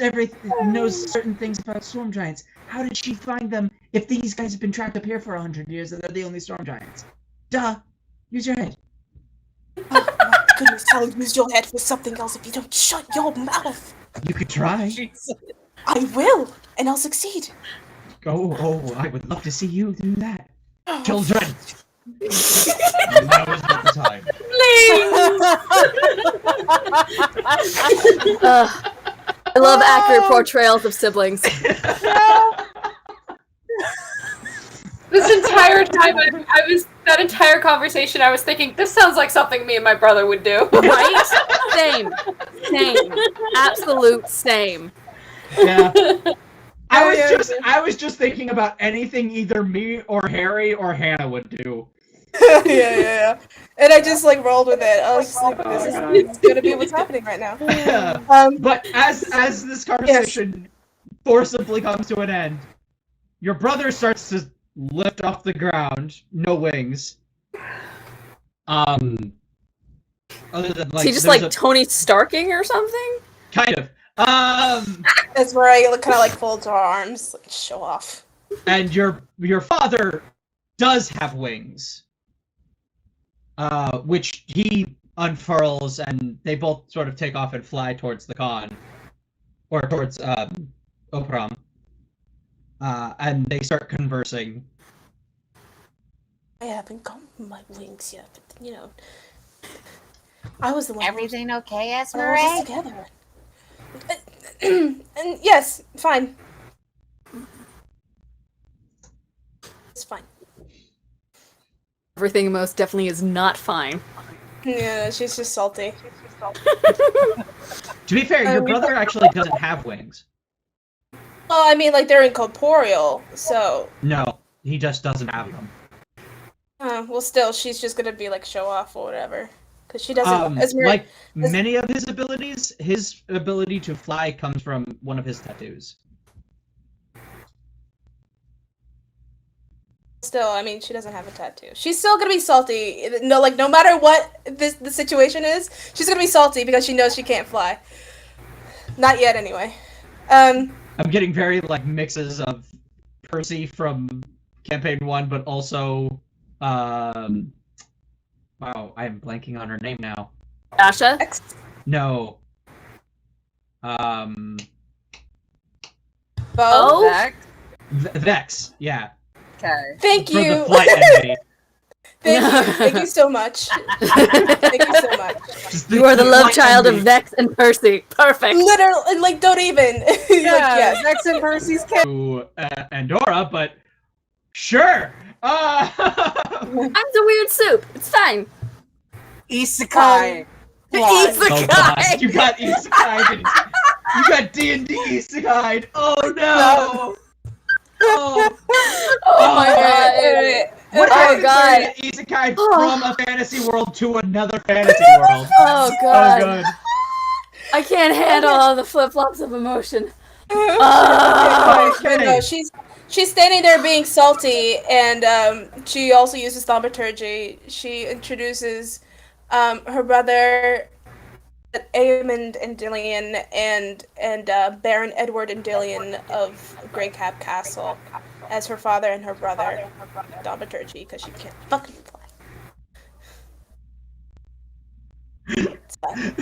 certain things about storm giants. How did she find them if these guys have been trapped up here for 100 years and they're the only storm giants? Duh. Use your head. Oh my goodness! I'll use your head for something else if you don't shut your mouth. You could try. I will, and I'll succeed. Oh, I would love to see you do that. Oh, Children! Now is not the time. I love accurate portrayals of siblings. This entire time, I was that entire conversation. I was thinking, this sounds like something me and my brother would do. Right? Same. Absolute same. Yeah. I was just thinking about anything either me or Harry or Hannah would do. yeah. And I just like rolled with it. I was just like, this is gonna be what's happening right now. But as this conversation forcibly comes to an end, your brother starts to lift off the ground, no wings. Other than like, Is he just there's like Tony Starking or something? kind of. That's where I kind of like fold to our arms, like show off. And your father does have wings, which he unfurls, and they both sort of take off and fly towards the Khan, or towards Operam, and they start conversing. I haven't gotten my wings yet, but you know, I was the one. Everything okay, We're all just Esmeralda? together. And yes, fine. It's fine. Everything most definitely is not fine. Yeah, she's just salty. To be fair, your brother actually doesn't have wings. Well, I mean, like they're incorporeal, so. No, he just doesn't have them. Well, still, she's just gonna be like show off or whatever, Because she doesn't. Like many of his ability to fly comes from one of his tattoos. Still, I mean, she doesn't have a tattoo. She's still gonna be salty. No, like no matter what the situation is, she's gonna be salty because she knows she can't fly. Not yet, anyway. I'm getting very like mixes of Percy from Campaign 1, but also wow, I am blanking on her name now. Asha? No. Bo? Vex? Vex, yeah. Okay. Thank For you. the flight enemy. Thank you so much. Thank you so much. You are the love flight child enemy of Vex and Percy. Perfect. Literally, like, don't even. Yeah, Vex and Percy's kid. to Andorra, but sure. I'm the weird soup. It's fine. Isekai. Oh Isekai. god, you got isekai. You got D&D isekai. Oh no. Oh, Oh my god. What Oh, happens God. when you isekai from a fantasy world to another fantasy world? Oh god. Oh god. I can't handle all the flip-flops of emotion. Okay. No, she's standing there being salty, and she also uses thaumaturgy. She introduces her brother Aemond and Dillian and Baron Edward and Dillian of Greycap Castle as her father and her brother. Thaumaturgy, because she can't fucking fly. It's fine.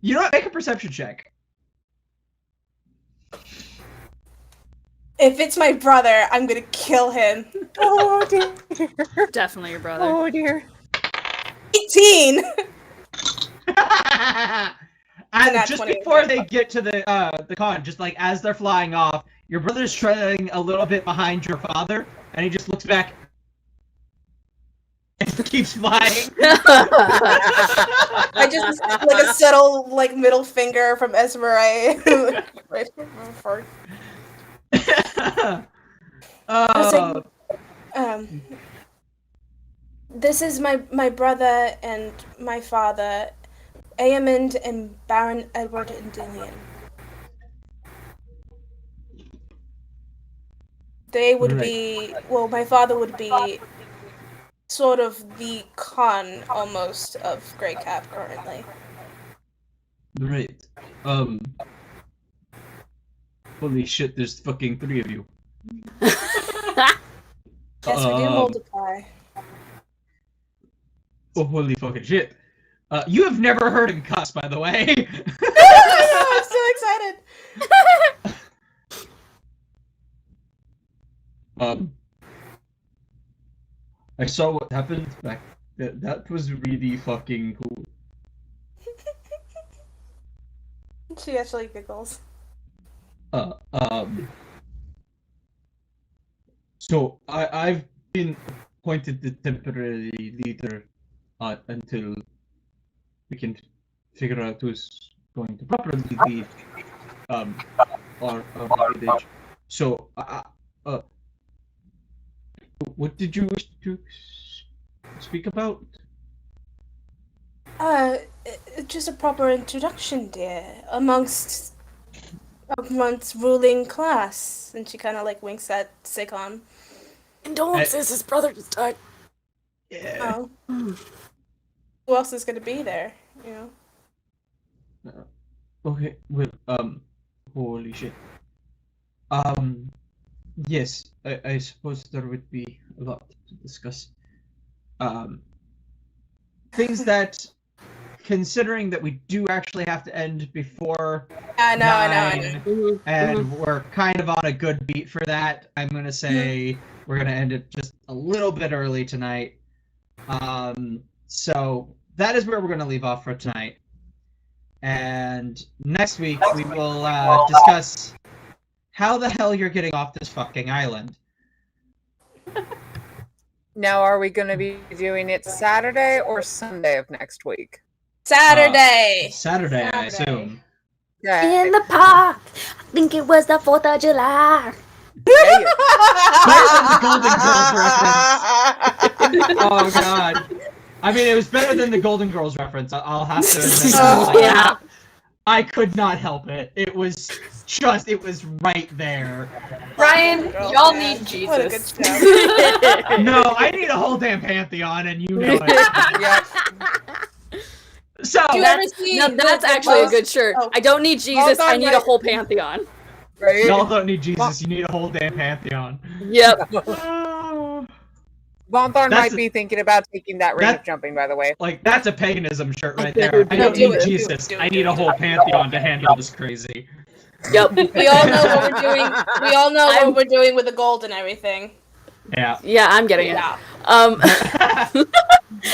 You know what? Make a perception check. If it's my brother, I'm gonna kill him. Oh dear. Definitely your brother. Oh dear. 18! And Not just 20. before they get to the con, just like as they're flying off, your brother's trailing a little bit behind your father, and he just looks back and keeps flying. I just like a subtle like middle finger from Esmeralda. Right. Oh, This is my brother and my father, Aemond and Baron Edward and Dillian. They would be, well, my father would be sort of the Khan almost of Greycap currently. right. Holy shit, there's fucking 3 of you. Yes, we do multiply. Oh, holy fucking shit. You have never heard him cuss, by the way. I'm so excited. I saw what happened back. That was really fucking cool. She actually giggles. So I've been appointed the temporary leader until we can figure out who's going to properly lead our village. So what did you wish to speak about? Just a proper introduction, dear, amongst ruling class. And she kind of like winks at Sikon. Condolences, his brother just died. Yeah. Oh. Who else is gonna be there? You know. Okay. Well. Holy shit. Yes. I suppose there would be a lot to discuss. Things that, considering that we do actually have to end before I know. 9, and we're kind of on a good beat for that, I'm gonna say we're gonna end it just a little bit early tonight. So that is where we're gonna leave off for tonight. And next week we will discuss how the hell you're getting off this fucking island. Now, are we going to be doing it Saturday or Sunday of next week? Saturday. Saturday, I assume. Okay. In the park. I think it was the 4th of July. Yeah. Better than the Golden Girls reference. Oh god. I mean, it was better than the Golden Girls reference. I'll have to admit that. Like, Yeah. I could not help it. It was right there. Ryan, Girl, y'all man. need What a good Jesus. show. No, I need a whole damn pantheon, and you know it. Yeah. So, Do you ever That's, see no, the- that's the actually a most- good shirt. oh. I don't need Jesus, Well I done, need a right. whole pantheon. Right? y'all don't need Jesus, you need a whole damn pantheon. Yep. Von Thorn That's might a- be thinking about taking that ring that- of jumping, by the way. Like, that's a paganism shirt right better there. do I don't it. need Do it, Jesus, do it, I do need it. a whole pantheon to handle this crazy. Yep. We all know what we're doing. We all know what we're doing with the gold and everything. Yeah. Yeah, I'm getting it. Yeah.